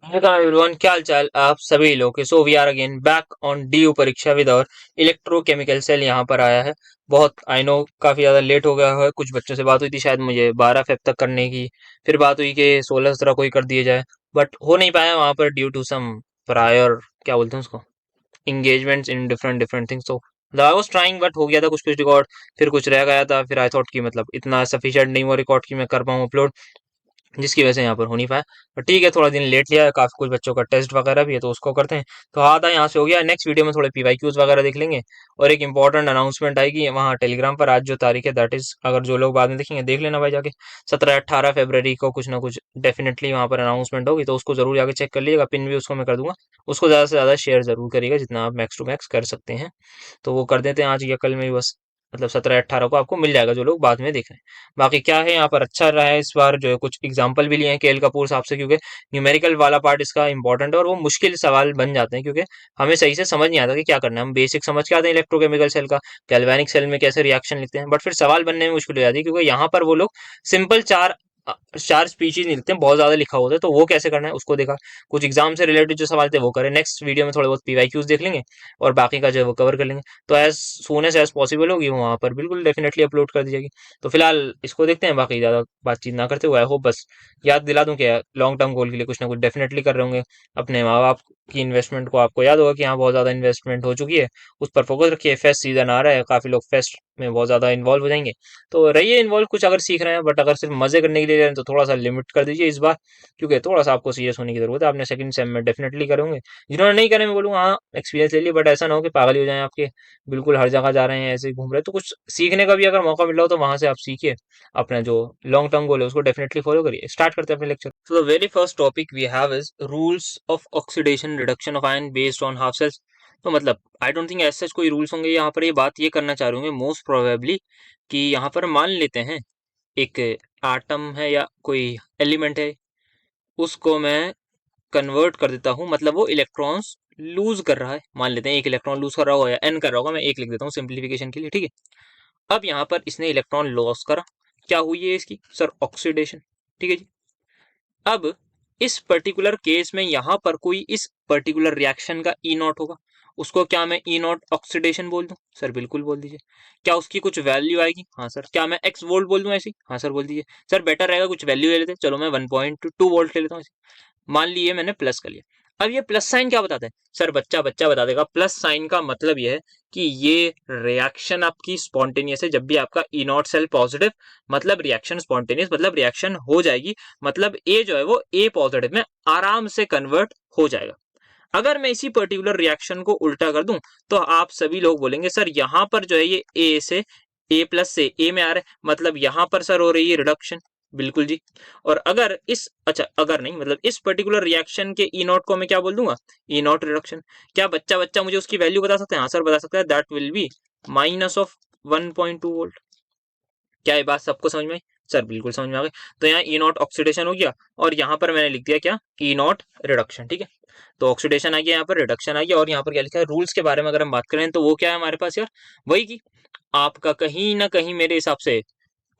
Hello everyone, क्या हाल चाल आप सभी लोग के। So we are again back on DU परीक्षा विद और इलेक्ट्रोकेमिकल सेल यहाँ पर आया है। बहुत आई नो काफी ज्यादा लेट हो गया है। कुछ बच्चों से बात हुई थी, शायद मुझे 12 फेब तक करने की। फिर बात हुई कि 16 17 को ही कर दिया जाए, बट हो नहीं पाया वहां पर ड्यू टू सम प्रायर, क्या बोलते हैं उसको, engagements in different different things. तो आई वाज ट्राइंग, बट हो गया था कुछ कुछ रिकॉर्ड, फिर कुछ रह गया था। फिर आई थॉट कि मतलब इतना सफिशिएंट नहीं हुआ रिकॉर्ड कि मैं कर पाऊँ अपलोड, जिसकी वजह से यहाँ पर हो नहीं पाया। पर ठीक है, थोड़ा दिन लेट लिया है, काफी कुछ बच्चों का टेस्ट वगैरह भी है तो उसको करते हैं। तो हाँ था, यहाँ से हो गया। नेक्स्ट वीडियो में थोड़े पीवाईक्यूज वगैरह देख लेंगे, और एक इंपॉर्टेंट अनाउंसमेंट आएगी वहाँ टेलीग्राम पर। आज जो तारीख है दैट इज, अगर जो लोग बाद में देखेंगे देख लेना भाई जाके, 17 18 फरवरी को कुछ ना कुछ डेफिनेटली वहाँ पर अनाउंसमेंट होगी, तो उसको जरूर जाके चेक कर लीजिएगा। पिन भी उसको मैं कर दूंगा। उसको ज्यादा से ज्यादा शेयर जरूर करिएगा, जितना आप मैक्स टू मैक्स कर सकते हैं। तो वो कर देते हैं आज या कल में ही बस। मतलब 17 18 को आपको मिल जाएगा, जो लोग बाद में देख रहे हैं। बाकी क्या है, यहाँ पर अच्छा रहा है इस बार, जो है कुछ एग्जाम्पल भी लिए हैं केएल कपूर साहब से, क्योंकि न्यूमेरिकल वाला पार्ट इसका इंपॉर्टेंट है और वो मुश्किल सवाल बन जाते हैं, क्योंकि हमें सही से समझ नहीं आता कि क्या करना है। हम बेसिक समझ के आते हैं इलेक्ट्रोकेमिकल सेल का, गैल्वेनिक सेल में कैसे रिएक्शन लिखते हैं, बट फिर सवाल बनने में मुश्किल हो जाती है, क्योंकि यहाँ पर वो लोग सिंपल चार स्पीशीज नहीं लिखते हैं, बहुत ज्यादा लिखा होता है। तो वो कैसे करना है उसको देखा, कुछ एग्जाम से रिलेटेड जो सवाल थे वो करें। नेक्स्ट वीडियो में थोड़े बहुत पीवाईक्यूज देख लेंगे, और बाकी का जो है वो कवर कर लेंगे। तो एज सून एज पॉसिबल होगी वो वहाँ पर बिल्कुल डेफिनेटली अपलोड कर दी जाएगी। तो फिलहाल इसको देखते हैं, बाकी ज्यादा बातचीत ना करते हुए आई होप बस याद दिला दूं कि लॉन्ग टर्म गोल के लिए कुछ ना कुछ डेफिनेटली कर रहे होंगे। अपने माँ बाप की इन्वेस्टमेंट को आपको याद होगा कि यहाँ बहुत ज्यादा इन्वेस्टमेंट हो चुकी है, उस पर फोकस रखिए। फेस्ट सीजन आ रहा है, काफी लोग फेस्ट में बहुत ज्यादा इन्वॉल्व हो जाएंगे। तो रहिए इन्वॉल्व, कुछ अगर सीख रहे हैं, बट अगर सिर्फ मजे करने के लिए ले रहे हैं तो थोड़ा सा लिमिट कर दीजिए इस बार, क्योंकि थोड़ा सा आपको सीरियस होने की जरूरत है। आपने सेकंड सेम में डेफिनेटली करेंगे। जिन्होंने नहीं करे मैं बोलूंगा हाँ एक्सपीरियंस ले लिए, बट ऐसा ना हो कि पागल ही हो जाए आपके, बिल्कुल हर जगह जा रहे हैं ऐसे ही घूम रहे हैं। तो कुछ सीखने का भी अगर मौका मिल रहा हो तो वहां से आप सीखिए। अपना जो लॉन्ग टर्म गोल है उसको डेफिनेटली फॉलो करिए। स्टार्ट करते हैं अपने लेक्चर। So the very first topic we have is rules of oxidation reduction of ion based on half cells. तो मतलब आई डोंट थिंक ऐसे कोई रूल्स होंगे यहाँ पर। ये बात ये करना चाह रहे होंगे मोस्ट प्रोबेबली कि यहाँ पर मान लेते हैं एक आटम है या कोई एलिमेंट है, उसको मैं कन्वर्ट कर देता हूँ, मतलब वो इलेक्ट्रॉन्स लूज कर रहा है। मान लेते हैं एक इलेक्ट्रॉन लूज कर रहा होगा या एन कर रहा होगा, मैं एक लिख देता हूँ सिंप्लीफिकेशन के लिए, ठीक है। अब यहाँ पर इसने इलेक्ट्रॉन लॉस करा, क्या हुई है इसकी सर, ऑक्सीडेशन, ठीक है जी। अब इस पर्टिकुलर केस में यहाँ पर कोई इस पर्टिकुलर रिएक्शन का ई नॉट होगा, उसको क्या मैं ई नॉट ऑक्सीडेशन बोल दूं सर? बिल्कुल बोल दीजिए। क्या उसकी कुछ वैल्यू आएगी? हाँ सर। क्या मैं एक्स वोल्ट बोल दूं ऐसी? हाँ सर बोल दीजिए। सर बेटर रहेगा कुछ वैल्यू ले लेते हैं, चलो मैं 1.2 वोल्ट ले लेता हूँ। मान लिए मैंने प्लस कर लिया। अब ये प्लस साइन क्या बताता है सर? बच्चा बच्चा बता देगा। प्लस साइन का मतलब ये है कि ये रिएक्शन आपकी स्पॉन्टेनियस है। जब भी आपका ई नॉट सेल पॉजिटिव, मतलब रिएक्शन स्पॉन्टेनियस, मतलब रिएक्शन हो जाएगी, मतलब ए जो है वो ए पॉजिटिव में आराम से कन्वर्ट हो जाएगा। अगर मैं इसी पर्टिकुलर रिएक्शन को उल्टा कर दूं तो आप सभी लोग बोलेंगे सर यहाँ पर जो है ये ए से ए प्लस से ए में आ रहा है, मतलब यहाँ पर सर हो रही है रिडक्शन। बिल्कुल जी। और अगर इस, अच्छा अगर नहीं, मतलब इस पर्टिकुलर रिएक्शन के ई नॉट को मैं क्या बोल दूंगा? ई नॉट रिडक्शन। क्या बच्चा बच्चा मुझे उसकी वैल्यू बता सकते हैं? हाँ सर बता सकता है, that will B minus of 1.2 volt. क्या ये बात सबको समझ में आई? सर बिल्कुल समझ में आ गई। तो यहाँ ई नॉट ऑक्सीडेशन हो गया, और यहाँ पर मैंने लिख दिया क्या? ई नॉट रिडक्शन, ठीक है। तो ऑक्सीडेशन आ गया, यहाँ पर रिडक्शन आ गया, और यहाँ पर क्या लिखा है? रूल्स के बारे में अगर हम बात करें तो वो क्या है हमारे पास यार? वही की आपका कहीं ना कहीं मेरे हिसाब से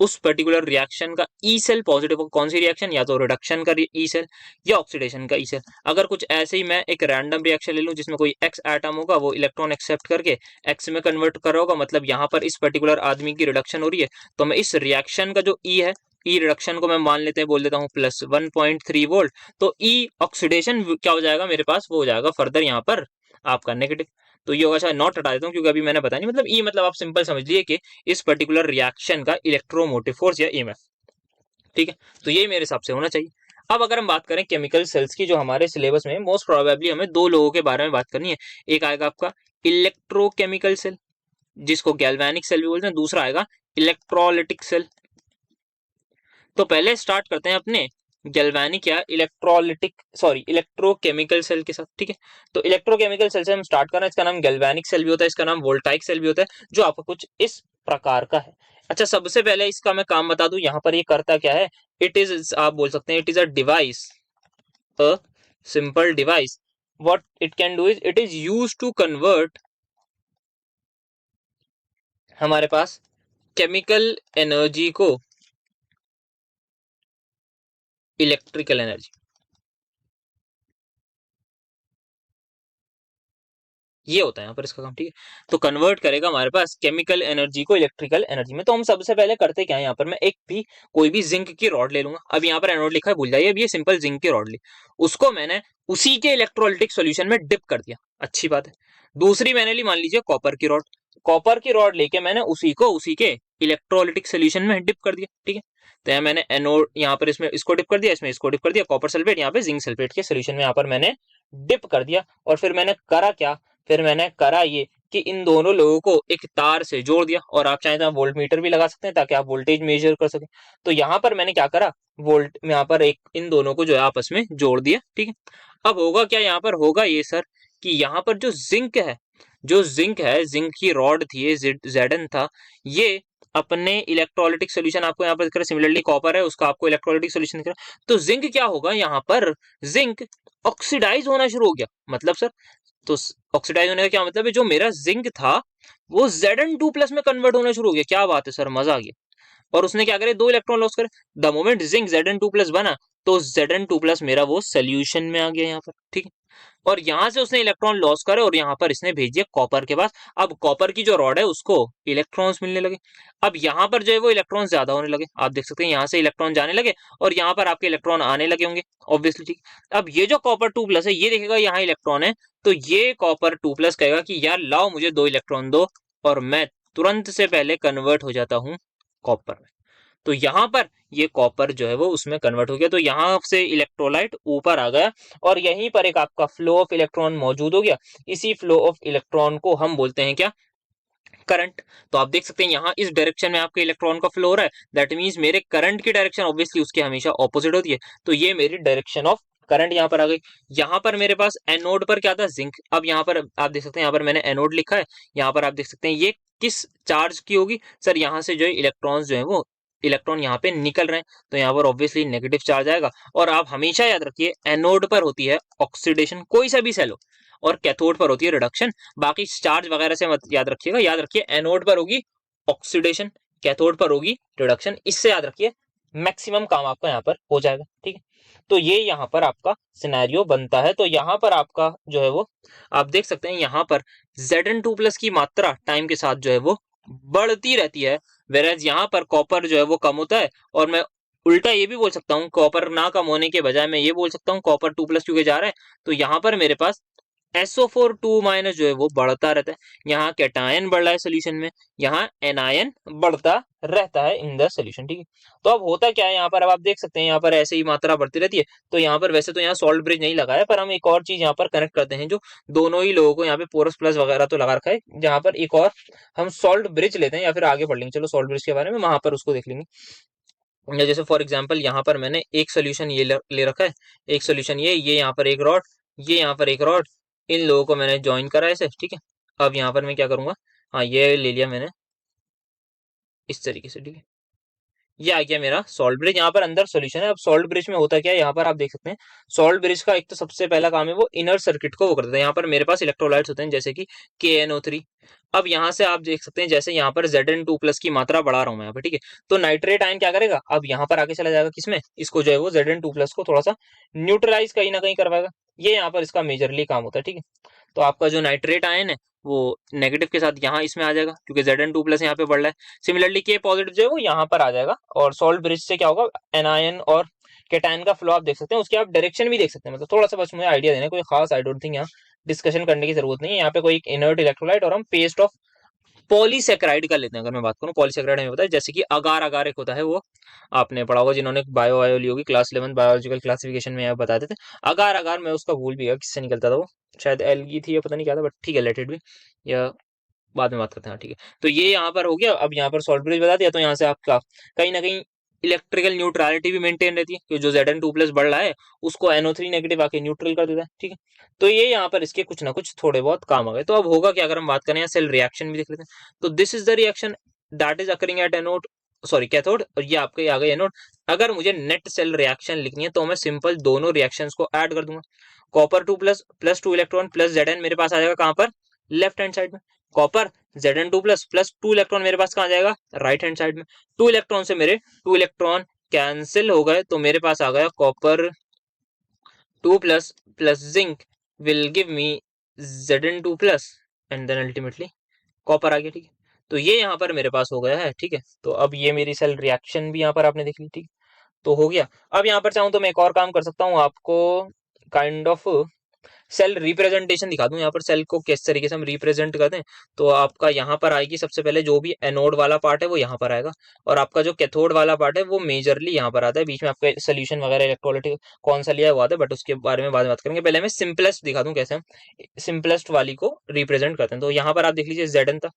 उस पर्टिकुलर रिएक्शन का ई सेल पॉजिटिव हो। कौन सी रिएक्शन? या तो रिडक्शन का ई सेल या ऑक्सीडेशन का ई सेल। अगर कुछ ऐसे ही मैं एक रैंडम रिएक्शन ले लूं जिसमें कोई एक्स एटम होगा, वो इलेक्ट्रॉन एक्सेप्ट करके एक्स में कन्वर्ट कर रहा होगा, मतलब यहाँ पर इस पर्टिकुलर आदमी की रिडक्शन हो रही है, तो मैं इस रिएक्शन का जो ई है, ई रिडक्शन को मैं मान लेते हैं, बोल देता हूँ प्लस 1.3 वोल्ट। तो ई ऑक्सीडेशन क्या हो जाएगा मेरे पास? वो हो जाएगा फर्दर यहाँ पर आपका नेगेटिव। तो ये होगा, शायद नॉट हटा देता हूँ क्योंकि अभी मैंने बताया नहीं। मतलब ई मतलब आप सिंपल समझ लिए कि इस पर्टिकुलर रिएक्शन का इलेक्ट्रोमोटिव फोर्स या ईएमएफ, ठीक है। तो ये मेरे हिसाब से होना चाहिए। अब अगर हम बात करें केमिकल सेल्स की, जो हमारे सिलेबस में मोस्ट प्रोबेबली हमें दो लोगों के बारे में बात करनी है। एक आएगा आपका इलेक्ट्रोकेमिकल सेल, जिसको गैल्वेनिक सेल भी बोलते हैं, दूसरा आएगा इलेक्ट्रोलिटिक सेल। तो पहले स्टार्ट करते हैं अपने गैल्वेनिक या इलेक्ट्रोलिटिक, सॉरी इलेक्ट्रोकेमिकल सेल के साथ, ठीक है। तो इलेक्ट्रोकेमिकल सेल से हम स्टार्ट कर रहे हैं। इसका नाम गैल्वेनिक सेल भी होता है, इसका नाम वोल्टाइक सेल भी होता है, जो आपका कुछ इस प्रकार का है। अच्छा, सबसे पहले इसका मैं काम बता दूं, यहाँ पर ये करता क्या है। इट इज, आप बोल सकते हैं it is a device, a simple device. What it can do is it is use to convert हमारे पास केमिकल एनर्जी को इलेक्ट्रिकल एनर्जी। ये होता है यहाँ पर इसका काम, ठीक है। तो कन्वर्ट करेगा हमारे पास केमिकल एनर्जी को इलेक्ट्रिकल एनर्जी में। तो हम सबसे पहले करते क्या है, यहाँ पर मैं एक भी कोई भी जिंक की रॉड ले लूंगा। अब यहाँ पर एनोड लिखा है, भूल जाइए, अब ये सिंपल जिंक की रॉड ली, उसको मैंने उसी के इलेक्ट्रोलाइटिक सोल्यूशन में डिप कर दिया, अच्छी बात है। दूसरी मैंने ली, मान लीजिए कॉपर की रॉड, कॉपर की रॉड लेके मैंने उसी को उसी के इलेक्ट्रोलाइटिक सोल्यूशन में डिप कर दिया, ठीक है। तो यहाँ मैंने एनोड, यहाँ पर इसमें इसको डिप कर दिया, इसमें इसको डिप कर दिया, कॉपर सल्फेट यहाँ पे जिंक सल्फेट के सोल्यूशन में यहाँ पर मैंने डिप कर दिया। और फिर मैंने करा क्या, फिर मैंने करा ये कि इन दोनों लोगों को एक तार से जोड़ दिया। और आप चाहें तो वोल्ट मीटर भी लगा सकते हैं ताकि आप वोल्टेज मेजर कर सकें। तो यहाँ पर मैंने क्या करा, वोल्ट यहाँ पर एक इन दोनों को जो है आपस में जोड़ दिया, ठीक है। अब होगा क्या, यहाँ पर होगा ये सर कि यहाँ पर जो जिंक है, जो जिंक है, जिंक की रॉड थी, ये जेडन था, ये अपने इलेक्ट्रोलाइटिक सोल्यूशन आपको यहाँ पर दिख रहा है, सिमिलरली कॉपर है उसका आपको इलेक्ट्रोलाइटिक सोल्यूशन दिख रहा है। तो जिंक क्या होगा, यहाँ पर जिंक ऑक्सीडाइज होना शुरू हो गया। मतलब सर, तो ऑक्सीडाइज होने का क्या मतलब है, जो मेरा जिंक था वो Zn2+ में कन्वर्ट होना शुरू हो गया। क्या बात है सर, मजा आ गया। और उसने क्या करे, 2 इलेक्ट्रॉन लॉस करे। द मोमेंट जिंक Zn2+ बना, तो Zn2+ मेरा वो सोल्यूशन में आ गया यहाँ पर, ठीक है। और यहां से उसने इलेक्ट्रॉन लॉस करे और यहाँ पर इसने भेज दिया कॉपर के पास। अब कॉपर की जो रॉड है उसको इलेक्ट्रॉन्स मिलने लगे। अब यहाँ पर जो है वो इलेक्ट्रॉन ज्यादा होने लगे, आप देख सकते हैं यहाँ से इलेक्ट्रॉन जाने लगे और यहाँ पर आपके इलेक्ट्रॉन आने लगे होंगे, ऑब्वियसली, ठीक। अब ये जो कॉपर 2+ है, ये देखेगा यहाँ इलेक्ट्रॉन है, तो ये कॉपर 2+ कहेगा कि यार लाओ मुझे 2 इलेक्ट्रॉन दो, और मैं तुरंत से पहले कन्वर्ट हो जाता हूँ कॉपर में। तो यहाँ पर ये कॉपर जो है वो उसमें कन्वर्ट हो गया, तो यहाँ से इलेक्ट्रोलाइट ऊपर आ गया और यहीं पर एक आपका फ्लो ऑफ इलेक्ट्रॉन मौजूद हो गया। इसी फ्लो ऑफ इलेक्ट्रॉन को हम बोलते हैं क्या, करंट। तो आप देख सकते हैं यहाँ इस डायरेक्शन में आपके इलेक्ट्रॉन का फ्लो हो रहा है, दैट मीन्स मेरे करंट की डायरेक्शन ऑब्वियसली उसके हमेशा ऑपोजिट होती है। तो ये मेरी डायरेक्शन ऑफ करंट यहाँ पर आ गई। यहाँ पर मेरे पास एनोड पर क्या था, जिंक। अब यहाँ पर आप देख सकते हैं, यहाँ पर मैंने एनोड लिखा है, यहाँ पर आप देख सकते हैं ये किस चार्ज की होगी सर, यहाँ से जो है इलेक्ट्रॉन्स जो है वो इलेक्ट्रॉन यहाँ पे निकल रहे हैं, तो यहाँ पर ऑब्वियसली नेगेटिव चार्ज आएगा। और आप हमेशा याद रखिए, एनोड पर होती है ऑक्सीडेशन, कोई सा भी सेल हो, और कैथोड पर होती है रिडक्शन। बाकी चार्ज वगैरह से मत याद रखिएगा, याद रखिए एनोड पर होगी ऑक्सीडेशन, कैथोड पर होगी रिडक्शन, इससे याद रखिए मैक्सिमम काम आपका यहाँ पर हो जाएगा, ठीक है। तो ये यहाँ पर आपका सिनेरियो बनता है। तो यहाँ पर आपका जो है वो आप देख सकते हैं, यहाँ पर Zn2+ की मात्रा टाइम के साथ जो है वो बढ़ती रहती है, वेराज यहाँ पर कॉपर जो है वो कम होता है। और मैं उल्टा ये भी बोल सकता हूँ, कॉपर ना कम होने के बजाय मैं ये बोल सकता हूँ कॉपर 2+ क्योंकि जा रहा है, तो यहाँ पर मेरे पास SO4 2- जो है वो बढ़ता रहता है। यहाँ कैटायन बढ़ रहा है सोल्यूशन में, यहाँ एनायन बढ़ता रहता है इन द सोल्यूशन, ठीक है। तो अब होता क्या है यहाँ पर, अब आप देख सकते हैं यहाँ पर ऐसे ही मात्रा बढ़ती रहती है। तो यहाँ पर वैसे तो यहाँ सॉल्ट ब्रिज नहीं लगा है, पर हम एक और चीज यहाँ पर कनेक्ट करते हैं, जो दोनों ही लोगों को यहाँ पे पोरस प्लस वगैरह तो लगा रखा है, जहाँ पर एक और हम सॉल्ट ब्रिज लेते हैं, या फिर आगे पढ़ लेंगे, चलो सॉल्ट ब्रिज के बारे में वहां पर उसको देख लेंगे। या जैसे फॉर एग्जाम्पल यहाँ पर मैंने एक सोल्यूशन ये ले रखा है, एक सोल्यूशन ये यहाँ पर एक रॉड, ये यहाँ पर एक रॉड, इन लोगों को मैंने ज्वाइन करा ऐसे, ठीक है। अब यहाँ पर मैं क्या करूंगा, हाँ ये ले लिया मैंने इस तरीके से, ठीक है। ये आ गया मेरा सॉल्ट ब्रिज, यहाँ पर अंदर सॉल्यूशन है। अब सॉल्ट ब्रिज में होता क्या है, यहाँ पर आप देख सकते हैं, सॉल्ट ब्रिज का एक तो सबसे पहला काम है वो इनर सर्किट को वो कर देता है। यहाँ पर मेरे पास इलेक्ट्रोलाइट्स होते हैं जैसे कि KNO3। अब यहाँ से आप देख सकते हैं, जैसे यहाँ पर Zn2+ की मात्रा बढ़ा रहा हूँ मैं यहाँ पे, ठीक है। तो नाइट्रेट आयन क्या करेगा, अब यहाँ पर आके चला जाएगा किसमें, इसको जो है वो Zn2+ को थोड़ा सा न्यूट्रलाइज कहीं ना कहीं करवाएगा। ये यहाँ पर इसका मेजरली काम होता है, ठीक है। तो आपका जो नाइट्रेट आयन है वो नेगेटिव के साथ यहाँ इसमें आ जाएगा, क्योंकि Zn2+ यहाँ पे बढ़ रहा है। सिमिलरली के पॉजिटिव जो है वो यहाँ पर आ जाएगा, और सॉल्ट ब्रिज से क्या होगा, एनायन और कैटायन का फ्लो आप देख सकते हैं, उसकी आप डायरेक्शन भी देख सकते हैं। मतलब थोड़ा सा बस मुझे आइडिया देना, कोई खास आई डोंट थिंक यहाँ डिस्कशन करने की जरूरत नहीं है। यहाँ पे कोई इनर्ट इलेक्ट्रोलाइट और हम पेस्ट ऑफ पॉलीसेक्राइड का लेते हैं। अगर मैं बात करूं पॉलीसेक्राइड में, बताया जैसे कि अगार अगार एक होता है, वो आपने पढ़ा होगा जिन्होंने बायो वायो ली होगी, क्लास 11 बायोलॉजिकल क्लासिफिकेशन में आप बताते थे। अगार अगार मैं उसका भूल भी गया किससे निकलता था वो, शायद एलगी थी या पता नहीं क्या था, बट ठीक है, लेट इट भी, या बाद में बात करते हैं, ठीक है। तो ये यहाँ पर हो गया। अब यहाँ पर सॉल्ट ब्रिज बता दिया, तो यहाँ से आपका कहीं ना कहीं इलेक्ट्रिकल न्यूट्रलिटी भी मेंटेन रहती है, कि जो Zn2+ बढ़ रहा है उसको NO3 नेगेटिव आके न्यूट्रल कर देता है, ठीक है। तो ये यहाँ पर इसके कुछ ना कुछ थोड़े बहुत काम आ गए। तो अब होगा क्या, अगर हम बात करें सेल रिएक्शन भी देख लेते हैं। तो this is the reaction that is occurring at anode, sorry cathode, और ये आपके आ गए एनोड। अगर मुझे नेट सेल रिएक्शन लिखनी है तो मैं सिंपल दोनों रिएक्शंस को ऐड कर दूंगा। Copper 2+ plus 2 electron plus Zn मेरे पास आ जाएगा कहाँ पर, लेफ्ट हैंड साइड में। कॉपर Zn2+ प्लस 2 इलेक्ट्रॉन मेरे पास कहाँ जाएगा, राइट हैंड साइड में। 2 इलेक्ट्रॉन से मेरे 2 इलेक्ट्रॉन कैंसिल हो गए, तो मेरे पास आ गया copper 2+ plus zinc will give me Zn2+, and then ultimately copper आ गया, ठीक है। तो ये यहाँ पर मेरे पास हो गया है, ठीक है। तो अब ये मेरी सेल रिएक्शन भी यहाँ पर आपने देख ली, ठीक है। तो हो गया। अब यहाँ पर चाहूँ तो मैं एक और काम कर सकता हूँ, आपको काइंड ऑफ सेल रिप्रेजेंटेशन दिखा दूं। यहाँ पर सेल को किस तरीके से हम रिप्रेजेंट करते हैं। तो आपका यहाँ पर आएगी सबसे पहले जो भी एनोड वाला पार्ट है वो यहाँ पर आएगा, और आपका जो कैथोड वाला पार्ट है वो मेजरली यहाँ पर आता है। बीच में आपका सोल्यूशन वगैरह इलेक्ट्रोलाइट कौन सा लिया हुआ आता है, बट उसके बारे में बाद में बात करेंगे। पहले मैं सिंपलेस्ट दिखा दूं कैसे हम सिंपलेस्ट वाली को रिप्रेजेंट करते हैं। तो यहाँ पर आप देख लीजिए Zn था।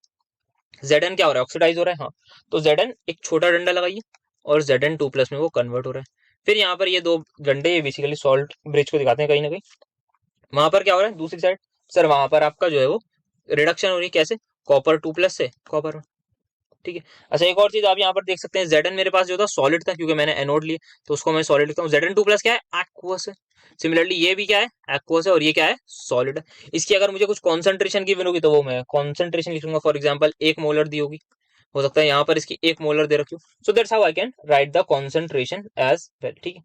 Zn क्या हो रहा है, ऑक्सीडाइज हो रहा है, हाँ। तो Zn एक छोटा डंडा लगाइए और Zn2+ में वो कन्वर्ट हो रहा है। फिर यहाँ पर ये दो डंडे ये बेसिकली सॉल्ट ब्रिज को दिखाते हैं कहीं ना कहीं। वहां पर क्या हो रहा है दूसरी साइड, सर वहां पर आपका जो है वो रिडक्शन हो रही है, कैसे, कॉपर 2+ से कॉपर 1, ठीक है। अच्छा एक और चीज आप यहाँ पर देख सकते हैं, Zn मेरे पास जो था सॉलिड था, क्योंकि मैंने एनोड लिए तो उसको मैं सॉलिड लिखता हूँ। Zn2+ क्या है, एक्वस है। सिमिलरली ये भी क्या है, एक्वस है, और ये क्या है, सॉलिड है। इसकी अगर मुझे कुछ कॉन्सेंट्रेशन की होगी तो वो मैं कॉन्सेंट्रेशन लिखूंगा। फॉर एग्जाम्पल 1 मोलर दी होगी, हो सकता है यहाँ पर इसकी 1 मोलर दे रखी हो। So that's how I can write the concentration as well, ठीक है।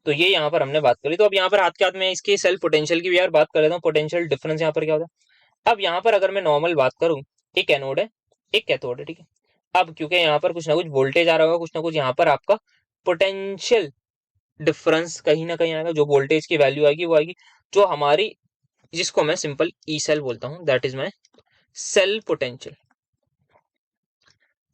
तो ये यहाँ पर हमने बात करी। तो अब यहाँ पर हाथ के हाथ में इसकी सेल्फ पोटेंशियल की भी यार बात कर लेता हूँ। पोटेंशियल डिफरेंस यहाँ पर क्या होता है। अब यहाँ पर अगर मैं नॉर्मल बात करूँ, एक एनोड है एक कैथोड है, ठीक है। अब क्योंकि यहाँ पर कुछ ना कुछ वोल्टेज आ रहा होगा, कुछ ना कुछ यहाँ पर आपका पोटेंशियल डिफरेंस कहीं ना कहीं आएगा। जो वोल्टेज की वैल्यू आएगी वो आएगी जो हमारी, जिसको मैं सिंपल ई सेल बोलता हूँ, that is my cell potential.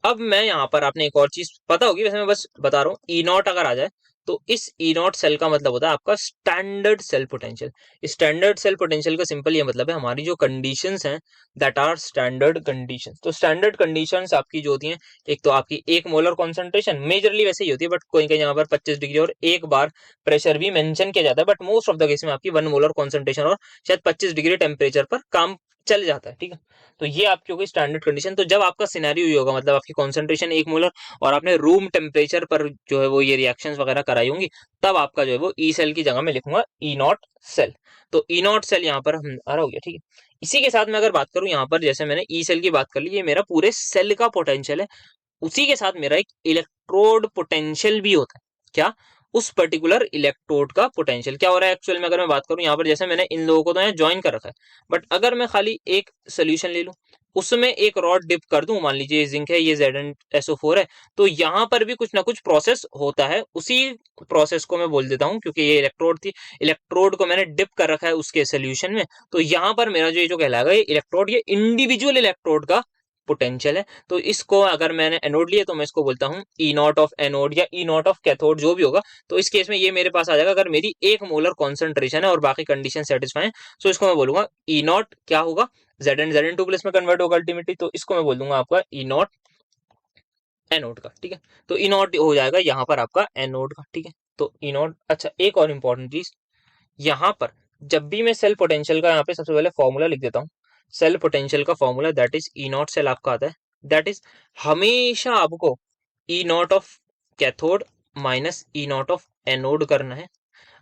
अब मैं यहाँ पर आपने एक और चीज पता होगी, वैसे मैं बस बता रहा हूँ, ई नॉट अगर आ जाए तो इस ई नॉट सेल का मतलब होता है आपका standard cell potential. Standard cell potential का सिंपल ये मतलब है हमारी जो कंडीशंस हैं दैट आर स्टैंडर्ड कंडीशंस। तो स्टैंडर्ड कंडीशंस आपकी जो होती हैं, एक तो आपकी 1 मोलर कॉन्सेंट्रेशन, मेजरली वैसे ही होती है, बट कोई कहीं यहाँ पर 25 डिग्री और एक बार प्रेशर भी मेंशन किया जाता है, but most of the case में आपकी 1 मोलर कॉन्सेंट्रेशन और शायद 25 डिग्री टेम्परेचर पर काम चल जाता है, ठीक है। तो ये आपकी होगी स्टैंडर्ड कंडीशन। तो जब आपका सिनेरियो ये होगा, मतलब आपकी कॉन्सेंट्रेशन 1 मोलर और आपने रूम टेम्परेचर पर जो है वो ये रिएक्शंस वगैरह कराई होंगी, तब आपका जो है वो ई सेल की जगह में लिखूंगा ई नॉट सेल। तो ई नॉट सेल यहाँ पर हम आ रहा हो गया, ठीक है। इसी के साथ मैं अगर बात करूं यहाँ पर, जैसे मैंने ई सेल की बात कर ली, ये मेरा पूरे सेल का पोटेंशियल है। उसी के साथ मेरा एक इलेक्ट्रोड पोटेंशियल भी होता है। क्या, उस पर्टिकुलर इलेक्ट्रोड का पोटेंशियल क्या हो रहा है एक्चुअल में। अगर मैं बात करूं यहाँ पर, जैसे मैंने इन लोगों को तो यहाँ ज्वाइन कर रखा है, बट अगर मैं खाली एक सोल्यूशन ले लूं, उसमें एक रॉड डिप कर दूं, मान लीजिए जिंक है, ये ZnSO4 है, तो यहाँ पर भी कुछ ना कुछ प्रोसेस होता है। उसी प्रोसेस को मैं बोल देता हूँ, क्योंकि ये इलेक्ट्रोड थी, इलेक्ट्रोड को मैंने डिप कर रखा है उसके सोल्यूशन में। तो यहाँ पर मेरा जो ये जो कहलाएगा ये इलेक्ट्रोड, ये इंडिविजुअल इलेक्ट्रोड का पोटेंशियल है। तो इसको अगर मैंने एनोड लिया तो मैं इसको बोलता हूँ ई नॉट ऑफ एनोड या ई नॉट ऑफ कैथोड, जो भी होगा। तो इस केस में ये मेरे पास आ जाएगा अगर मेरी 1 मोलर कॉन्सेंट्रेशन है और बाकी कंडीशन सेटिस्फाई है। सो इसको मैं बोलूंगा ई नॉट क्या होगा, Zn2+ में कन्वर्ट होगा अल्टीमेटली। तो इसको मैं बोल दूंगा आपका ई नॉट एनोड का, ठीक है। तो ई नॉट हो जाएगा यहाँ पर आपका एनोड का, ठीक है। तो ई नॉट, अच्छा एक और इंपॉर्टेंट चीज यहाँ पर, जब भी मैं सेल पोटेंशियल का यहाँ पे सबसे पहले फॉर्मूला लिख देता हूँ। सेल पोटेंशियल का formula that is E not cell आपका आता है, दैट इज हमेशा आपको E naught of cathode minus E naught of anode करना है।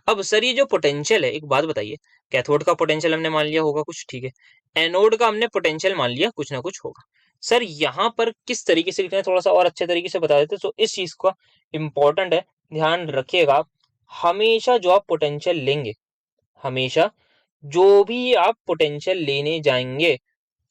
अब सर ये जो पोटेंशियल है, एक बात बताइए, कैथोड का पोटेंशियल हमने मान लिया होगा कुछ, ठीक है। एनोड का हमने पोटेंशियल मान लिया कुछ ना कुछ होगा। सर यहाँ पर किस तरीके से लिखना है, थोड़ा सा और अच्छे तरीके से बता देते तो इस चीज का इंपॉर्टेंट है, ध्यान रखिएगा आप। हमेशा जो आप पोटेंशियल लेंगे, हमेशा जो भी आप पोटेंशियल लेने जाएंगे,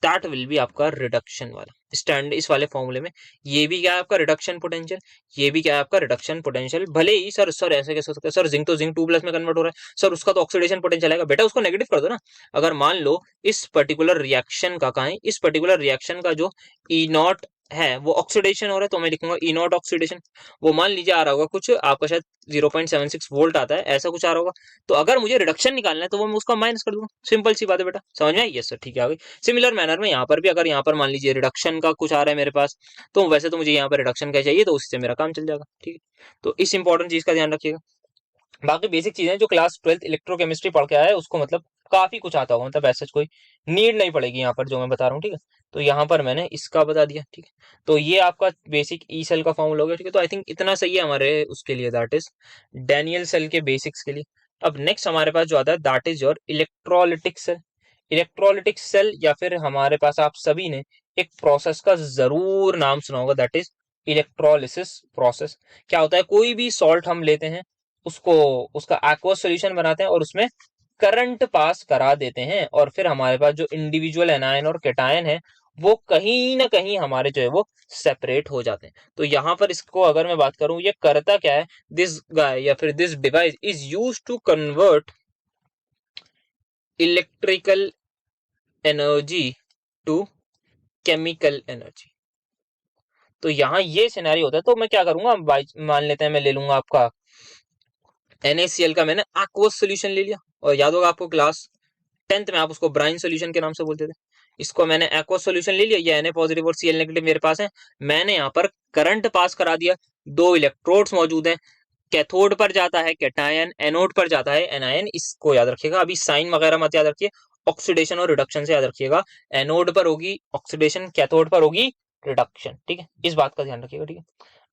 दैट विल बी आपका रिडक्शन वाला स्टैंड। इस वाले फॉर्मूले में ये भी क्या है आपका रिडक्शन पोटेंशियल, ये भी क्या है आपका रिडक्शन पोटेंशियल। भले ही सर सर ऐसे कैसे हो सकता है, सर जिंक तो जिंक 2+ में कन्वर्ट हो रहा है, सर उसका तो ऑक्सीडेशन पोटेंशियल आएगा। बेटा उसको नेगेटिव कर दो ना। अगर मान लो इस पर्टिकुलर रिएक्शन का, कहा इस पर्टिकुलर रिएक्शन का जो ई नॉट है वो ऑक्सीडेशन हो रहा है, तो मैं लिखूंगा ई नॉट ऑक्सीडेशन। वो मान लीजिए आ रहा होगा कुछ आपका शायद 0.76 वोल्ट आता है, ऐसा कुछ आ रहा होगा। तो अगर मुझे रिडक्शन निकालना है तो वो मैं उसका माइनस कर दूंगा। सिंपल सी बात है बेटा, समझ में आई? यस सर, ठीक है, आ गई। सिमिलर मैनर में यहाँ पर भी, अगर यहाँ पर मान लीजिए रिडक्शन का कुछ आ रहा है मेरे पास, तो वैसे तो मुझे यहाँ पर रिडक्शन का चाहिए, तो उससे मेरा काम चल जाएगा, ठीक है। तो इस इंपॉर्टेंट चीज का ध्यान रखिएगा। बाकी बेसिक चीजें जो क्लास 12th इलेक्ट्रोकेमिस्ट्री पढ़ के आया है उसको मतलब काफी कुछ आता होगा, मतलब ऐसा कोई नीड नहीं पड़ेगी यहाँ पर जो मैं बता रहा हूँ, ठीक है। तो यहाँ पर मैंने इसका बता दिया, ठीक है। तो ये आपका बेसिक ई सेल का फॉर्मूला हो गया, ठीक है। तो आई थिंक इतना सही है हमारे उसके लिए, दैट इज डैनियल सेल के बेसिक्स के लिए। अब नेक्स्ट हमारे पास जो आता है that is your electrolytic cell. Electrolytic cell, या फिर हमारे पास आप सभी ने एक प्रोसेस का जरूर नाम सुना होगा, दैट इज इलेक्ट्रोलिसिस प्रोसेस। क्या होता है, कोई भी सॉल्ट हम लेते हैं, उसको उसका एक्वस सॉल्यूशन बनाते हैं और उसमें करंट पास करा देते हैं और फिर हमारे पास जो इंडिविजुअल एनायन और कैटायन है वो कहीं ना कहीं हमारे जो है वो सेपरेट हो जाते हैं। तो यहाँ पर इसको अगर मैं बात करूं, ये करता क्या है, दिस गाय या फिर this device is used to convert electrical energy to chemical energy. तो यहाँ ये सिनेरियो होता है। तो मैं क्या करूंगा, मान लेते हैं मैं ले लूंगा आपका NaCl का, मैंने एक्वस सोल्यूशन ले लिया, और याद होगा आपको क्लास 10th में आप उसको ब्राइन सोल्यूशन के नाम से बोलते थे। इसको मैंने एक्वस सोल्यूशन ले लिया, ये Na पॉजिटिव और Cl नेगेटिव मेरे पास है। मैंने यहाँ पर करंट पास करा दिया, दो इलेक्ट्रोड्स मौजूद हैं, कैथोड पर जाता है कैटायन, एनोड पर जाता है एनायन। इसको याद रखिएगा, अभी साइन वगैरह मत याद रखिए, ऑक्सीडेशन और रिडक्शन से याद रखिएगा। एनोड पर होगी ऑक्सीडेशन, कैथोड पर होगी रिडक्शन, ठीक है, इस बात का ध्यान रखिएगा, ठीक है।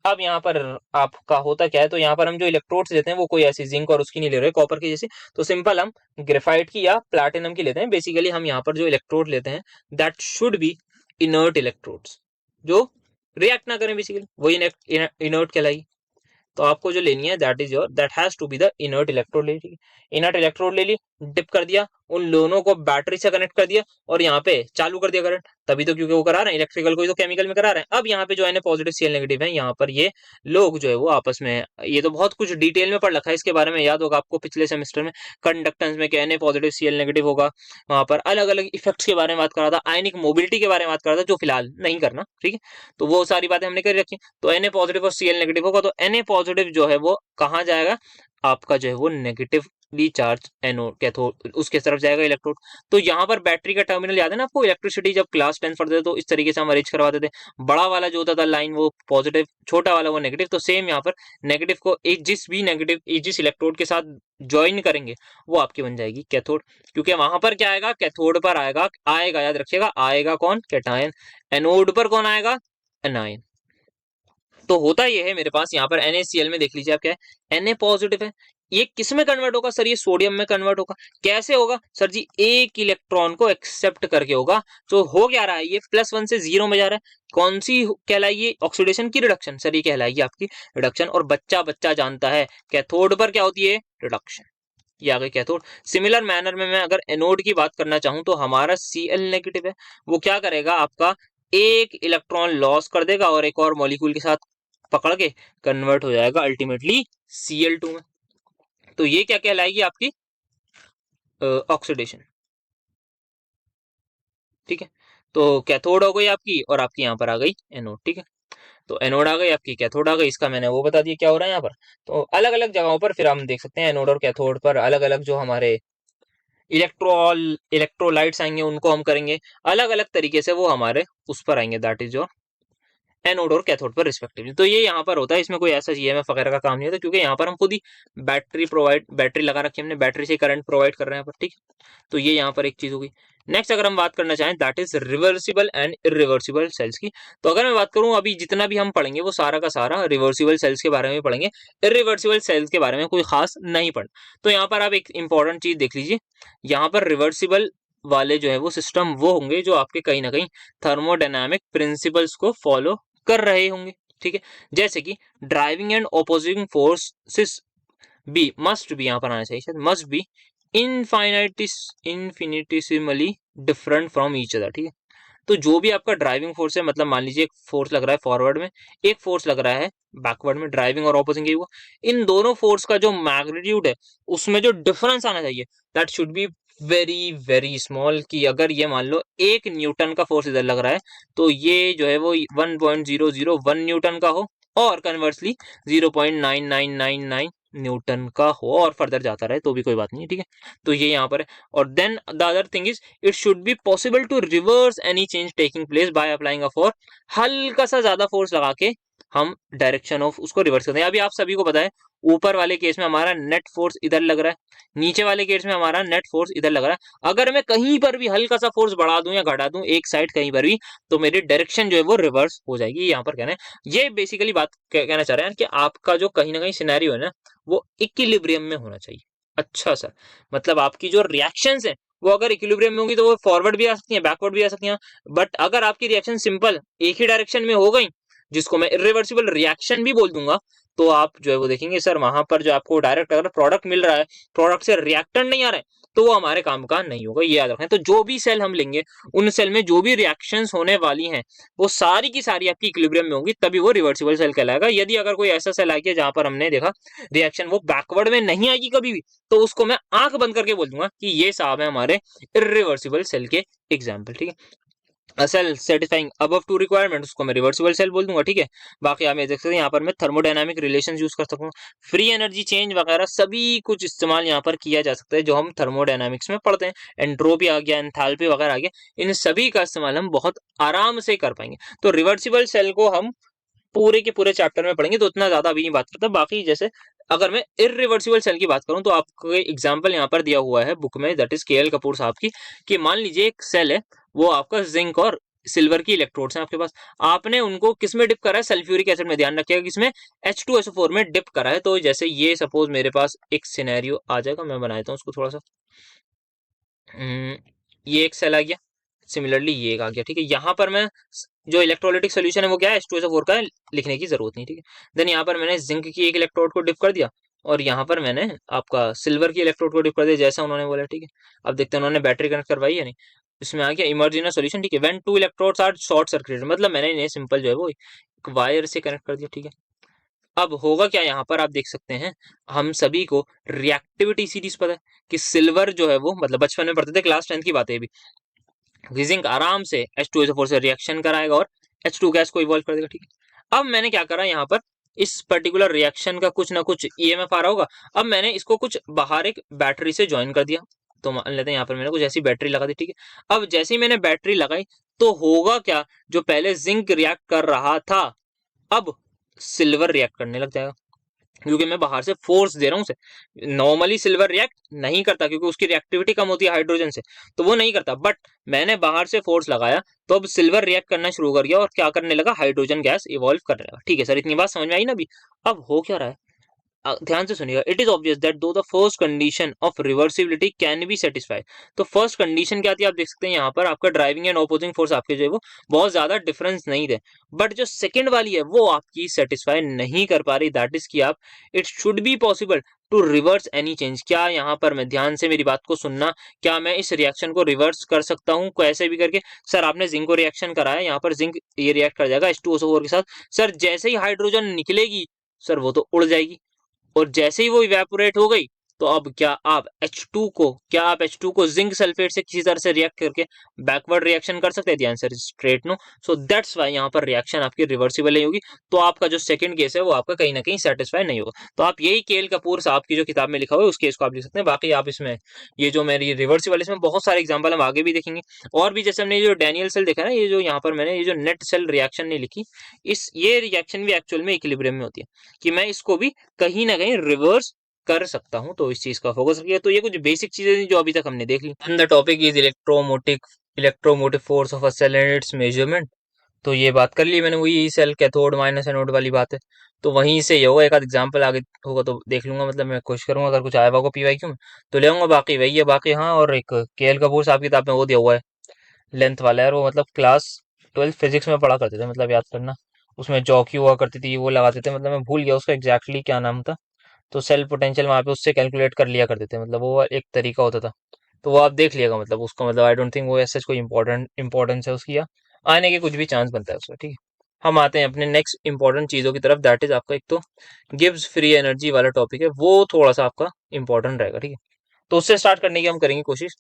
अब यहाँ पर आपका होता क्या है, तो यहाँ पर हम जो इलेक्ट्रोड्स लेते हैं वो कोई ऐसी जिंक और उसकी नहीं ले रहे, कॉपर की जैसी, तो सिंपल हम ग्रेफाइट की या प्लैटिनम की लेते हैं। बेसिकली हम यहाँ पर जो इलेक्ट्रोड लेते हैं that should be inert electrodes, जो रिएक्ट ना करें, बेसिकली वही इनर्ट कहलाएगी। तो आपको जो लेनी है that is your, that has to be the inert electrode ले ली। इनर्ट इलेक्ट्रोड ले ली, डिप कर दिया, उन दोनों को बैटरी से कनेक्ट कर दिया और यहाँ पे चालू कर दिया करंट, तभी तो, क्योंकि वो करा रहे हैं इलेक्ट्रिकल को, तो केमिकल में करा रहे हैं। अब यहाँ पे जो है पॉजिटिव Cl नेगेटिव है, यहाँ पर ये लोग जो है वो आपस में, ये तो बहुत कुछ डिटेल में पढ़ रखा है इसके बारे में, याद होगा आपको पिछले सेमेस्टर में कंडक्टेंस में Na पॉजिटिव Cl नेगेटिव होगा, वहां पर अलग अलग इफेक्ट्स के बारे में बात करा था, आयनिक मोबिलिटी के बारे में बात करा था, जो फिलहाल नहीं करना, ठीक है। तो वो सारी बातें हमने कर रखी। तो Na पॉजिटिव और Cl नेगेटिव होगा, तो Na पॉजिटिव जो है वो कहाँ जाएगा, आपका जो है वो नेगेटिवली चार्ज एनोड कैथोड उसके तरफ जाएगा इलेक्ट्रोड। तो यहाँ पर बैटरी का टर्मिनल याद है ना आपको, इलेक्ट्रिसिटी जब क्लास 10 पढ़ते थे तो इस तरीके से हम अरेंज करवाते थे, बड़ा वाला जो होता था लाइन वो पॉजिटिव, छोटा वाला वो नेगेटिव। तो सेम यहाँ पर नेगेटिव को जिस इलेक्ट्रोड के साथ ज्वाइन करेंगे वो आपकी बन जाएगी कैथोड, क्योंकि वहां पर क्या आएगा, कैथोड पर आएगा याद रखिएगा, आएगा कौन, कैटायन, एनोड पर कौन आएगा, एनायन। तो होता ये है मेरे पास यहाँ पर NaCl में देख लीजिए आप क्या है, Na पॉजिटिव है, ये किस में कन्वर्ट होगा सर, ये सोडियम में कन्वर्ट होगा। कैसे होगा सर जी, एक इलेक्ट्रॉन को एक्सेप्ट करके होगा। तो हो क्या रहा है, ये +1 से 0 में जा रहा है, कौन सी कहलाएगी, ऑक्सीडेशन की रिडक्शन, सर ये कहलाएगी आपकी रिडक्शन। और बच्चा जानता है कैथोड पर क्या होती है, रिडक्शन, ये आ गई कैथोड। सिमिलर मैनर में मैं अगर एनोड की बात करना चाहूं तो हमारा Cl नेगेटिव है, वो क्या करेगा, आपका एक इलेक्ट्रॉन लॉस कर देगा और एक और मॉलिक्यूल के साथ पकड़ के कन्वर्ट हो जाएगा अल्टीमेटली Cl2 में। तो ये क्या कहलाएगी, आपकी ऑक्सीडेशन, ठीक है। तो कैथोड हो गई आपकी, और आपकी यहाँ पर आ गई एनोड, ठीक है। तो एनोड आ गई आपकी, कैथोड आ गई, इसका मैंने वो बता दिया क्या हो रहा है यहाँ पर। तो अलग अलग जगहों पर फिर हम देख सकते हैं एनोड और कैथोड पर अलग अलग जो हमारे इलेक्ट्रोलाइट्स आएंगे उनको हम करेंगे अलग अलग तरीके से, वो हमारे उस पर आएंगे, दैट इज जो एनोड और कैथोड पर रिस्पेक्टिवली। तो ये यहाँ पर होता है, इसमें कोई ऐसा जीएमएफ वगैरह का काम नहीं होता, क्योंकि यहाँ पर हम खुद ही बैटरी लगा रखी है हमने, बैटरी से करंट प्रोवाइड कर रहे हैं यहाँ पर, ठीक है। तो ये यहाँ पर एक चीज होगी। नेक्स्ट अगर हम बात करना चाहें that is reversible and irreversible cells की, तो अगर मैं बात करूं अभी जितना भी हम पढ़ेंगे वो सारा का सारा रिवर्सिबल सेल्स के बारे में पढ़ेंगे, इरिवर्सिबल सेल्स के बारे में कोई खास नहीं पढ़ना। तो यहाँ पर आप एक इंपॉर्टेंट चीज देख लीजिए, यहाँ पर रिवर्सिबल वाले जो है वो सिस्टम वो होंगे जो आपके कहीं ना कहीं थर्मोडायनामिक प्रिंसिपल्स को फॉलो कर रहे होंगे, ठीक है। जैसे कि driving and opposing forces be must be, यहाँ पर आना चाहिए शायद, must be infinitesimally different from each other, ठीक है। तो जो भी आपका ड्राइविंग फोर्स है, मतलब मान लीजिए एक फोर्स लग रहा है फॉरवर्ड में, एक फोर्स लग रहा है बैकवर्ड में, ड्राइविंग और ऑपोजिंग, ये हुआ, इन दोनों फोर्स का जो मैग्नीट्यूड है उसमें जो डिफरेंस आना चाहिए that should be very very small. कि अगर ये मान लो 1 न्यूटन का फोर्स इधर लग रहा है तो ये जो है वो 1.001 न्यूटन का हो, और कन्वर्सली 0.9999 न्यूटन का हो, और फर्दर जाता रहे तो भी कोई बात नहीं है, ठीक है। तो ये यहाँ पर है। और then the other thing is it should be possible to reverse any change taking place by applying a force, हल्का सा ज्यादा फोर्स लगा के हम डायरेक्शन ऑफ उसको रिवर्स करते हैं। अभी आप सभी को पता है ऊपर वाले केस में हमारा नेट फोर्स इधर लग रहा है, नीचे वाले केस में हमारा नेट फोर्स इधर लग रहा है। अगर मैं कहीं पर भी हल्का सा फोर्स बढ़ा दूं या घटा दूं एक साइड कहीं पर भी, तो मेरी डायरेक्शन जो है वो रिवर्स हो जाएगी, यहाँ पर कहना है। ये बेसिकली बात कहना चाह रहे हैं कि आपका जो कहीं ना कहीं सिनेरियो है ना वो इक्विलिब्रियम में होना चाहिए। अच्छा सर, मतलब आपकी जो रिएक्शंस है वो अगर इक्विलिब्रियम में होगी तो वो फॉरवर्ड भी आ सकती है, बैकवर्ड भी आ सकती है। बट अगर आपकी रिएक्शन सिंपल एक ही डायरेक्शन में हो गई, जिसको मैं इरिवर्सिबल रिएक्शन भी बोल दूंगा, तो आप जो है वो देखेंगे सर वहां पर जो आपको डायरेक्ट अगर प्रोडक्ट मिल रहा है, प्रोडक्ट से रिएक्टेंट नहीं आ रहा है, तो वो हमारे काम का नहीं होगा, ये याद रखें। तो जो भी सेल हम लेंगे, उन सेल में जो भी रिएक्शंस होने वाली हैं, वो सारी की सारी आपकी इक्विलिब्रियम में होंगी, तभी वो रिवर्सिबल सेल कहलाएगा। यदि अगर कोई ऐसा सेल आ गया जहां पर हमने देखा रिएक्शन वो बैकवर्ड में नहीं आएगी कभी भी, तो उसको मैं आंख बंद करके बोल दूंगा कि ये साहब है हमारे इरिवर्सिबल सेल के एग्जाम्पल, ठीक है। Cell satisfying above two requirement, उसको मैं रिवर्सिबल सेल बोल दूंगा, ठीक है। बाकी आप देख सकते हैं यहाँ पर मैं थर्मोडायनामिक रिलेशंस यूज कर सकता हूँ, फ्री एनर्जी चेंज वगैरह सभी कुछ इस्तेमाल यहाँ पर किया जा सकता है जो हम थर्मोडायनामिक्स में पढ़ते हैं। एंट्रोपी आ गया, एंथैल्पी वगैरह आ गया, इन सभी का इस्तेमाल हम बहुत आराम से कर पाएंगे। तो रिवर्सिबल सेल को हम पूरे के पूरे चैप्टर में पढ़ेंगे, तो उतना ज्यादा अभी नहीं बात करता। बाकी जैसे अगर मैं इरिवर्सिबल सेल की बात करूं, तो आपको एग्जांपल यहाँ पर दिया हुआ है बुक में, दैट इज के एल कपूर साहब की, कि मान लीजिए एक सेल है, वो आपका जिंक और सिल्वर की इलेक्ट्रोड्स हैं आपके पास, आपने उनको किस में डिप करा है, सल्फ्यूरिक एसिड में। ध्यान रखिएगा किसमें, H2SO4 में डिप करा है। तो जैसे ये सपोज मेरे पास एक सिनेरियो आ जाएगा, मैं बना देता हूँ उसको थोड़ा सा। ये एक सेल आ गया, सिमिलरली ये एक आ गया, ठीक है। यहाँ पर मैं जो इलेक्ट्रोलाइटिक सोल्यूशन है वो क्या है, H2SO4 का है, लिखने की जरूरत नहीं, ठीक है। देन यहाँ पर मैंने जिंक की एक इलेक्ट्रोड को डिप कर दिया, और यहाँ पर मैंने आपका सिल्वर की इलेक्ट्रोड को डिप कर दिया, जैसा उन्होंने बोला, ठीक है। अब देखते हैं उन्होंने बैटरी कनेक्ट करवाई है नहीं। इसमें आ गया इमर्ज इन सोल्यूशन, ठीक है। When two electrodes are short circuited, मतलब मैंने इन्हें सिंपल जो है वो एक वायर से कनेक्ट कर दिया, ठीक है। अब होगा क्या, यहाँ पर आप देख सकते हैं, हम सभी को रिएक्टिविटी सीरीज पता है कि सिल्वर जो है वो, मतलब बचपन में पढ़ते थे, क्लास 10 की बात है, जिंक आराम से H2SO4 से रिएक्शन कराएगा और H2 गैस को इवॉल्व कर देगा, ठीक है। अब मैंने क्या करा, यहाँ पर इस पर्टिकुलर रिएक्शन का कुछ ना कुछ ईएमएफ आ रहा होगा। अब मैंने इसको कुछ बाहर एक बैटरी से ज्वाइन कर दिया, तो मान लेते हैं यहाँ पर मैंने कुछ ऐसी बैटरी लगा दी, ठीक है। अब जैसे ही मैंने बैटरी लगाई, तो होगा क्या, जो पहले जिंक रिएक्ट कर रहा था, अब सिल्वर रिएक्ट करने लग जाएगा, क्योंकि मैं बाहर से फोर्स दे रहा हूँ उसे। नॉर्मली सिल्वर रिएक्ट नहीं करता, क्योंकि उसकी रिएक्टिविटी कम होती है हाइड्रोजन से, तो वो नहीं करता। बट मैंने बाहर से फोर्स लगाया, तो अब सिल्वर रिएक्ट करना शुरू कर गया और क्या करने लगा, हाइड्रोजन गैस इवॉल्व करने लगा, ठीक है सर, इतनी बात समझ में आई ना अभी। अब हो क्या रहा है, ध्यान से सुनिएगा। इट इज ऑब्वियस दैट दो the first condition of reversibility can be satisfied. तो फर्स्ट कंडीशन क्या थी, आप देख सकते हैं यहाँ पर आपका ड्राइविंग एंड ऑपोजिंग फोर्स आपके जो है वो बहुत ज्यादा डिफरेंस नहीं थे। बट जो सेकंड वाली है वो आपकी सेटिस्फाई नहीं कर पा रही, दैट इज कि आप it should be possible to reverse any change. क्या यहाँ पर, मैं ध्यान से मेरी बात को सुनना, क्या मैं इस रिएक्शन को रिवर्स कर सकता हूँ कैसे भी करके। सर आपने जिंक को रिएक्शन कराया, यहाँ पर जिंक ये रिएक्ट कर जाएगा H2SO4 के साथ। सर जैसे ही हाइड्रोजन निकलेगी, सर वो तो उड़ जाएगी, और जैसे ही वो इवेपोरेट हो गई, तो अब क्या आप H2 को जिंक सल्फेट से किसी तरह से रिएक्ट करके बैकवर्ड रिएक्शन कर सकते हैं? The answer is straight no. So that's why यहाँ पर रिएक्शन आपकी रिवर्सिबल नहीं होगी। तो आपका जो सेकंड केस है वो आपका कहीं ना कहीं सेटिस्फाई नहीं होगा। तो आप यही केएल कपूर साहब की जो किताब में लिखा हुआ है उस केस को आप लिख सकते हैं। बाकी आप इसमें ये जो मेरी रिवर्सिबल, इसमें बहुत सारे एग्जाम्पल हम आगे भी देखेंगे। और भी जैसे हमने जो डैनियल सेल देखा ना, ये जो यहाँ पर मैंने ये जो नेट सेल रिएक्शन नहीं लिखी, ये रिएक्शन भी एक्चुअल में इक्विलिब्रियम में होती है, कि मैं इसको भी कहीं ना कहीं रिवर्स कर सकता हूं। तो इस चीज का फोकस रखिए। तो ये कुछ बेसिक चीजें थी जो अभी तक हमने देख ली। And the topic is electromotive force of a cell and its measurement. तो ये बात कर ली मैंने, वही सेल कैथोड माइनस एनोड वाली बात है। तो वहीं से ये होगा, एक आध एग्जाम्पल आगे होगा तो देख लूंगा, मतलब मैं कोशिश करूंगा अगर कुछ आया होगा पीवाईक्यू में तो ले आऊंगा। बाकी वही है, बाकी हाँ, और एक केएल कपूर साहब की किताब में वो दिया हुआ है, लेंथ वाला है, और वो मतलब क्लास 12 फिजिक्स में पढ़ा करते थे, मतलब याद करना। उसमें जॉकी हुआ करती थी, वो लगाते थे, मतलब मैं भूल गया उसका एग्जैक्टली क्या नाम था। तो सेल पोटेंशियल वहां पे उससे कैलकुलेट कर लिया करते थे, मतलब वो एक तरीका होता था। तो वो आप देख लिएगा, मतलब उसको, मतलब आई डोंट थिंक वो ऐसा कोई इंपॉर्टेंस है उसकी, या आने के कुछ भी चांस बनता है उसका, ठीक है। हम आते हैं अपने नेक्स्ट इंपॉर्टेंट चीजों की तरफ, दैट इज आपका एक तो गिव्स फ्री एनर्जी वाला टॉपिक है, वो थोड़ा सा आपका इंपॉर्टेंट रहेगा, ठीक है। तो उससे स्टार्ट करने की हम करेंगे कोशिश।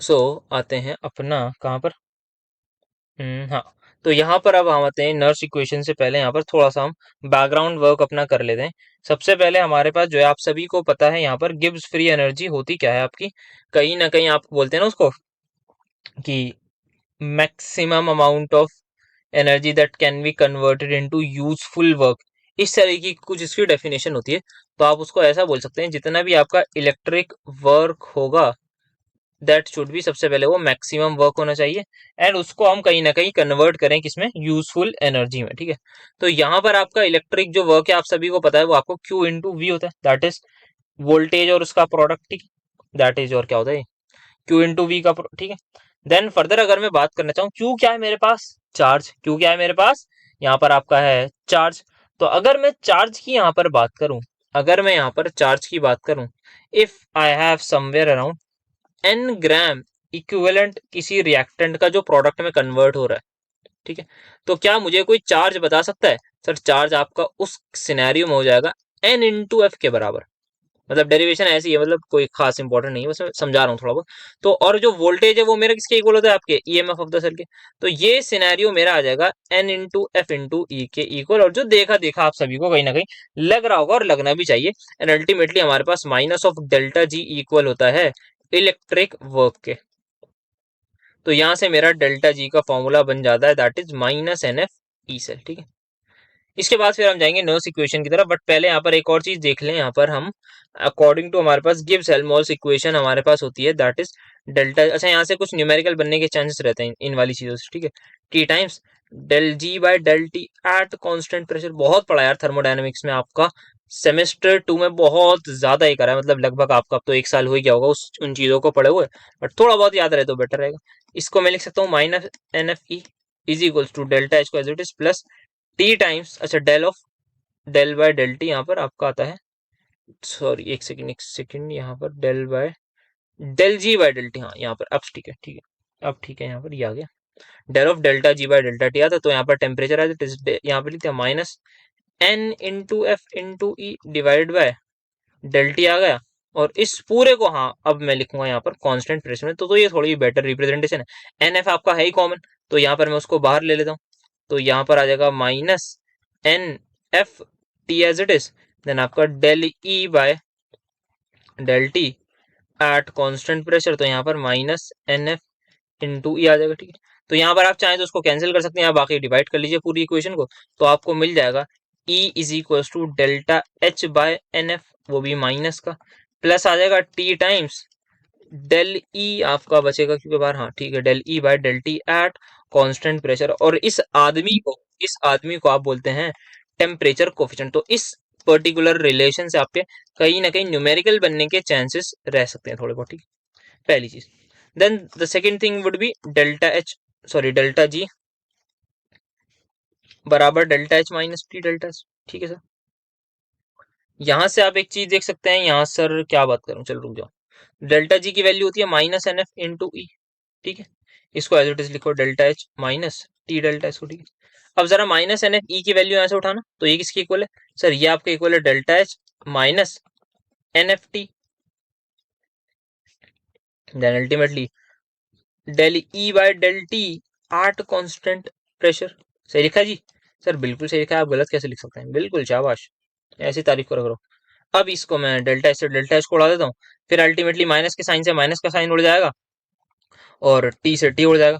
सो आते हैं अपना कहाँ पर, हाँ। तो यहाँ पर अब हम आते हैं नर्स इक्वेशन से पहले, यहाँ पर थोड़ा सा हम बैकग्राउंड वर्क अपना कर लेते हैं। सबसे पहले हमारे पास जो है, आप सभी को पता है यहाँ पर गिब्स फ्री एनर्जी होती क्या है आपकी, कहीं ना कहीं आप बोलते हैं ना उसको कि maximum amount of energy that can be converted into useful work, इस तरह की कुछ इसकी डेफिनेशन होती है। तो आप उसको ऐसा बोल सकते हैं, जितना भी आपका इलेक्ट्रिक वर्क होगा, दैट शुड भी, सबसे पहले वो मैक्सिमम वर्क होना चाहिए, एंड उसको हम कहीं ना कहीं कन्वर्ट करें किसमें, यूजफुल एनर्जी में, ठीक है। तो यहाँ पर आपका इलेक्ट्रिक जो वर्क है, आप सभी को पता है, वो आपको Q इंटू वी होता है, दैट इज वोल्टेज और उसका प्रोडक्ट, ठीक, दैट इज, और क्या होता है, Q इंटू वी का, ठीक है। देन फर्दर अगर मैं बात करना चाहूँ, Q क्या है मेरे पास, चार्ज। Q क्या है मेरे पास, यहाँ पर आपका है चार्ज। तो अगर मैं चार्ज की यहाँ पर बात करूं, अगर मैं यहाँ पर चार्ज की बात करूं, if I have somewhere around n gram equivalent किसी रिएक्टेंट का जो प्रोडक्ट में कन्वर्ट हो रहा है, ठीक है, तो क्या मुझे कोई चार्ज बता सकता है? सर चार्ज आपका उस सिनेरियो में हो जाएगा n इंटू एफ के बराबर। मतलब डेरिवेशन ऐसी है, मतलब कोई खास इंपॉर्टेंट नहीं है, बस मैं समझा रहा हूँ थोड़ा बहुत। तो और जो वोल्टेज है वो मेरा किसके इक्वल होता है? आपके ईएमएफ ऑफ द सेल के। तो ये सिनेरियो मेरा आ जाएगा एन इंटू एफ इंटू ई के इक्वल, और जो देखा देखा आप सभी को कहीं ना कहीं लग रहा होगा और लगना भी चाहिए। एंड अल्टीमेटली हमारे पास minus of delta G equal होता है इलेक्ट्रिक वर्क के। तो यहां से मेरा डेल्टा जी का फॉर्मूला बन जाता है, that is minus N F E cell, ठीक है। इसके बाद फिर हम जाएंगे नर्स इक्वेशन की तरफ, बट पहले यहाँ पर एक और चीज देख लें। यहाँ पर हम अकॉर्डिंग टू हमारे पास गिब्स हेल्महोल्ट्ज इक्वेशन हमारे पास होती है, दैट इज डेल्टा। अच्छा, यहाँ से कुछ न्यूमेरिकल बनने के चांसेस रहते हैं इन वाली चीजों से, ठीक है। T times del G by del T at constant pressure. बहुत पढ़ा यार थर्मोडायनेमिक्स में, आपका सेमेस्टर 2 में बहुत ज्यादा ही करा है, मतलब लगभग आपका अब तो 1 साल हो ही गया होगा उस उन चीजों को पढ़े हुए, बट थोड़ा बहुत याद रहे तो बेटर रहेगा। इसको मैं लिख सकता हूँ minus N F E is equals to delta H को as it is plus T times, अच्छा del of del by del T यहाँ पर आपका आता है, सॉरी एक सेकंड यहाँ पर del by del G by del T. हाँ यहाँ पर अब ठीक है, ठीक है, अब ठीक है, यहाँ पर ये आ गया del of delta G by delta T आता। तो यहाँ पर टेम्परेचर आता है, यहाँ पर लिखते हैं minus N into F into E divide by del T आ गया। और इस पूरे को, हाँ अब मैं लिखूंगा यहाँ पर कांस्टेंट प्रेशर में, तो ये थोड़ी बेटर रिप्रेजेंटेशन है। एन एफ आपका है ही कॉमन, तो यहाँ पर मैं उसको बाहर ले लेता हूँ। तो यहाँ पर आ जाएगा minus N F T as it is, then आपका del E by del T at constant pressure. तो यहाँ पर minus N F into E आ जाएगा, ठीक है। तो यहाँ पर आप चाहें तो उसको कैंसिल कर सकते हैं, या बाकी डिवाइड कर लीजिए पूरी इक्वेशन को, तो आपको मिल जाएगा E is equal to delta H by N F, वो भी माइनस का, प्लस आ जाएगा टी टाइम्स डेल ई आपका बचेगा क्योंकि बाहर, हाँ ठीक है, del E by del T at constant pressure. और इस आदमी को आप बोलते हैं टेम्परेचर कोफिशिएंट। तो इस पर्टिकुलर रिलेशन से आपके कहीं ना कहीं न्यूमेरिकल बनने के चांसेस रह सकते हैं थोड़े बहुत, ठीक है, पहली चीज। Then the second thing would be delta H, sorry delta G बराबर delta H minus T delta H, ठीक है सर। यहां से आप एक चीज देख सकते हैं, यहाँ सर क्या बात करूं, चलो रुक जाओ। डेल्टा जी की वैल्यू होती है माइनस एन एफ इंटू ई, ठीक है। इसको एज इट इज लिखो delta H minus T delta H को, ठीक है। अब जरा माइनस एन एफ ई की वैल्यू यहाँ से उठाना, तो ये किसकी इक्वल है? सर ये आपके इक्वल है delta H minus N F T, then ultimately del E by del T at constant pressure. सही लिखा जी? सर बिल्कुल सही लिखा है, आप गलत कैसे लिख सकते हैं? बिल्कुल शाबाश, ऐसी तारीफ करो करो। अब इसको मैं डेल्टा एच से डेल्टा एच को उड़ा देता हूँ, फिर अल्टीमेटली माइनस के साइन से माइनस का साइन उड़ जाएगा और टी से टी उड़ जाएगा।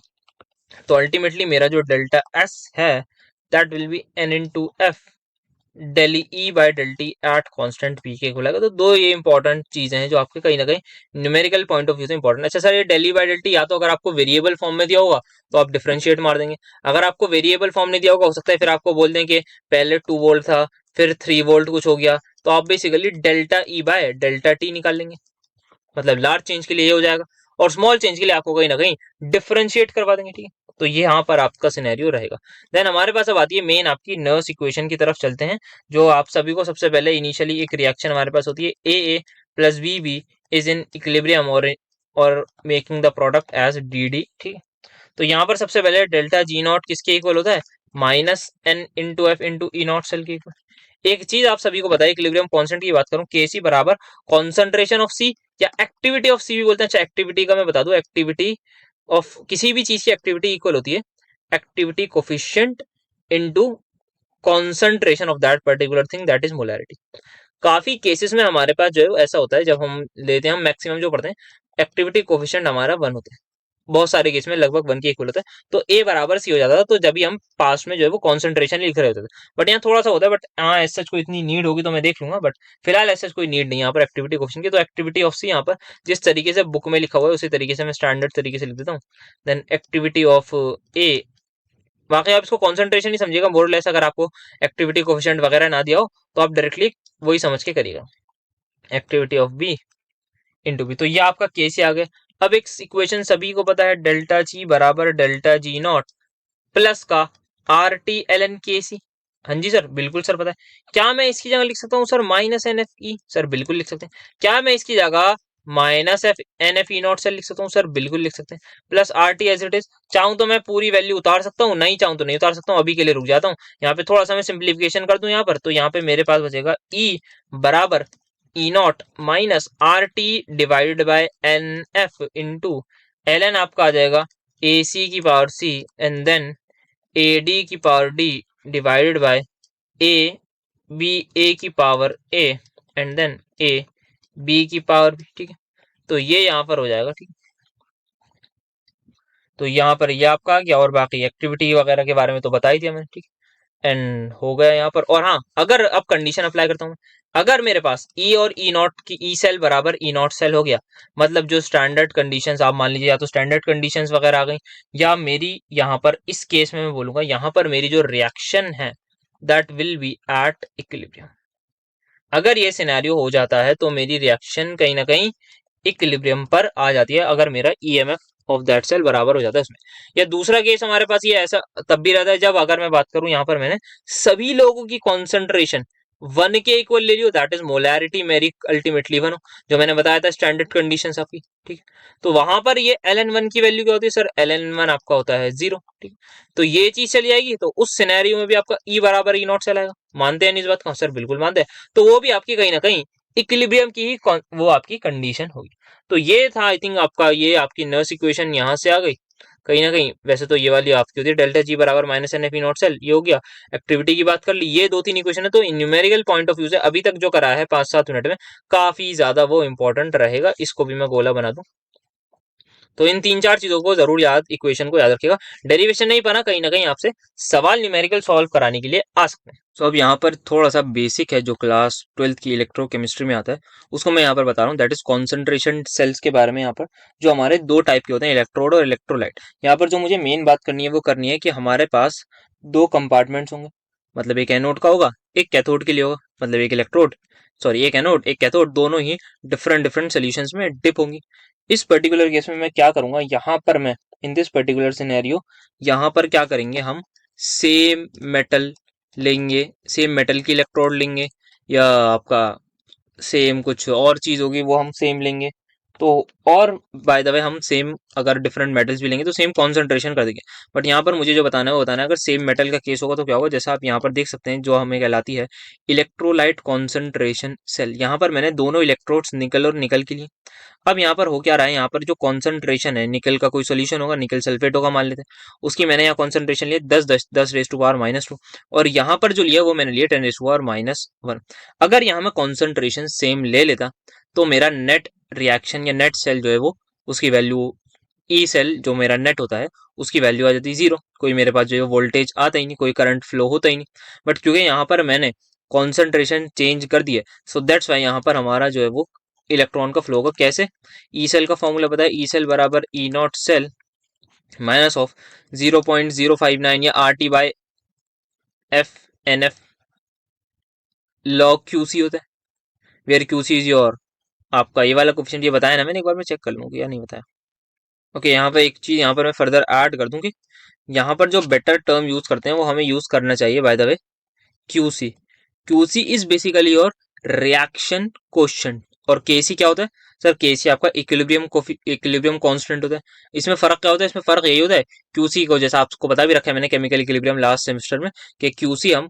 तो अल्टीमेटली मेरा जो डेल्टा एस है that will be n into F del E by del T at constant P के खुलेगा। तो दो ये इंपॉर्टेंट चीजें हैं जो आपके कहीं ना कहीं न्यूमेरिकल पॉइंट ऑफ व्यू से इंपॉर्टेंट। अच्छा सर ये del E by del T या तो अगर आपको वेरिएबल फॉर्म में दिया होगा तो आप डिफरेंशिएट मार देंगे, अगर आपको वेरिएबल फॉर्म नहीं दिया होगा हो सकता है फिर आपको बोल दें कि पहले 2 वोल्ट था फिर 3 वोल्ट कुछ हो गया, तो आप basically delta E bye delta T निकाल लेंगे। मतलब लार्ज चेंज के लिए ये हो जाएगा और स्मॉल चेंज के लिए आपको कहीं ना कहीं डिफरेंशिएट करवा देंगे, ठीक है। तो ये यहाँ पर आपका सिनेरियो रहेगा। देन हमारे पास अब आती है मेन आपकी नर्स इक्वेशन की तरफ चलते हैं, जो आप सभी को सबसे पहले इनिशियली एक रिएक्शन हमारे पास होती है A plus B is in equilibrium और making the product as D D, ठीक है। तो यहाँ पर सबसे पहले डेल्टा जी नॉट किसके इक्वल होता है? Minus N into F into E not cell के इक्वल। एक चीज आप सभी को बताइए, इक्विलिब्रियम कांस्टेंट की बात करूं, के सी बराबर कॉन्सेंट्रेशन ऑफ सी या एक्टिविटी ऑफ सी भी बोलते हैं। अच्छा एक्टिविटी का मैं बता दूं, एक्टिविटी ऑफ किसी भी चीज की एक्टिविटी इक्वल होती है activity coefficient into concentration of that particular thing that is molarity. काफी केसेस में हमारे पास जो है ऐसा होता है, जब हम लेते हैं, हम मैक्सिमम जो पढ़ते हैं एक्टिविटी कोफिशिएंट हमारा 1 होता है, बहुत सारे केस में लगभग 1 के इक्वल होता है। तो ए बराबर सी हो जाता था, तो जब भी हम पास में जो है वो कॉन्सेंट्रेशन लिख रहे होते थे। बट यहाँ थोड़ा सा होता है, बट हाँ ऐसा कोई इतनी नीड होगी तो मैं देख लूंगा, बट फिलहाल ऐसा कोई नीड नहीं है यहाँ पर एक्टिविटी कोफिशिएंट की। तो एक्टिविटी ऑफ सी यहाँ पर जिस तरीके से बुक में लिखा हुआ है उसी तरीके से मैं स्टैंडर्ड तरीके से लिख देता हूँ। देन एक्टिविटी ऑफ ए, बाकी आप इसको कॉन्सेंट्रेशन ही समझिएगा मोर लेस, अगर आपको एक्टिविटी कोफिशिएंट वगैरह ना दिया हो तो आप डायरेक्टली वही समझ के करिएगा, activity of B into B. तो ये आपका केस ही आ गया। अब एक इक्वेशन सभी को पता है, डेल्टा जी बराबर डेल्टा जी नॉट प्लस का आर टी एल एन के सी। हाँ जी सर, बिल्कुल सर पता है। क्या मैं इसकी जगह लिख सकता हूँ sir minus N F E? Sir बिल्कुल लिख सकते हैं। क्या मैं इसकी जगह minus F n F E not cell लिख सकता हूँ? सर बिल्कुल लिख सकते हैं। Plus R T as it is. चाहूँ तो मैं पूरी वैल्यू उतार सकता हूँ, नहीं चाहूँ तो नहीं उतार सकता हूँ। अभी के लिए रुक जाता हूँ। यहाँ पे थोड़ा सा मैं सिंप्लीफिकेशन कर दूं यहाँ पर, तो यहाँ पे मेरे पास बचेगा ई बराबर E naught minus R T divided by N F into L N आपका आ जाएगा ए सी की power C and then A D की power D divided by A B A की power A and then A B की power B. ठीक है, तो ये यहाँ पर हो जाएगा। ठीक है, तो यहाँ पर ये आपका आ गया और बाकी एक्टिविटी वगैरह के बारे में तो बता ही दिया मैंने। ठीक है, एंड हो गया यहाँ पर। और हाँ, अगर अब कंडीशन अप्लाई करता हूँ, अगर मेरे पास ई और ई नॉट की ई सेल बराबर ई नॉट सेल हो गया, मतलब जो स्टैंडर्ड कंडीशंस आप मान लीजिए, या तो स्टैंडर्ड कंडीशंस वगैरह आ गई, या मेरी यहाँ पर इस केस में मैं बोलूंगा यहाँ पर मेरी जो रिएक्शन है that will B at equilibrium. अगर ये सिनेरियो हो जाता है तो मेरी रिएक्शन कहीं ना कहीं इक्विलिब्रियम पर आ जाती है, अगर मेरा ईएमएफ ऑफ दैट सेल बराबर हो जाता है उसमें। या दूसरा केस हमारे पास ये ऐसा तब भी रहता है जब, अगर मैं बात करूं यहाँ पर मैंने सभी लोगों की कॉन्सेंट्रेशन 1 के इक्वल ले लियो, दैट इज मोलैरिटी मेरी अल्टीमेटली 1 हो, जो मैंने बताया था स्टैंडर्ड कंडीशंस आपकी। ठीक, तो वहां पर ये ln1 की वैल्यू क्या होती है सर? ln1 आपका होता है 0। ठीक, तो ये चीज चली जाएगी, तो उस सिनेरियो में भी आपका ई बराबर ई नॉट सेल आएगा। मानते हैं इस बात को? सर बिल्कुल मानते हैं। तो वो भी आपकी कहीं ना कहीं इक्विलिब्रियम की ही वो आपकी कंडीशन होगी। तो ये था आई थिंक आपका, ये आपकी नर्स इक्वेशन यहाँ से आ गई कहीं ना कहीं। वैसे तो ये वाली आपकी होती है डेल्टा जी बराबर minus N F E not cell, ये हो गया। एक्टिविटी की बात कर ली, ये 2-3 इक्वेशन है। तो न्यूमेरिकल पॉइंट ऑफ व्यू से अभी तक जो करा है 5-7 मिनट में, काफी ज्यादा वो इंपॉर्टेंट रहेगा। इसको भी मैं गोला बना दूं, तो इन 3-4 चीजों को जरूर याद, इक्वेशन को याद रखिएगा। डेरिवेशन नहीं पाना, कहीं ना कहीं आपसे सवाल न्यूमेरिकल सॉल्व कराने के लिए आ सकते हैं। तो अब यहाँ पर थोड़ा सा बेसिक है जो क्लास 12th की इलेक्ट्रोकेमिस्ट्री में आता है, उसको मैं यहाँ पर बता रहा हूँ। दैट इज कॉन्सेंट्रेशन सेल्स के बारे में। यहाँ पर जो हमारे 2 टाइप के होते हैं, इलेक्ट्रोड और इलेक्ट्रोलाइट। यहाँ पर जो मुझे मेन बात करनी है वो करनी है कि हमारे पास 2 कंपार्टमेंट्स होंगे, मतलब एक एनोड का होगा, एक कैथोड के लिए होगा। मतलब एक इलेक्ट्रोड, सॉरी एक एनोड एक कैथोड, दोनों ही डिफरेंट डिफरेंट सोल्यूशंस में डिप होंगी। इस पर्टिकुलर केस में मैं क्या करूंगा, यहाँ पर मैं इन दिस पर्टिकुलर सिनेरियो यहाँ पर क्या करेंगे, हम सेम मेटल लेंगे, सेम मेटल की इलेक्ट्रोड लेंगे, या आपका सेम कुछ और चीज होगी वो हम सेम लेंगे। तो और बाय द वे हम सेम अगर डिफरेंट मेटल्स भी लेंगे तो सेम कॉन्सेंट्रेशन कर देंगे। बट यहाँ पर मुझे जो बताना है वो बताना है, अगर सेम मेटल का केस होगा तो क्या होगा, जैसा आप यहाँ पर देख सकते हैं जो हमें कहलाती है इलेक्ट्रोलाइट कॉन्सेंट्रेशन सेल। यहाँ पर मैंने दोनों इलेक्ट्रोड्स निकल और निकल के लिए। अब यहाँ पर हो क्या रहा है, यहाँ पर जो कॉन्सेंट्रेशन है, निकल का कोई सोल्यूशन होगा, निकल सल्फेट होगा मान लेते हैं, उसकी मैंने यहाँ कॉन्सेंट्रेशन लिया 10 10 10 रेज़ टू पावर -2, और यहाँ पर जो लिया वो मैंने लिया 10 रेज़ टू पावर -1। अगर यहाँ मैं कॉन्सेंट्रेशन सेम ले लेता तो मेरा नेट रिएक्शन या नेट सेल जो है वो, उसकी वैल्यू ई सेल जो मेरा नेट होता है उसकी वैल्यू आ जाती है 0। कोई मेरे पास जो है वोल्टेज आता ही नहीं, कोई करंट फ्लो होता ही नहीं। बट क्योंकि यहाँ पर मैंने कॉन्सेंट्रेशन चेंज कर दिया, सो दैट्स वाई यहाँ पर हमारा जो है वो इलेक्ट्रॉन का फ्लो होगा। कैसे? ई सेल का फॉर्मूला पता है, ई सेल बराबर E not cell minus of 0.059 या R T by F n F log Q C होता है, where Q C is your आपका ये वाला कोफिशिएंट। ये बताया ना मैंने, एक बार मैं चेक कर लूंगी या नहीं बताया। ओके, यहाँ पे एक चीज यहाँ पर मैं फर्दर ऐड कर दूं कि यहाँ पर जो बेटर टर्म यूज करते हैं वो हमें यूज करना चाहिए by the way QC. QC is basically your reaction coefficient. और केसी क्या होता है सर? केसी आपका इक्विलिब्रियम कांस्टेंट होता है। इसमें फर्क क्या होता है? इसमें फर्क यही होता है, क्यूसी को जैसा आपको बता भी रखा है मैंने केमिकल इक्विलिब्रियम लास्ट सेमेस्टर में, कि क्यूसी हम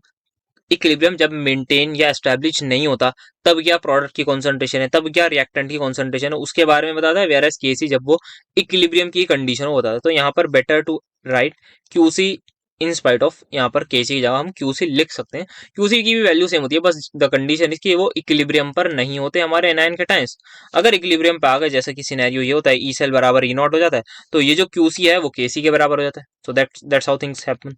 इक्विलिब्रियम जब मेंटेन या एस्टैब्लिश नहीं होता तब क्या प्रोडक्ट की कॉन्सेंट्रेशन है, तब क्या रिएक्टेंट की कॉन्सेंट्रेशन है, उसके बारे में बताता है। वेयर केसी जब वो इक्विलिब्रियम की कंडीशन होता है, तो यहाँ पर better to write Q C in spite of, यहाँ पर केसी की जगह हम क्यूसी लिख सकते हैं। क्यूसी की भी वैल्यू सेम होती है, बस द कंडीशन इसकी वो इक्विलिब्रियम पर नहीं होते हमारे एनायन के टाइम्स। अगर इक्विलिब्रियम पे आ गए, जैसे कि सिनेरियो ये होता है ई सेल बराबर ई नॉट हो जाता है, तो ये जो क्यूसी है वो केसी के बराबर हो जाता है। सो दैट्स हाउ थिंग्स हैपन।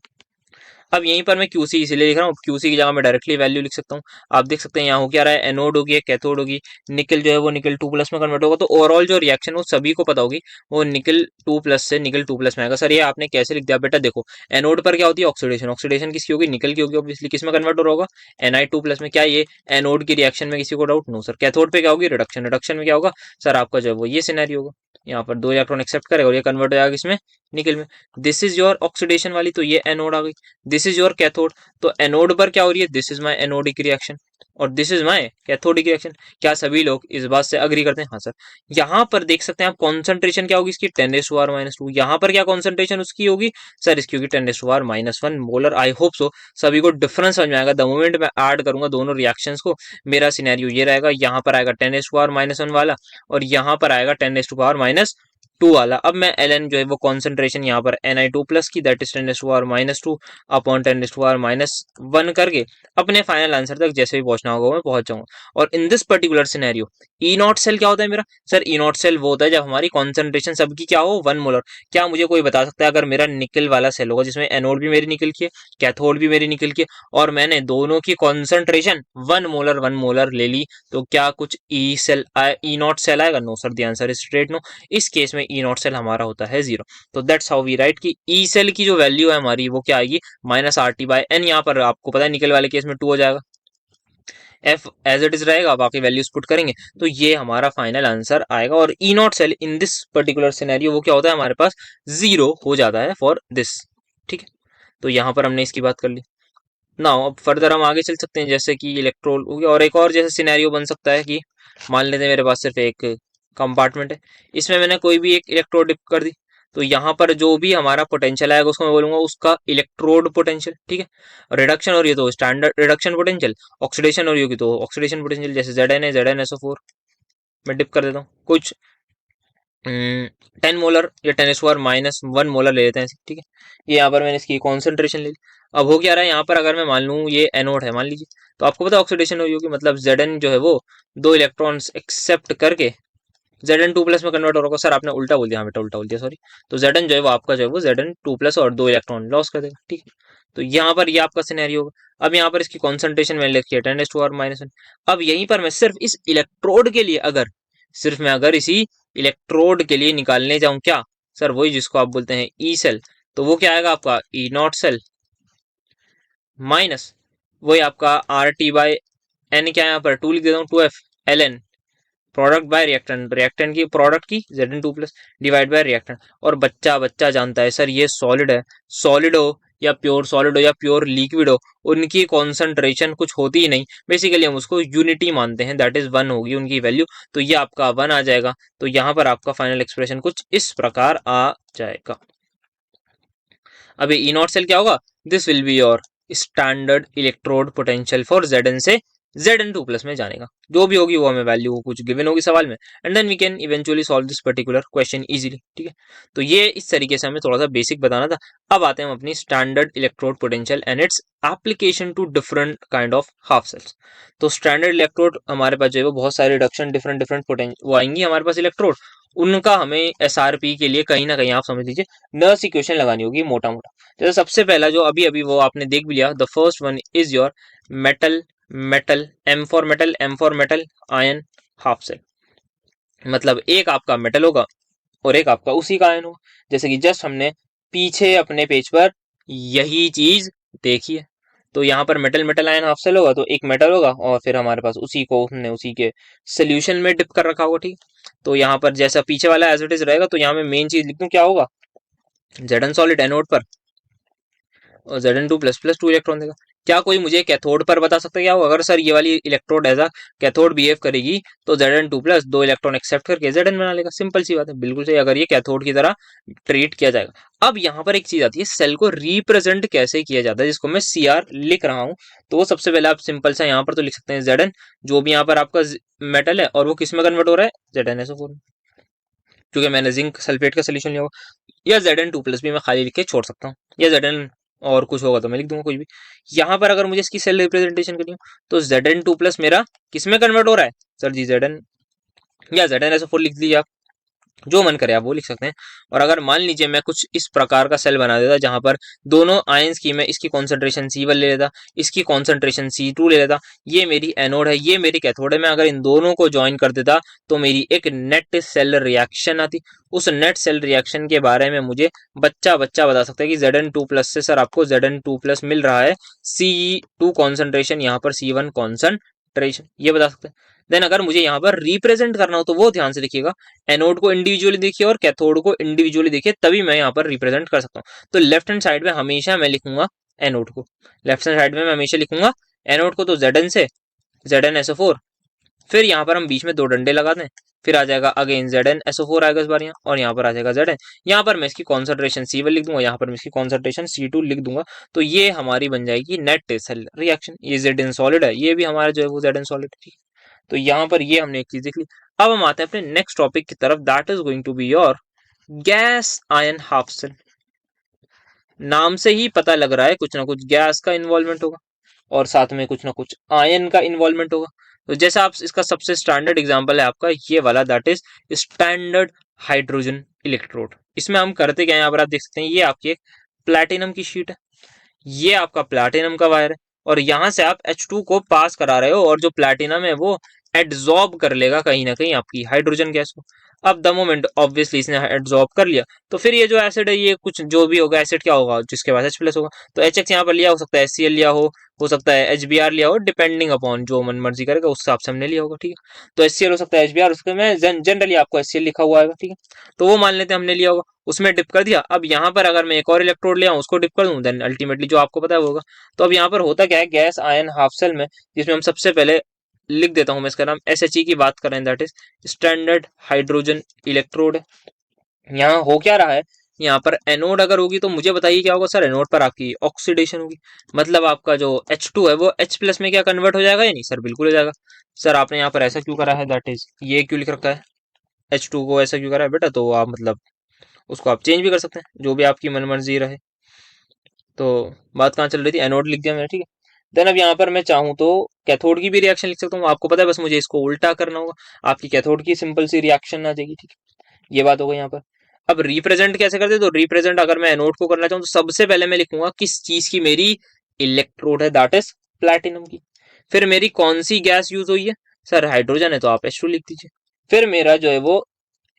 अब यहीं पर मैं क्यूसी इसलिए लिख रहा हूँ, क्यूसी की जगह मैं डायरेक्टली वैल्यू लिख सकता हूँ। आप देख सकते हैं यहाँ हो क्या रहा है, एनोड होगी एक कैथोड होगी, निकल जो है वो निकल 2+ में कन्वर्ट होगा, तो ओवरऑल जो रिएक्शन वो सभी को पता होगी, वो निकल 2+ से निकल 2+ में आएगा। सर ये आपने कैसे लिख दिया? बेटा देखो, एनोड पर क्या होती है? ऑक्सीडेशन। ऑक्सीडेशन किसकी होगी? निकल की होगी ऑब्वियसली। किस में कन्वर्ट हो रहा होगा? Na2+ में। क्या ये एनोड की रिएक्शन में किसी को डाउट? No sir. कैथोड पे क्या होगी? रिडक्शन। रिडक्शन में क्या होगा सर? आपका जो है वो ये सिनेरियो होगा, यहाँ पर 2 इलेक्ट्रॉन एक्सेप्ट करेगा और ये कन्वर्ट हो जाएगा किसमें? निकल में। दिस इज योर ऑक्सीडेशन वाली, तो ये एनोड आ गई। दिस इज योर कैथोड, तो एनोड पर क्या हो रही है, this is my anodic reaction और this is my cathodic reaction. क्या सभी लोग इस बात से अग्री करते हैं? हाँ सर। यहाँ पर देख सकते हैं आप कॉन्सेंट्रेशन क्या होगी इसकी, 10⁻⁻²। यहाँ पर क्या कॉन्सेंट्रेशन उसकी होगी सर, इसकी होगी 10⁻⁻1 मोलर। आई होप सो सभी को डिफरेंस समझ में आएगा। द मोमेंट मैं ऐड करूंगा दोनों रिएक्शंस को, मेरा सिनेरियो ये रहेगा, यहाँ पर आएगा 10⁻⁻1 वाला और यहाँ पर आएगा 10⁻⁻2 वाला। अब मैं एल जो है वो कॉन्सेंट्रेशन यहाँ पर Na2+ की, दैट इज 10⁻⁻2 अपॉन 10⁻⁻1 करके अपने फाइनल आंसर तक जैसे भी पहुंचना होगा मैं पहुंच जाऊंगा। और in this particular scenario E not cell क्या होता है मेरा सर, ई नॉट सेल वो होता है जब हमारी कॉन्सेंट्रेशन सबकी क्या हो, 1 मोलर। क्या मुझे कोई बता सकता है, अगर मेरा निकल वाला सेल होगा जिसमें एनोड भी मेरी निकल की है, कैथोड भी मेरी निकल की है, और मैंने दोनों की कॉन्सेंट्रेशन 1 मोलर ले ली, तो क्या कुछ ई नॉट सेल आएगा? No sir, the answer is straight no. इस केस में ई नॉट सेल हमारा होता है 0। तो दैट्स हाउ वी राइट कि ई सेल की जो वैल्यू है हमारी वो क्या आएगी, -RT/N। यहाँ पर आपको पता है निकल वाले केस में 2 हो जाएगा, एफ एज इट इज रहेगा, बाकी वैल्यूज पुट करेंगे तो ये हमारा फाइनल आंसर आएगा। और E not cell in this particular scenario वो क्या होता है हमारे पास, 0 हो जाता है फॉर दिस। ठीक है, तो यहाँ पर हमने इसकी बात कर ली। नाउ अब फर्दर हम आगे चल सकते हैं, जैसे कि इलेक्ट्रोल हो गया, और एक और जैसे सिनेरियो बन सकता है कि मान लेते हैं मेरे पास सिर्फ एक कंपार्टमेंट है, इसमें मैंने कोई भी एक इलेक्ट्रोड डिप कर दी, तो यहाँ पर जो भी हमारा पोटेंशियल आएगा उसको मैं बोलूंगा उसका इलेक्ट्रोड पोटेंशियल। ठीक है, रिडक्शन हो रही है तो स्टैंडर्ड रिडक्शन पोटेंशियल, ऑक्सीडेशन हो रही होगी तो ऑक्सीडेशन पोटेंशियल, जैसे Zn है ZnSO4 मैं डिप कर देता हूँ कुछ 10 मोलर या 10⁻⁻1 मोलर ले लेते हैं। ठीक है, ये यहाँ पर मैंने इसकी कॉन्सेंट्रेशन ले ली। अब हो क्या रहा है यहाँ पर, अगर मैं मान लूँ ये एनोड है मान लीजिए, तो आपको पता है ऑक्सीडेशन हुई होगी, मतलब Zn जो है वो 2 इलेक्ट्रॉन्स एक्सेप्ट करके Zn2+ में कन्वर्ट हो रहा होगा। सर आपने उल्टा बोल दिया, हाँ बेटा उल्टा बोल दिया सॉरी। तो Zn जो है वो आपका जो है वो Zn2+ और 2 इलेक्ट्रॉन लॉस कर देगा। ठीक है, तो यहाँ पर ये आपका सिनेरियो होगा। अब यहाँ पर इसकी कॉन्सेंट्रेशन मैंने लिखी है 10⁻⁻1। अब यहीं पर मैं सिर्फ इस इलेक्ट्रोड के लिए अगर इसी इलेक्ट्रोड के लिए निकालने जाऊं क्या सर, वही जिसको आप बोलते हैं ई सेल, तो वो क्या आएगा आपका ई नॉट सेल माइनस वही आपका RT/N, क्या यहाँ पर 2 लिख देता हूँ, 2F ln product by reactant, reactant की प्रोडक्ट की Zn2+ डिवाइड बाय रिएक्टेंट। और बच्चा बच्चा जानता है सर ये सॉलिड है, सॉलिड हो या प्योर सॉलिड हो या प्योर लिक्विड हो, उनकी कॉन्सेंट्रेशन कुछ होती ही नहीं, बेसिकली हम उसको यूनिटी मानते हैं, दैट इज 1 होगी उनकी वैल्यू, तो ये आपका 1 आ जाएगा। तो यहाँ पर आपका फाइनल एक्सप्रेशन कुछ इस प्रकार आ जाएगा। अब ई नॉट सेल क्या होगा, this will be your standard electrode potential for Zn से Zn2+ में जाने का, जो भी होगी वो हमें वैल्यू कुछ गिवन होगी सवाल में, and then we can eventually solve this particular question easily. ठीक है, तो ये इस तरीके से हमें थोड़ा सा बेसिक बताना था। अब आते हैं हम अपनी standard electrode potential and its application to different kind of half cells. तो स्टैंडर्ड इलेक्ट्रोड हमारे पास जो है वो बहुत सारे रिडक्शन डिफरेंट डिफरेंट पोटेंशियल वो आएंगी हमारे पास इलेक्ट्रोड, उनका हमें SRP के लिए कहीं ना कहीं आप समझ लीजिए नर्स इक्वेशन लगानी होगी मोटा मोटा। जैसे सबसे पहला जो अभी अभी वो आपने देख भी लिया, the first one is your metal metal M for metal ion half cell, मतलब एक आपका मेटल होगा और एक आपका उसी का आयन होगा। जैसे कि जस्ट हमने पीछे अपने पेज पर यही चीज देखी है, तो यहाँ पर metal metal ion half cell होगा तो एक मेटल होगा और फिर हमारे पास उसी को हमने उसी के सोल्यूशन में डिप कर रखा होगा। ठीक, तो यहाँ पर जैसा पीछे वाला एज इट इज रहेगा, तो यहाँ में मेन चीज लिख दूं क्या होगा, Zn सॉलिड एनोड पर और Zn2++ 2 इलेक्ट्रॉन देगा। क्या कोई मुझे कैथोड पर बता सकता है क्या होगा, अगर सर ये वाली electrode as a cathode behave करेगी तो Zn2+ 2 इलेक्ट्रॉन एक्सेप्ट करके Zn बना लेगा, सिंपल सी बात है, बिल्कुल सही, अगर ये कैथोड की तरह ट्रीट किया जाएगा। अब यहाँ पर एक चीज आती है, सेल को रिप्रेजेंट कैसे किया जाता है, जिसको मैं Cr लिख रहा हूँ। तो वो सबसे पहले आप सिंपल सा यहाँ पर तो लिख सकते हैं Zn, जो भी यहाँ पर आपका मेटल है, और वो किस में कन्वर्ट हो रहा है, ZnSO4 में, क्योंकि मैंने जिंक सल्फेट का सोल्यूशन लिया होगा, या Zn2+ भी मैं खाली लिख के छोड़ सकता हूँ, या Zn और कुछ होगा तो मैं लिख दूंगा कोई भी। यहाँ पर अगर मुझे इसकी सेल रिप्रेजेंटेशन करनी हो तो Zn2+ मेरा किस में कन्वर्ट हो रहा है सर जी, Zn या ZnSO4 लिख लीजिए आप, जो मन करे आप वो लिख सकते हैं। और अगर मान लीजिए मैं कुछ इस प्रकार का सेल बना देता जहां पर दोनों आयंस की मैं इसकी कॉन्सेंट्रेशन C1 ले लेता, इसकी कॉन्सेंट्रेशन C2 ले लेता, ये मेरी एनोड है ये मेरी कैथोड है, मैं अगर इन दोनों को ज्वाइन कर देता तो मेरी एक नेट सेल रिएक्शन आती। उस नेट सेल रिएक्शन के बारे में मुझे बच्चा बच्चा बता सकता है कि Zn2+ से सर आपको Zn2+ मिल रहा है C2 कॉन्सेंट्रेशन, यहाँ पर C1 कॉन्सेंट्रेशन, ये बता सकते हैं। देन अगर मुझे यहाँ पर रिप्रेजेंट करना हो तो वो ध्यान से देखिएगा, एनोड को इंडिविजुअली देखिए और कैथोड को इंडिविजुअली देखिए, तभी मैं यहाँ पर रिप्रेजेंट कर सकता हूँ। तो लेफ्ट हैंड साइड में हमेशा मैं लिखूंगा एनोड को, लेफ्ट हैंड साइड में मैं हमेशा लिखूंगा एनोड को, तो Zn से ZnSO4, फिर यहाँ पर हम बीच में 2 डंडे लगा दें, फिर आ जाएगा अगेन ZnSO4 आएगा इस बार यहाँ, और यहाँ पर आ जाएगा Zn। यहाँ पर मैं इसकी कॉन्सेंट्रेशन C1 लिख दूंगा, यहाँ पर मैं इसकी कॉन्सेंट्रेशन C2 लिख दूंगा। तो ये हमारी बन जाएगी नेट सेल रिएक्शन। ये Zn सॉलिड है, ये भी हमारा जो है वो Zn सॉलिड है। तो यहाँ पर ये हमने एक चीज देख ली। अब हम आते हैं अपने नेक्स्ट टॉपिक की तरफ, that is going to be your gas ion half cell. नाम से ही पता लग रहा है कुछ ना कुछ गैस का इन्वॉल्वमेंट होगा और साथ में कुछ ना कुछ आयन का इन्वॉल्वमेंट होगा। तो जैसा आप इसका सबसे स्टैंडर्ड एग्जांपल है आपका ये वाला, that is standard hydrogen electrode. इसमें हम करते क्या है, यहाँ पर आप देख सकते हैं, ये आपकी एक प्लैटिनम की शीट है, ये आपका प्लैटिनम का वायर है, और यहाँ से आप H2 को पास करा रहे हो, और जो प्लैटिनम है वो एड्सॉर्ब कर लेगा कहीं ना कहीं आपकी हाइड्रोजन गैस को। अब द मोमेंट ऑब्वियसली इसने एड्सॉर्ब कर लिया, तो फिर ये जो एसिड है, ये कुछ जो भी होगा एसिड क्या होगा, जिसके पास H+ होगा, तो HX यहाँ पर लिया, हो सकता है HCl लिया हो सकता है HBr लिया हो, डिपेंडिंग अपॉन जो मन मर्जी करेगा उस हिसाब से हमने लिया होगा, ठीक है। तो HCl हो सकता है, HBr, उसके में जनरली आपको HCl लिखा हुआ आएगा, ठीक है। तो वो मान लेते हैं हमने लिया होगा, उसमें डिप कर दिया। अब यहाँ पर अगर मैं एक और इलेक्ट्रोड ले आऊँ, उसको डिप कर दूं, देन अल्टीमेटली जो आपको पता है होगा। तो अब यहाँ पर होता क्या है, गैस आयन हाफ सेल में, जिसमें हम सबसे पहले लिख देता हूं मैं इसका नाम, SHE की बात कर रहे हैं, that is standard hydrogen electrode. यहाँ हो क्या रहा है, यहाँ पर एनोड अगर होगी तो मुझे बताइए क्या होगा सर, एनोड पर आपकी ऑक्सीडेशन होगी, मतलब आपका जो H2 है वो H+ में क्या कन्वर्ट हो जाएगा या नहीं सर, बिल्कुल हो जाएगा। सर आपने यहाँ पर ऐसा क्यों करा है, दैट इज ये क्यों लिख रखा है, H2 को ऐसा क्यों करा है बेटा, तो आप मतलब उसको आप चेंज भी कर सकते हैं, जो भी आपकी मन मर्जी रहे। तो बात कहाँ चल रही थी, एनोड लिख दिया मैंने, ठीक है। देन अब यहाँ पर मैं चाहूँ तो कैथोड की भी रिएक्शन लिख सकता हूँ, आपको पता है, बस मुझे इसको उल्टा करना होगा, आपकी कैथोड की सिंपल सी रिएक्शन आ जाएगी, ठीक है। ये बात हो गई यहाँ पर। अब रिप्रेजेंट कैसे करते, तो रिप्रेजेंट अगर मैं एनोड को करना चाहूँ तो सबसे पहले मैं लिखूंगा किस चीज की मेरी इलेक्ट्रोड है, दैट इज प्लैटिनम की। फिर मेरी कौन सी गैस यूज हुई है, सर हाइड्रोजन है तो आप H2 लिख दीजिए। फिर मेरा जो है वो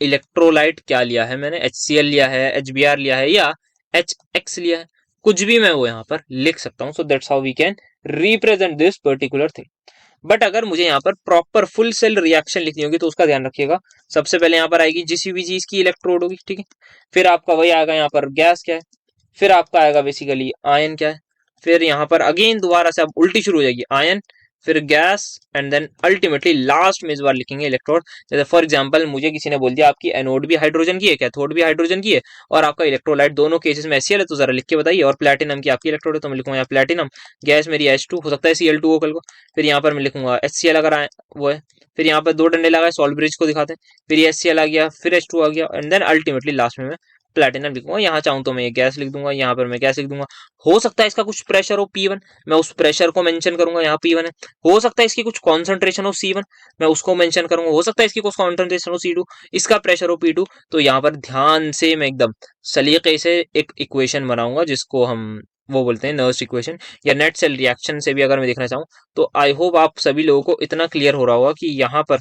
इलेक्ट्रोलाइट क्या लिया है मैंने, HCl लिया है, HBr लिया है, या HX लिया है, कुछ भी मैं वो यहाँ पर लिख सकता हूँ। So that's how we can represent this particular thing. But अगर मुझे यहाँ पर प्रॉपर फुल सेल रिएक्शन लिखनी होगी तो उसका ध्यान रखिएगा, सबसे पहले यहाँ पर आएगी जिस भी चीज की इलेक्ट्रोड होगी, ठीक है। फिर आपका वही आएगा यहाँ पर गैस क्या है, फिर आपका आएगा बेसिकली आयन क्या है, फिर यहाँ पर अगेन दोबारा से अब उल्टी शुरू हो जाएगी, आयन, फिर gas, and then ultimately last में इस बार लिखेंगे इलेक्ट्रोड। जैसे फॉर एग्जांपल मुझे किसी ने बोल दिया आपकी एनोड भी हाइड्रोजन की है, कैथोड भी हाइड्रोजन की है, और आपका इलेक्ट्रोलाइट दोनों केसेस में HCl है, तो जरा लिख के बताइए, और प्लैटिनम की आपकी इलेक्ट्रोड है, तो मैं लिखूंगा यहाँ प्लैटिनम, गैस मेरी H2, हो सकता है Cl2 हो कल को, फिर यहाँ पर मैं लिखूंगा HCl अगर आए वो है, फिर यहाँ पर 2 डंडे लगाए, सॉल्ट ब्रिज को दिखाते हैं, फिर ये HCl आ गया, फिर H2 आ गया, एंड देन अल्टीमेटली लास्ट में मैं प्लैटिनम लिखूंगा। यहाँ चाहूँ तो मैं ये गैस लिख दूंगा, यहाँ पर मैं गैस लिख दूंगा। हो सकता है इसका कुछ प्रेशर हो P1, मैं उस प्रेशर को मेंशन करूंगा, यहाँ P1 है। हो सकता है इसकी कुछ कॉन्सेंट्रेशन हो C1, मैं उसको मेंशन करूंगा। हो सकता है इसकी कुछ कॉन्सेंट्रेशन हो C2, इसका प्रेशर हो P2। तो यहाँ पर ध्यान से मैं एकदम सलीके से एक इक्वेशन बनाऊंगा, जिसको हम वो बोलते हैं नर्स इक्वेशन, या नेट सेल रिएक्शन से भी अगर मैं देखना चाहूँ तो आई होप आप सभी लोगों को इतना क्लियर हो रहा होगा कि यहाँ पर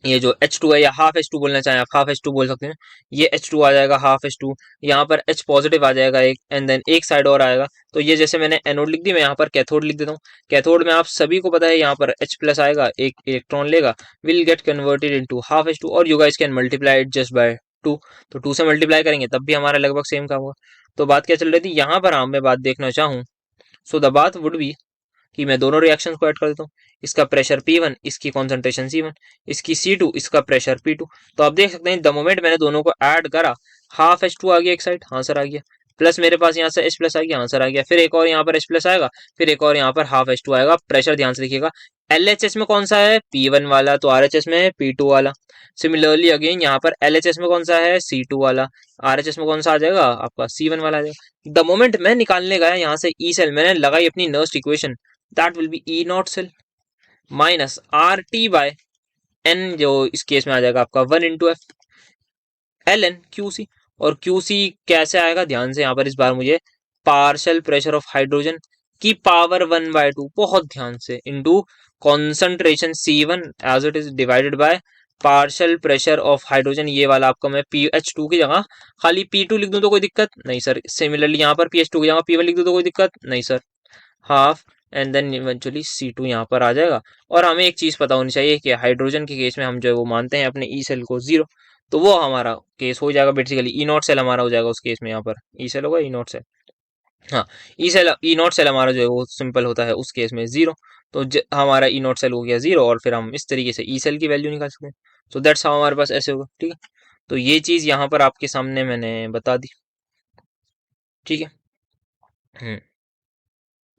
ये जो H2 है, या हाफ H2 बोलना चाहें आप, हाफ H2 बोल सकते हैं, ये H2 आ जाएगा हाफ H2, यहाँ पर H पॉजिटिव आ जाएगा एक, एंड देन एक साइड और आएगा। तो ये जैसे मैंने एनोड लिख दी, मैं यहाँ पर कैथोड लिख देता हूँ। कैथोड में आप सभी को पता है यहाँ पर H+ आएगा, एक इलेक्ट्रॉन लेगा, will get converted into half H2, और you guys can multiply it just by 2। तो 2 से मल्टीप्लाई करेंगे तब भी हमारा लगभग सेम काम होगा। तो बात क्या चल रही थी यहाँ पर, मैं बात देखना चाहूँ, सो द बात वुड बी कि मैं दोनों रिएक्शंस को ऐड कर देता हूँ। इसका प्रेशर P1, इसकी कॉन्सेंट्रेशन C1, इसकी C2, इसका प्रेशर P2। तो आप देख सकते हैं द मोमेंट मैंने दोनों को ऐड करा, हाफ H2 आ गया एक साइड, हाँ सर आ गया, प्लस मेरे पास यहाँ से H+ आ गया, हाँ सर आ गया, फिर एक और यहाँ पर H+ आएगा, फिर एक और यहाँ पर हाफ H2 आएगा। प्रेशर ध्यान से देखिएगा, LHS में कौन सा है, P1 वाला, तो RHS में है P2 वाला। सिमिलरली अगेन यहाँ पर LHS में कौन सा है, C2 वाला, RHS में कौन सा आ जाएगा आपका C1 वाला आ जाएगा। द मोमेंट मैं निकालने गया यहाँ से E सेल, मैंने लगाई अपनी Nernst equation, that will be E not cell minus RT by N, जो इस केस में आ जाएगा आपका 1 इंटू एफ ln QC। और QC कैसे आएगा, ध्यान से यहाँ पर इस बार मुझे पार्शियल प्रेशर ऑफ हाइड्रोजन की पावर 1/2, बहुत ध्यान से, into concentration C1 as it is divided by partial pressure of hydrogen. ये वाला आपका मैं PH2 की जगह खाली P2 लिख दूं तो कोई दिक्कत नहीं सर। सिमिलरली यहाँ पर PH2 की जगह P1 लिख दूं तो कोई दिक्कत नहीं sir. Half and then eventually C2 यहाँ पर आ जाएगा। और हमें एक चीज पता होनी चाहिए कि हाइड्रोजन के केस में हम जो है वो मानते हैं अपने ई सेल को 0, तो वो हमारा केस हो जाएगा बेसिकली। ई नॉट सेल हमारा हो जाएगा उस केस में, यहाँ पर ई सेल होगा, ई नॉट सेल, हाँ ई नॉट सेल हमारा जो है वो सिंपल होता है उस केस में 0। तो हमारा ई नॉट सेल हो गया 0, और फिर हम इस तरीके से ई सेल की वैल्यू निकाल सकते हैं। सो दैट्स हाउ हमारे पास ऐसे होगा, ठीक है। तो ये चीज यहाँ पर आपके सामने मैंने बता दी, ठीक है। हम्म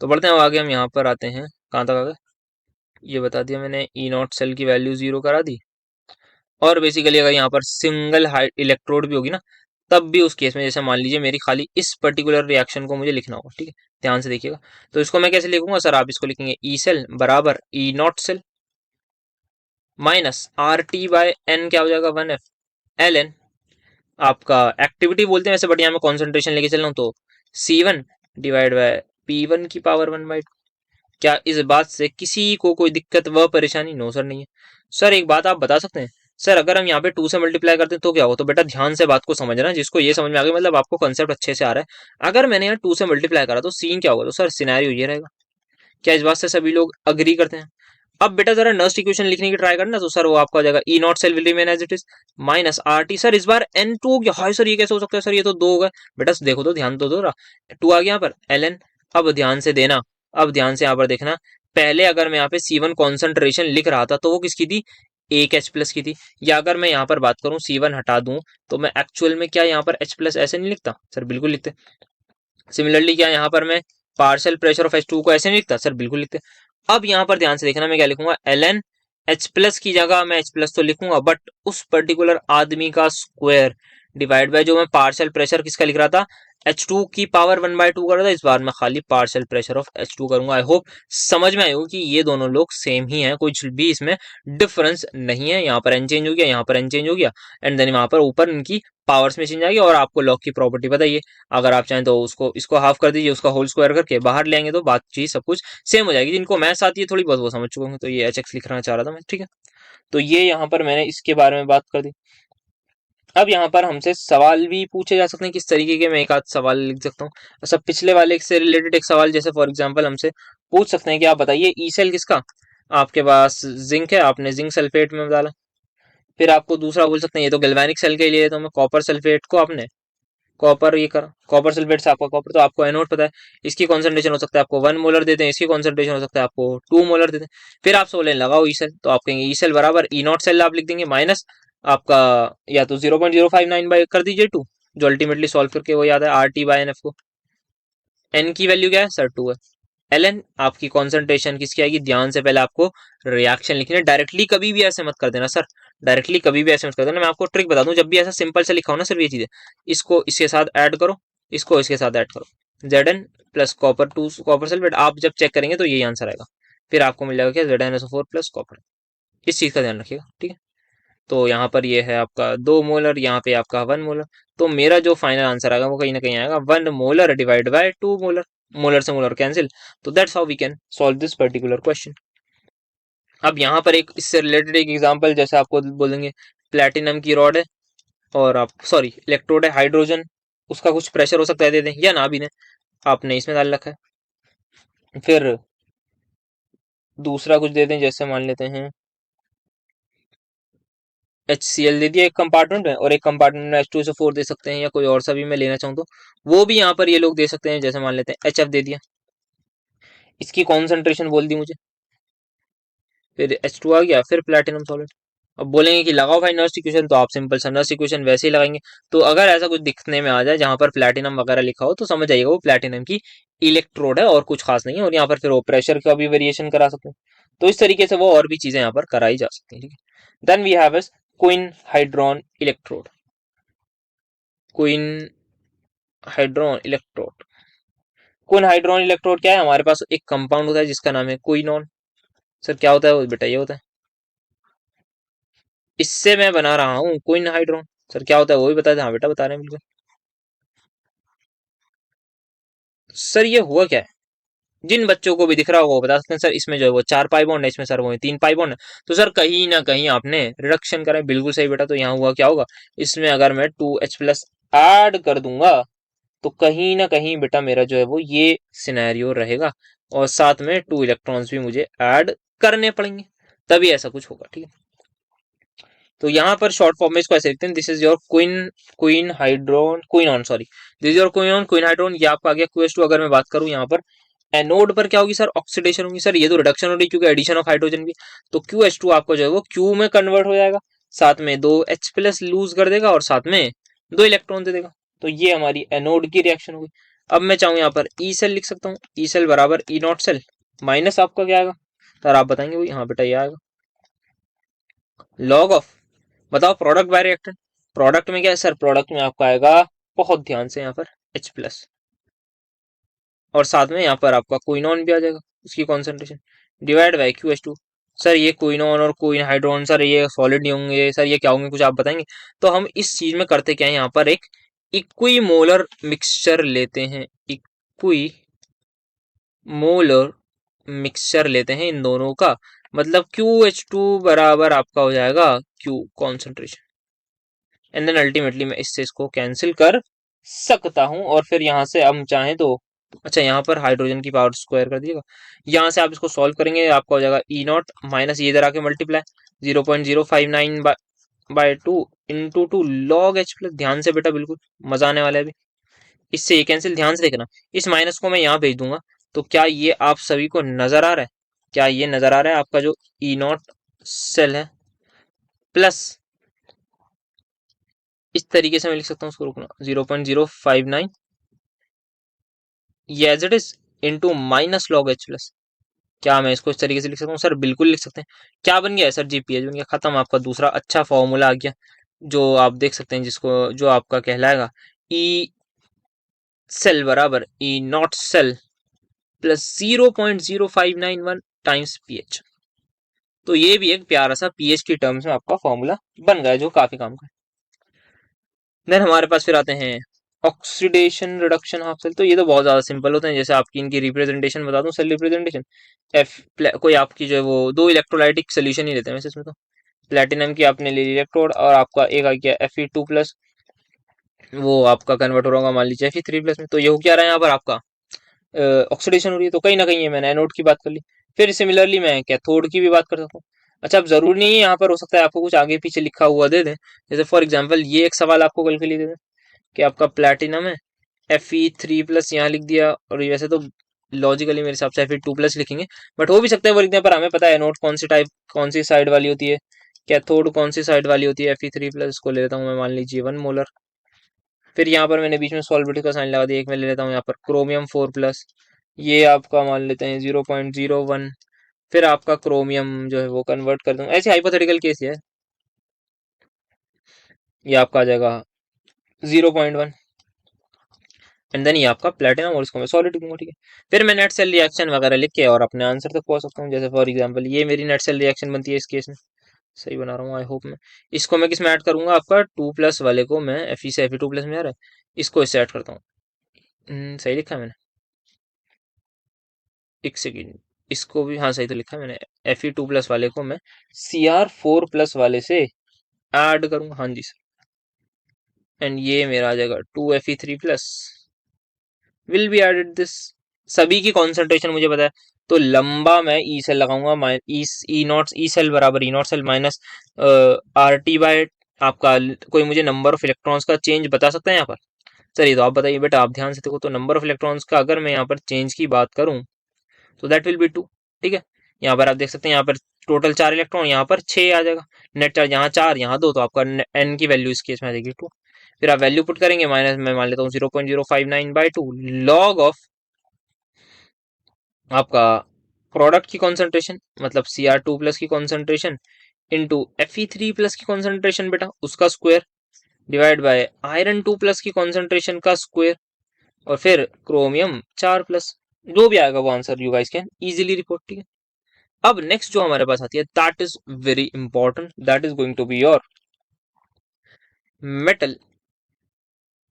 तो बढ़ते हैं आगे, हम यहाँ पर आते हैं, कहाँ तक आ गए, ये बता दिया मैंने, ई नॉट सेल की वैल्यू 0 करा दी। और बेसिकली अगर यहाँ पर सिंगल हाई इलेक्ट्रोड भी होगी ना, तब भी उस केस में जैसे मान लीजिए मेरी खाली इस पर्टिकुलर रिएक्शन को मुझे लिखना होगा, ठीक है, ध्यान से देखिएगा। तो इसको मैं कैसे लिखूंगा सर, आप इसको लिखेंगे ई सेल बराबर E not cell minus R T by N, क्या हो जाएगा 1 एफ एल एन, आपका एक्टिविटी बोलते हैं वैसे, बट यहाँ मैं कॉन्सेंट्रेशन लेके चल रहा हूँ, तो C1 डिवाइड बाय P1 की पावर 1/2। क्या इस बात से किसी को कोई दिक्कत व परेशानी? नो सर, नहीं है। सर एक बात आप बता सकते हैं, सर अगर हम यहाँ पे 2 से मल्टीप्लाई करते हैं तो क्या हो? तो बेटा ध्यान से बात को समझना, जिसको ये समझ में आ गया मतलब आपको कंसेप्ट अच्छे से आ रहा है। अगर मैंने यहाँ 2 से मल्टीप्लाई करा तो सीन क्या होगा? तो सर सिनेरियो ये रहेगा। क्या इस बात से सभी लोग अग्री करते हैं? अब बेटा जरा नर्स्ट इक्वेशन लिखने की ट्राई करना, तो सर वो आपका हो जाएगा E not cell will remain as it is minus R T. Sir इस बार N2 हो गया, हाय सर ये कैसे हो सकता है? सर ये तो 2 हो गए। बेटा देखो तो, ध्यान तो दो रहा, 2 आ गया यहाँ पर ln। अब ध्यान से देना, अब ध्यान से यहाँ पर देखना, पहले अगर मैं यहाँ पे C1 कॉन्सेंट्रेशन लिख रहा था तो वो किसकी थी? एक H प्लस की थी। या अगर मैं यहाँ पर बात करूं C1 हटा दूं, तो मैं एक्चुअल में क्या यहाँ पर H प्लस ऐसे नहीं लिखता? सर बिल्कुल लिखते। सिमिलरली क्या यहाँ पर मैं पार्शियल प्रेशर ऑफ H2 को ऐसे नहीं लिखता? सर बिल्कुल लिखते। अब यहाँ पर ध्यान से देखना, मैं क्या लिखूंगा, ln H प्लस की जगह मैं H प्लस तो लिखूंगा, बट उस पर्टिकुलर आदमी का स्क्वायर डिवाइड बाय जो मैं पार्शियल प्रेशर किसका लिख रहा था, H2 की पावर 1/2 कर रहा था। इस बार मैं खाली पार्शियल प्रेशर ऑफ H2 करूंगा। आई होप समझ में आए हो कि ये दोनों लोग सेम ही हैं, कुछ भी इसमें डिफरेंस नहीं है। यहाँ पर n चेंज हो गया, यहाँ पर n चेंज हो गया, एंड देन वहां पर ऊपर इनकी पावर्स में चेंज आ गया। और आपको लॉग की प्रॉपर्टी बताइए, अगर आप चाहें तो उसको इसको हाफ कर दीजिए, उसका होल स्क्वायर करके बाहर ले आएंगे तो बात चीज सब कुछ सेम हो जाएगी। जिनको मैथ्स आती है थोड़ी बहुत वो समझ चुके होंगे। तो ये HX लिखना चाह रहा था मैं, ठीक है। तो ये यहाँ पर मैंने इसके बारे में बात कर दी। अब यहाँ पर हमसे सवाल भी पूछे जा सकते हैं, किस तरीके के, मैं एक आध सवाल लिख सकता हूँ। सब पिछले वाले से रिलेटेड एक सवाल, जैसे फॉर एग्जांपल हमसे पूछ सकते हैं कि आप बताइए ई सेल किसका, आपके पास जिंक है, आपने जिंक सल्फेट में डाला। फिर आपको दूसरा बोल सकते हैं ये तो गैल्वेनिक सेल के लिए, तो मैं कॉपर सल्फेट को आपने कॉपर ये करा, कॉपर सल्फेट से आपका कॉपर, तो आपको एनोड पता है, इसकी कॉन्सेंट्रेशन हो सकता है आपको 1 मोलर देते हैं, इसकी कॉन्सेंट्रेशन हो सकता है आपको 2 मोलर देते हैं। फिर आप बोले लगाओ ई सेल, तो आप कहेंगे ई सेल बराबर ई नॉट सेल आप लिख देंगे माइनस आपका, या तो 0.059 बाई कर दीजिए 2, जो अल्टीमेटली सॉल्व करके वो याद है R T by N F को। एन की वैल्यू क्या है सर? 2 है। एल एन आपकी कॉन्सेंट्रेशन किसकी आएगी? ध्यान से पहले आपको रिएक्शन लिखनी है, डायरेक्टली कभी भी ऐसे मत कर देना सर, डायरेक्टली कभी भी ऐसे मत कर देना। मैं आपको ट्रिक बता दूं, जब भी ऐसा सिंपल से लिखा हो ना सिर्फ ये चीजें, इसको इसके साथ ऐड करो, इसको इसके साथ ऐड करो, Z N plus copper 2 copper sulphate, आप जब चेक करेंगे तो यही आंसर आएगा। फिर आपको मिल जाएगा क्या, ZnSO4 प्लस कॉपर। इस चीज का ध्यान रखिएगा, ठीक है। तो यहाँ पर ये है आपका 2 मोलर, यहाँ पे आपका 1 मोलर। तो मेरा जो फाइनल आंसर आएगा वो कहीं ना कहीं आएगा 1 molar divide by 2 molar, molar से मोलर कैंसिल। तो that's how we can solve this particular question. अब यहाँ पर एक इससे रिलेटेड एक एग्जांपल, जैसे आपको बोलेंगे प्लेटिनम की रॉड है, और आप सॉरी इलेक्ट्रोड है हाइड्रोजन, उसका कुछ प्रेशर हो सकता है, दे दें या ना भी दें, आपने इसमें डाल रखा है। फिर दूसरा कुछ दे दें, जैसे मान लेते हैं HCl दे दिया एक कंपार्टमेंट में, और एक कंपार्टमेंट में H2SO4 दे सकते हैं, या कोई और सा भी मैं लेना चाहूँ तो वो भी यहाँ पर ये लोग दे सकते हैं। जैसे मान लेते हैं HF दे दिया, इसकी कॉन्सेंट्रेशन बोल दी मुझे, फिर H2 आ गया, फिर प्लेटिनम सॉलिड। अब बोलेंगे कि लगाओ भाई नर्स इक्वेशन, तो आप सिंपल सा नर्स इक्वेशन वैसे ही लगाएंगे। तो अगर ऐसा कुछ दिखने में आ जाए जहां पर प्लेटिनम वगैरह लिखा हो, तो समझ जाइएगा वो प्लेटिनम की इलेक्ट्रोड है और कुछ खास नहीं है। और यहाँ पर फिर वो प्रेशर का भी वेरिएशन करा सकते हैं। तो इस तरीके से वो और भी चीजें यहाँ पर कराई जा सकती हैं, ठीक है। Then we have quinhydrone electrode, quinhydrone electrode. Quinhydrone electrode क्या है? हमारे पास एक कंपाउंड होता है जिसका नाम है क्विनॉन। सर क्या होता है वो? बेटा ये होता है, इससे मैं बना रहा हूँ क्वीन हाइड्रॉन। सर क्या होता है वो भी बता दें। हाँ बेटा बता रहे हैं बिल्कुल। सर ये हुआ क्या है, जिन बच्चों को भी दिख रहा होगा वो बता सकते हैं सर, इसमें जो है वो 4 पाई बॉन्ड है, इसमें सर वो है 3 पाई बॉन्ड है। तो सर कहीं ना कहीं आपने रिडक्शन करा है, बिल्कुल सही बेटा। तो यहाँ हुआ क्या होगा, इसमें अगर मैं 2H प्लस ऐड कर दूंगा तो कहीं ना कहीं बेटा मेरा जो है वो ये सिनेरियो रहेगा, और साथ में 2 इलेक्ट्रॉन्स भी मुझे ऐड करने पड़ेंगे, तभी ऐसा कुछ होगा। ठीक है, तो यहाँ पर शॉर्ट फॉर्म में इसको ऐसे लिखते हैं, this is your quin quinhydrone quinone sorry this is your quinone quinhydrone, ये आपका आ गया QH2। अगर मैं बात करूँ यहाँ पर एनोड पर क्या होगी सर, ऑक्सीडेशन होगी सर, ये तो रिडक्शन हो रही क्योंकि एडिशन ऑफ हाइड्रोजन भी, तो QH2 आपको जो है वो Q में कन्वर्ट हो जाएगा, साथ में 2H+ लूज कर देगा और साथ में 2 इलेक्ट्रॉन दे देगा, तो ये हमारी एनोड की रिएक्शन होगी। अब मैं चाहूँ यहाँ पर ई सेल लिख सकता हूँ, ई सेल बराबर ई नॉट सेल माइनस आपका क्या आएगा सर, आप बताएंगे भाई, हाँ बेटा ये आएगा लॉग ऑफ, बताओ प्रोडक्ट बाय रिएक्टेंट, प्रोडक्ट में क्या है सर, प्रोडक्ट में आपका आएगा, बहुत ध्यान से यहाँ पर H+, और साथ में यहाँ पर आपका क्विनोन भी आ जाएगा, उसकी concentration divide by QH2। Sir ये क्विनोन और क्विन हाइड्रोन सर ये सॉलिड नहीं होंगे सर, ये क्या होंगे कुछ आप बताएंगे। तो हम इस चीज में करते क्या है, यहाँ पर एक इक्विमोलर मिक्सचर लेते हैं, इक्वी मोलर मिक्सचर लेते हैं इन दोनों का, मतलब QH2 बराबर आपका हो जाएगा Q concentration, and then ultimately मैं इससे इसको कैंसिल कर सकता हूं, और फिर यहां से हम चाहें तो, अच्छा यहाँ पर हाइड्रोजन की पावर स्क्वायर कर दीजिएगा, यहाँ से आप इसको सॉल्व करेंगे आपका हो जाएगा ई नॉट माइनस ये इधर आके multiply 0.059 by 2 into 2 log H+, ध्यान से बेटा बिल्कुल मजा आने वाला है अभी, इससे ये कैंसिल, ध्यान से देखना, इस माइनस को मैं यहाँ भेज दूंगा, तो क्या ये आप सभी को नजर आ रहा है, क्या ये नजर आ रहा है आपका जो ई नॉट सेल है, प्लस इस तरीके से मैं लिख सकता हूँ उसको, रुकना 0.059 ये as it is into minus log H+, क्या मैं इसको इस तरीके से लिख सकता हूँ सर, बिल्कुल लिख सकते हैं। क्या बन गया सर, GPH बन गया, खत्म, आपका दूसरा अच्छा फॉर्मूला आ गया, जो आप देख सकते हैं, जिसको जो आपका कहलाएगा ई सेल बराबर E not cell plus 0.0591 times pH, तो ये भी एक प्यारा सा पीएच की टर्म्स में आपका फॉर्मूला बन गया, जो काफी काम का है। देन हमारे पास फिर आते हैं ऑक्सीडेशन रिडक्शन हाफ सेल, तो ये तो बहुत ज्यादा सिंपल होते हैं, जैसे आपकी इनकी रिप्रेजेंटेशन बता दूं, सेल रिप्रेजेंटेशन एफ कोई आपकी जो है वो दो इलेक्ट्रोलाइटिक सोल्यूशन ही लेते हैं वैसे इसमें, तो प्लेटिनम की आपने ले ली इलेक्ट्रोड, और आपका एक आ गया Fe2+, वो आपका कन्वर्ट हो रहा होगा मान लीजिए Fe3+ में, तो ये हो क्या रहा है यहाँ पर आपका ऑक्सीडेशन हो रही है, तो कहीं ना कहीं ये मैंने एनोड की बात कर ली। फिर सिमिलरली मैं कैथोड की भी बात कर सकता हूँ। अच्छा अब जरूरी नहीं है यहाँ पर, हो सकता है आपको कुछ आगे पीछे लिखा हुआ दे दें, जैसे फॉर एग्जाम्पल ये एक सवाल आपको कल के लिए दे दें कि आपका प्लेटिनम है Fe3+ यहाँ लिख दिया, और ये वैसे तो लॉजिकली मेरे हिसाब से Fe2+ लिखेंगे, बट हो भी सकता है वो लिखने पर, हमें पता है एनोड कौन सी टाइप कौन सी साइड वाली होती है, कैथोड कौन सी साइड वाली होती है, Fe3+ को ले लेता हूँ मैं मान लीजिए 1 मोलर। फिर यहाँ पर मैंने बीच में सॉल्वेट का साइन लगा दिया, एक मैं ले लेता हूँ यहाँ पर क्रोमियम 4+, ये आपका मान लेते हैं 0.01, फिर आपका क्रोमियम जो है वो कन्वर्ट कर दूंगा, ऐसे हाइपोथेटिकल केस है, ये आपका आ जाएगा 0.1, एंड देन ये आपका प्लेटिनम, और इसको मैं सॉलिड लिखूंगा। ठीक है, फिर मैं नेट सेल रिएक्शन वगैरह लिख के और अपने आंसर तक पहुंच सकता हूँ, जैसे फॉर एग्जांपल ये मेरी नेट सेल रिएक्शन बनती है इस केस में, सही बना रहा हूँ आई होप मैं, इसको मैं किस में ऐड करूंगा, आपका 2+ वाले को मैं Fe से Fe2+ में आ रहा है, इसको इससे ऐड करता हूँ। सही लिखा है मैंने, एक सेकेंड, इसको भी हाँ सही तो लिखा है मैंने, Fe2+ वाले को मैं Cr4+ वाले से ऐड करूंगा, हाँ जी सर, एंड ये मेरा आ जाएगा 2Fe3+, will be added this, सभी की कॉन्सेंट्रेशन मुझे पता है, तो लंबा मैं ई सेल लगाऊंगा, ई नॉट ई सेल बराबर E not cell minus RT by आपका, कोई मुझे नंबर ऑफ इलेक्ट्रॉन्स का चेंज बता सकता है यहाँ पर, चलिए तो आप बताइए बेटा, आप ध्यान से देखो, तो नंबर ऑफ इलेक्ट्रॉन्स का अगर मैं यहाँ पर चेंज की बात करूं तो दैट विल बी 2। ठीक है, यहाँ पर आप देख सकते हैं, यहाँ पर टोटल 4 इलेक्ट्रॉन, यहाँ पर 6 आ जाएगा, नेट चार्ज यहाँ 4 यहाँ 2, तो आपका एन की वैल्यू इस केस में आ जाएगी 2। फिर आप वैल्यू पुट करेंगे, माइनस मैं मान लेता हूँ 0.059/2 लॉग ऑफ आपका प्रोडक्ट की कॉन्सेंट्रेशन, मतलब Cr2+ की कॉन्सेंट्रेशन इंटू Fe3+ की कॉन्सेंट्रेशन बेटा उसका स्क्वायर, डिवाइड बाय आयरन 2+ की कॉन्सेंट्रेशन का स्क्वायर, और फिर क्रोमियम 4+, जो भी आएगा वो answer you guys can easily report. ठीक है, अब नेक्स्ट जो हमारे पास आती है that is very important, that is going to be your metal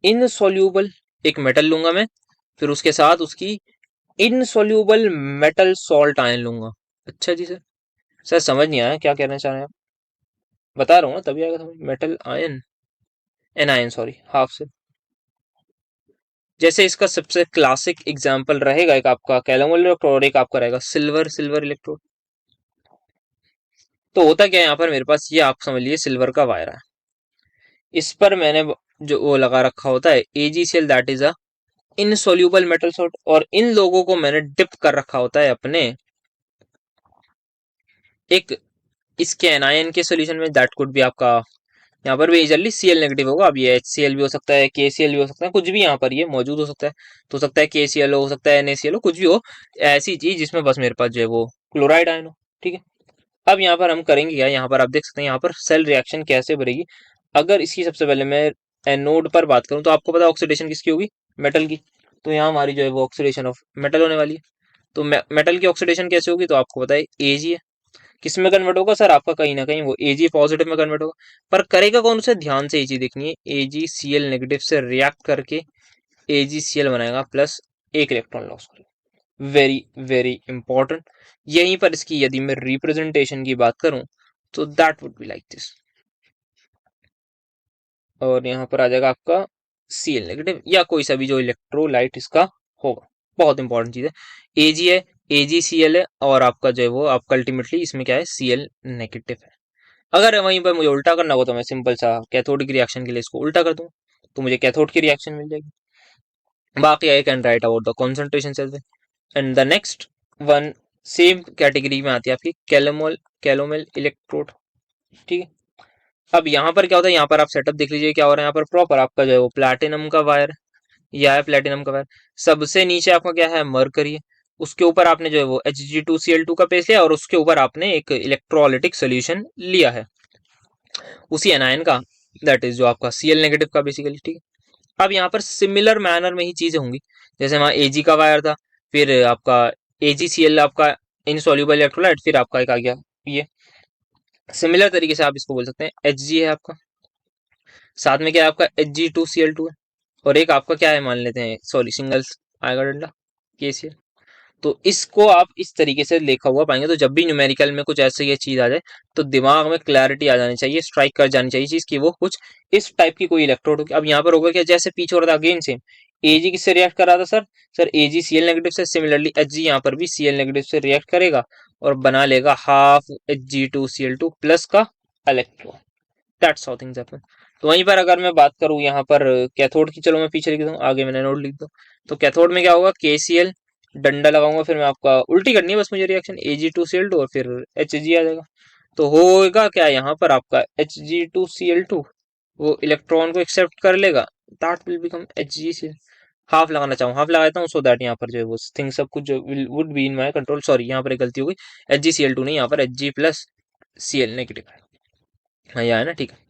insoluble, एक मेटल लूंगा मैं, फिर उसके साथ उसकी इनसॉल्यूबल मेटल सॉल्ट आयन लूंगा। अच्छा जी सर, सर समझ नहीं आया क्या कहना चाह रहे हैं आप, बता रहा हूँ ना तभी आएगा समझ, metal ion anion sorry half से, जैसे इसका सबसे क्लासिक एग्जाम्पल रहेगा एक आपका कैल्विन इलेक्ट्रोड और एक आपका रहेगा सिल्वर सिल्वर इलेक्ट्रोड। तो होता क्या है यहाँ पर मेरे पास, ये आप समझ लीजिए सिल्वर का वायर है, इस पर मैंने जो वो लगा रखा होता है AgCl, that is a insoluble metal salt, और इन लोगों को मैंने डिप कर रखा होता है अपने एक इसके एनायन के सोल्यूशन में, दैट कुड भी आपका यहाँ पर भी जल्दी Cl नेगेटिव होगा। अब ये HCl भी हो सकता है, KCl भी हो सकता है, कुछ भी यहाँ पर ये मौजूद हो सकता है। तो हो सकता है KCl हो सकता है NaCl हो, कुछ भी हो, ऐसी चीज जिसमें बस मेरे पास जो है वो क्लोराइड आयन हो। ठीक है, अब यहाँ पर हम करेंगे क्या, यहाँ पर आप देख सकते हैं यहाँ पर सेल रिएक्शन कैसे बनेगी। अगर इसकी सबसे पहले मैं एनोड पर बात करूँ तो आपको पता है ऑक्सीडेशन किसकी होगी, मेटल की। तो यहाँ हमारी जो है वो ऑक्सीडेशन ऑफ मेटल होने वाली है। तो मेटल की ऑक्सीडेशन कैसे होगी, तो आपको पता है Ag है, किस में कन्वर्ट होगा सर, आपका कहीं ना कहीं वो Ag पॉजिटिव में कन्वर्ट होगा। पर करेगा कौन, उसे ध्यान से ये चीज देखनी है, AgCl नेगेटिव से रिएक्ट करके AgCl बनाएगा प्लस एक इलेक्ट्रॉन लॉस करेगा। Very very important. यहीं पर इसकी यदि मैं रिप्रेजेंटेशन की बात करूं तो that would be like this, और यहाँ पर आ जाएगा आपका Cl नेगेटिव या कोई सा भी जो इलेक्ट्रोलाइट इसका होगा। बहुत इंपॉर्टेंट चीज है, Ag है, AgCl है, और आपका जो है वो आपका अल्टीमेटली इसमें क्या है, Cl नेगेटिव है। अगर वहीं पर मुझे उल्टा करना हो तो मैं सिंपल सा कैथोडिक रिएक्शन के लिए इसको उल्टा कर दूं, तो मुझे कैथोड की रिएक्शन मिल जाएगी। बाकी I can write about the concentration cells. And the next one same category में आती है आपकी कैलोमल कैलोमल इलेक्ट्रोड। ठीक है, अब यहाँ पर क्या होता है, यहाँ पर आप सेटअप देख लीजिए क्या हो रहा है। यहाँ पर प्रॉपर आपका जो है वो प्लैटिनम का वायर, यह है प्लैटिनम का वायर, सबसे नीचे आपका क्या है, मरकरी है, उसके ऊपर आपने जो है वो Hg2Cl2 का पेस्ट लिया, और उसके ऊपर आपने एक इलेक्ट्रोलिटिक सोल्यूशन लिया है उसी एनायन का, दैट इज जो आपका Cl नेगेटिव का बेसिकली। ठीक है, अब यहाँ पर सिमिलर मैनर में ही चीजें होंगी, जैसे वहाँ Ag का वायर था, फिर आपका AgCl आपका इनसॉल्युबल इलेक्ट्रोलाइट, फिर आपका एक आ गया ये, सिमिलर तरीके से आप इसको बोल सकते हैं Hg है आपका, साथ में क्या है आपका Hg2Cl2 है, और एक आपका क्या है मान लेते हैं, सॉरी सिंगल्स आएगा डंडा KCl। तो इसको आप इस तरीके से लिखा हुआ पाएंगे, तो जब भी न्यूमेरिकल में कुछ ऐसे ये चीज आ जाए तो दिमाग में क्लैरिटी आ जानी चाहिए, स्ट्राइक कर जानी चाहिए चीज की वो कुछ इस टाइप की कोई इलेक्ट्रोड होगी। अब यहाँ पर होगा क्या, जैसे पीछे हो रहा था अगेन सेम, Ag किससे रिएक्ट कर रहा था सर, सर AgCl नेगेटिव से, सिमिलरली Hg यहाँ पर भी Cl नेगेटिव से रिएक्ट करेगा और बना लेगा हाफ Hg2Cl2 प्लस का electron. That's how things happen. तो वहीं पर अगर मैं बात करूं यहाँ पर कैथोड की, चलो मैं पीछे लिख दूं, आगे मैंने नोट लिख दूं। तो कैथोड में क्या होगा, KCl डंडा लगाऊंगा, फिर मैं आपका उल्टी करनी है बस मुझे रिएक्शन, Ag2Cl2 और फिर Hg आ जाएगा। तो होगा क्या यहाँ पर आपका Hg2Cl2 वो इलेक्ट्रॉन को एक्सेप्ट कर लेगा, that will become HgCl। Half लगाना चाहूँ हाफ लगा देता हूँ, सो दैट यहाँ पर जो है वो थिंग सब कुछ जो would be in my control. Sorry यहाँ पर एक गलती हो गई, HgCl2 नहीं, यहाँ पर Hg प्लस Cl नेगेटिव है, हाँ यहाँ है ना, ठीक है।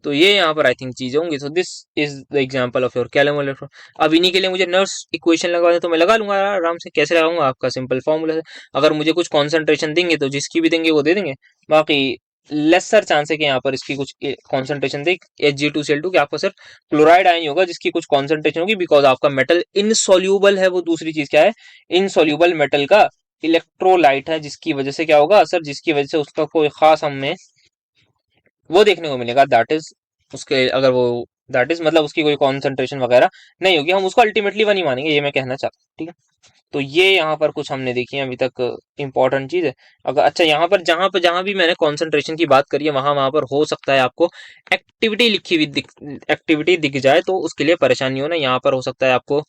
तो ये यहाँ पर आई थिंक चीजें होंगी। तो this is the example of your Calvin electrode. अब इन्हीं के लिए मुझे नर्स इक्वेशन लगवाना है तो मैं लगा लूंगा आराम से, कैसे लगाऊंगा, आपका सिंपल फॉर्मूला है। अगर मुझे कुछ कॉन्सेंट्रेशन देंगे तो जिसकी भी देंगे वो दे देंगे, बाकी लेसर चांस है कि यहाँ पर इसकी कुछ कॉन्सेंट्रेशन दे Hg2Cl2 कि आपका सिर्फ क्लोराइड आयन ही होगा जिसकी कुछ कॉन्सेंट्रेशन होगी, बिकॉज आपका मेटल इनसॉल्यूबल है। वो दूसरी चीज क्या है, इनसॉल्यूबल मेटल का इलेक्ट्रोलाइट है, जिसकी वजह से क्या होगा सर, जिसकी वजह से उसका कोई खास हमें वो देखने को मिलेगा, दैट इज उसके अगर वो दैट इज मतलब उसकी कोई कॉन्सेंट्रेशन वगैरह नहीं होगी, हम उसको अल्टीमेटली वन ही मानेंगे, ये मैं कहना चाहता हूँ। ठीक है, तो ये यहाँ पर कुछ हमने देखी है अभी तक इंपॉर्टेंट चीज है। अगर अच्छा यहाँ पर जहां भी मैंने कॉन्सेंट्रेशन की बात करी है वहां वहां पर हो सकता है आपको एक्टिविटी लिखी हुई एक्टिविटी दिख जाए, तो उसके लिए परेशानी हो ना, यहाँ पर हो सकता है आपको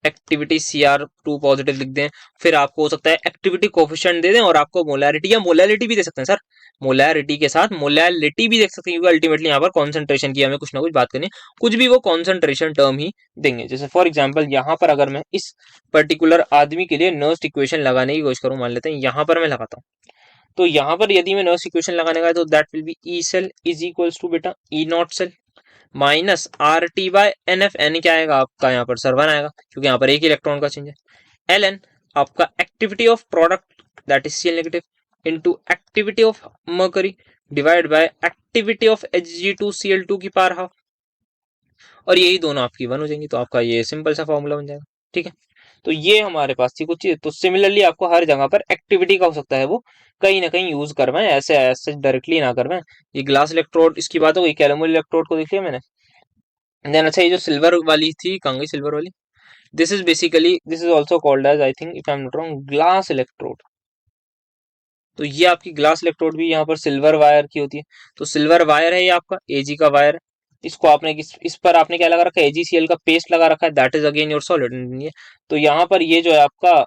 एक्टिविटी Cr2 पॉजिटिव लिख दें, फिर आपको हो सकता है एक्टिविटी कोफिशिएंट दे दें, और आपको मोलैरिटी या मोलैलिटी भी दे सकते हैं सर, मोलैरिटी के साथ मोलैलिटी भी देख सकते हैं, क्योंकि अल्टीमेटली यहाँ पर कॉन्सेंट्रेशन की हमें कुछ ना कुछ बात करनी है, कुछ भी वो कॉन्सेंट्रेशन टर्म ही देंगे। जैसे फॉर एग्जाम्पल यहाँ पर अगर मैं इस पर्टिकुलर आदमी के लिए नर्स्ट इक्वेशन लगाने की कोशिश करूँ, मान लेते हैं यहाँ पर मैं लगाता हूँ, तो यहाँ पर यदि मैं नर्स्ट इक्वेशन लगाने का, तो that will be E cell is equals to बेटा E not cell minus RT/NF। N क्या आएगा आपका, यहाँ पर सर 1 आएगा, क्योंकि यहाँ पर एक इलेक्ट्रॉन का चेंज है। LN आपका activity of product that is Cl negative into activity of mercury divide by activity of Hg2Cl2 की पावर हाफ, और यही दोनों आपकी 1 हो जाएंगी, तो आपका ये सिंपल सा फॉर्मूला बन जाएगा। ठीक है, तो ये हमारे पास थी कुछ चीज। तो सिमिलरली आपको हर जगह पर एक्टिविटी का हो सकता है वो कहीं ना कहीं यूज करवाएं, ऐसे ऐसे डायरेक्टली ना करवाएं। ये ग्लास इलेक्ट्रोड इसकी बात हो गई, कैल्विन इलेक्ट्रोड को देखिए मैंने। देन अच्छा ये जो सिल्वर वाली थी, कहाँ गई सिल्वर वाली, this is basically, this is also called as, I think if I am not wrong, glass electrode. तो ये आपकी ग्लास इलेक्ट्रोड भी यहाँ पर सिल्वर वायर की होती है। तो सिल्वर वायर है ये आपका, एजी का वायर है। इसको आपने इस पर आपने क्या लगा रखा है, एजीसीएल का पेस्ट लगा रखा है, that is again your solid. तो यहाँ पर ये जो है आपका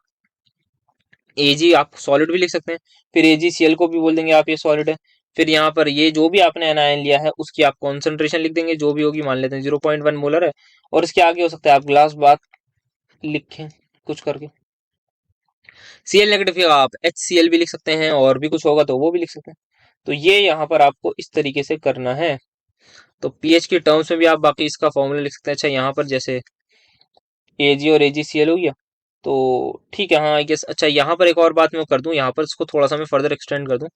एजी, आप सॉलिड भी लिख सकते हैं, फिर एजीसीएल को भी बोल देंगे आप ये सॉलिड है। फिर यहाँ पर ये जो भी आपने एनायन लिया है उसकी आप कॉन्सेंट्रेशन लिख देंगे, जो भी होगी, मान लेते हैं 0.1 मोलर है, और इसके आगे हो सकता है आप ग्लास बात लिखें कुछ करके। सीएल नेगेटिव की आप HCl भी लिख सकते हैं, और भी कुछ होगा तो वो भी लिख सकते हैं। तो ये यहाँ पर आपको इस तरीके से करना है। तो पीएच की टर्म्स में भी आप बाकी इसका फॉर्मूला लिख सकते हैं। अच्छा, यहाँ पर जैसे एजी और AgCl हो गया, तो ठीक है, हाँ आई गेस। अच्छा, यहाँ पर एक और बात मैं कर दूं, यहाँ पर इसको थोड़ा सा मैं फर्दर एक्सटेंड कर दूं।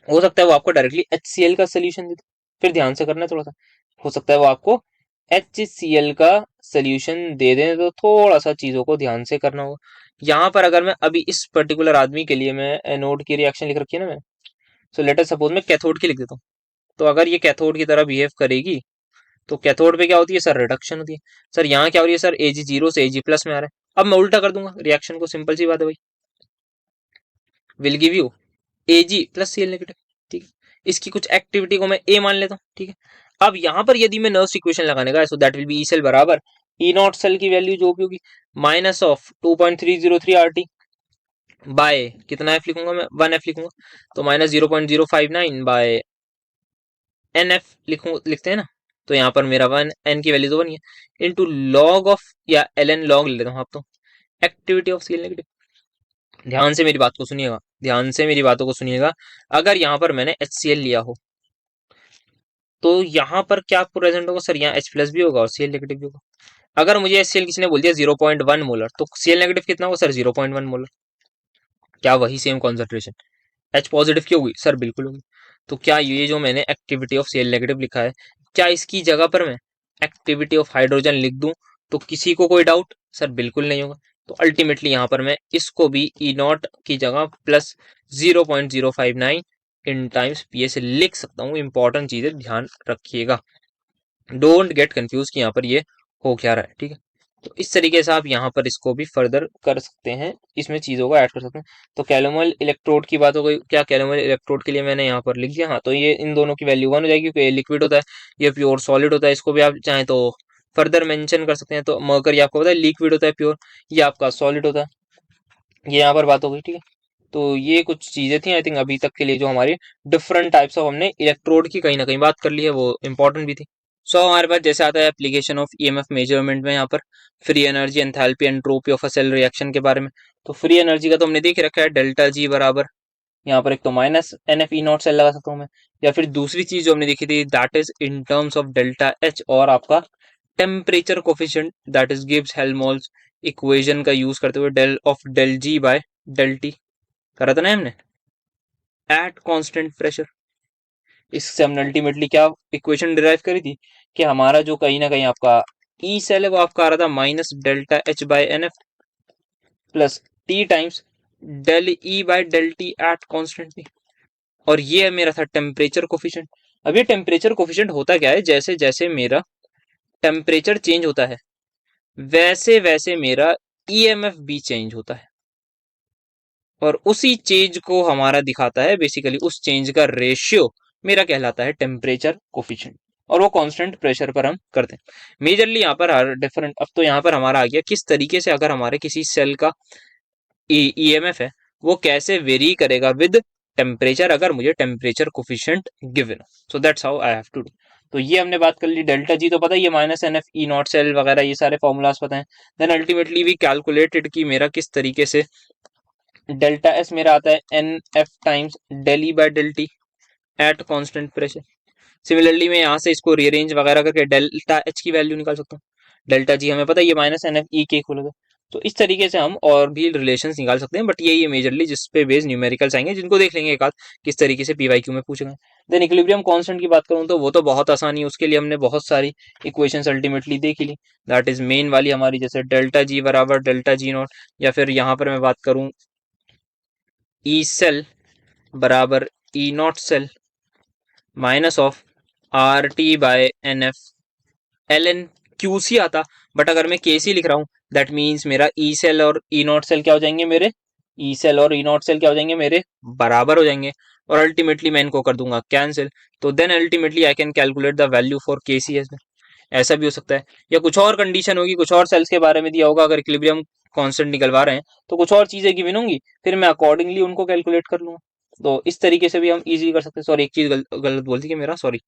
हो सकता है वो आपको डायरेक्टली HCl का सोल्यूशन दे दे, फिर ध्यान से करना है थोड़ा सा। हो सकता है वो आपको HCl का सोल्यूशन दे दें, तो थोड़ा सा चीजों को ध्यान से करना होगा। यहाँ पर अगर मैं अभी इस पर्टिकुलर आदमी के लिए मैं एनोड की रिएक्शन लिख रखी है ना मैंने, सो लेट अस सपोज मैं कैथोड की लिख देता हूँ। तो अगर ये कैथोड की तरह बिहेव करेगी, तो कैथोड पे क्या होती है सर, रिडक्शन होती है। सर यहाँ क्या हो रही है सर, Ag0 से Ag+ में आ रहा है। अब मैं उल्टा कर दूंगा रिएक्शन को, सिंपल सी बात है भाई, विल गिव यू Ag+Cl-, ठीक है। इसकी कुछ एक्टिविटी को मैं ए मान लेता हूँ, ठीक है। अब यहाँ पर यदि मैं नर्व्स इक्वेशन लगाने का है, so that will be E cell बराबर ई नॉट सेल की वैल्यू जो भी होगी माइनस ऑफ 2.303 RT बाय कितना एफ लिखूंगा मैं, 1F लिखूंगा, तो माइनस 0.059 बाय NF लिखते हैं ना। तो यहाँ पर मेरा 1 N की वैल्यू तो 1 है, इनटू लॉग ऑफ, या LN लॉग ले लेता हूँ आप, तो एक्टिविटी ऑफ Cl नेगेटिव। ध्यान से मेरी बात को सुनिएगा, ध्यान से मेरी बातों को सुनिएगा। अगर यहाँ पर मैंने HCl लिया हो, तो यहाँ पर क्या प्रेजेंट होगा सर, यहाँ H+ भी होगा और Cl नेगेटिव भी होगा। अगर मुझे HCl किसी ने बोल दिया 0.1 मोलर, तो Cl नेगेटिव कितना होगा सर, 0.1 मोलर। क्या वही सेम कॉन्सेंट्रेशन H पॉजिटिव की होगी सर, बिल्कुल होगी। तो क्या ये जो मैंने एक्टिविटी ऑफ Cl नेगेटिव लिखा है, क्या इसकी जगह पर मैं एक्टिविटी ऑफ हाइड्रोजन लिख दूं तो किसी को कोई डाउट, सर बिल्कुल नहीं होगा। तो अल्टीमेटली यहाँ पर मैं इसको भी ई नॉट की जगह प्लस 0.059 इन टाइम्स पी से लिख सकता हूँ। इंपॉर्टेंट चीजें ध्यान रखिएगा, डोंट गेट कंफ्यूज कि यहाँ पर ये हो क्या रहा है, ठीक है। तो इस तरीके से आप यहाँ पर इसको भी फर्दर कर सकते हैं, इसमें चीजों को ऐड कर सकते हैं। तो कैलोमल इलेक्ट्रोड की बात हो गई, क्या कैलोमल इलेक्ट्रोड के लिए मैंने यहाँ पर लिख दिया, हाँ, तो ये इन दोनों की वैल्यू 1 हो जाएगी, क्योंकि ये लिक्विड होता है, ये प्योर सॉलिड होता है। इसको भी आप चाहें तो फर्दर मेंशन कर सकते हैं। तो मरकरी आपको पता है लिक्विड होता है प्योर, ये आपका सॉलिड होता है। ये यहाँ पर बात हो गई, ठीक है। तो ये कुछ चीजें थी आई थिंक अभी तक के लिए, जो हमारी डिफरेंट टाइप्स ऑफ, हमने इलेक्ट्रोड की कहीं ना कहीं बात कर ली है, वो इंपॉर्टेंट भी थी। सो हमारे पास जैसे आता है एप्लीकेशन ऑफ ईएमएफ मेजरमेंट में, यहाँ पर free energy, enthalpy, entropy of a cell reaction के बारे में। तो फ्री एनर्जी का तो हमने देख रखा है, डेल्टा जी बराबर, यहाँ पर एक तो minus NF E not cell लगा सकता हूँ मैं, या फिर दूसरी चीज जो हमने देखी थी that is in terms of delta H, और आपका temperature coefficient that is Gibbs Helmholtz equation का यूज करते हुए del of del G by del T करा था ना हमने, एट कांस्टेंट प्रेशर। इससे हमने अल्टीमेटली क्या इक्वेशन डिराइव करी थी, कि हमारा जो कहीं ना कहीं आपका ई सेल है वो आपका आ रहा था minus delta H by NF plus T times del E by del T at constant P, और ये मेरा था टेम्परेचर कोफिशिएंट। अब ये टेम्परेचर कोफिशिएंट होता क्या है, जैसे जैसे मेरा टेम्परेचर चेंज होता है वैसे वैसे मेरा EMF भी चेंज होता है, और उसी चेंज को हमारा दिखाता है, बेसिकली उस चेंज का रेशियो मेरा कहलाता है टेम्परेचर कोफिशिएंट, और वो कांस्टेंट प्रेशर पर हम करते हैं मेजरली। यहाँ पर हर डिफरेंट, अब तो यहाँ पर हमारा आ गया किस तरीके से अगर हमारे किसी सेल का EMF है वो कैसे वेरी करेगा विद टेम्परेचर, अगर मुझे टेम्परेचर कोफिशिएंट गिवन हो। So that's how I have to do. तो ये हमने बात कर ली, डेल्टा जी तो पता ही है, minus NF E not cell वगैरह ये सारे फॉर्मूलाज पता है। देन अल्टीमेटली वी कैलकुलेटेड कि मेरा किस तरीके से डेल्टा एस मेरा आता है NF times del E by del T at constant pressure. Similarly मैं यहाँ से इसको रीअरेंज वगैरह करके डेल्टा एच की वैल्यू निकाल सकता हूँ। डेल्टा जी हमें पता है ये माइनस NF ई के इक्वल होगा। तो इस तरीके से हम और भी रिलेशंस निकाल सकते हैं, बट यही है मेजरली जिस पे बेस न्यूमेरिकल्स आएंगे, जिनको देख लेंगे एक आध किस तरीके से PYQ में पूछेंगे। देन इक्विलिब्रियम कांस्टेंट की बात करूँ तो वो तो बहुत आसानी है, उसके लिए हमने बहुत सारी इक्वेशंस अल्टीमेटली देख ली। दैट इज मेन वाली हमारी, जैसे डेल्टा जी बराबर डेल्टा जी नॉट, या फिर यहाँ पर मैं बात करूँ ई सेल बराबर E not cell minus of RT by NF ln QC आता, बट अगर मैं KC लिख रहा हूँ दैट मीन्स मेरा ई सेल और ई नॉट सेल क्या हो जाएंगे मेरे, ई सेल और ई नॉट सेल क्या हो जाएंगे मेरे, बराबर हो जाएंगे, और अल्टीमेटली मैं इनको कर दूंगा कैंसिल, तो then ultimately I can calculate the value for KC as. ऐसा भी हो सकता है, या कुछ और कंडीशन होगी, कुछ और सेल्स के बारे में दिया होगा, अगर इक्विलिब्रियम कांस्टेंट निकलवा रहे हैं तो कुछ और चीजें गिवन होंगी, फिर मैं अकॉर्डिंगली उनको कैलकुलेट कर लूंगा। तो इस तरीके से भी हम इजी कर सकते हैं। सॉरी, एक चीज गलत बोल दी कि मेरा, सॉरी,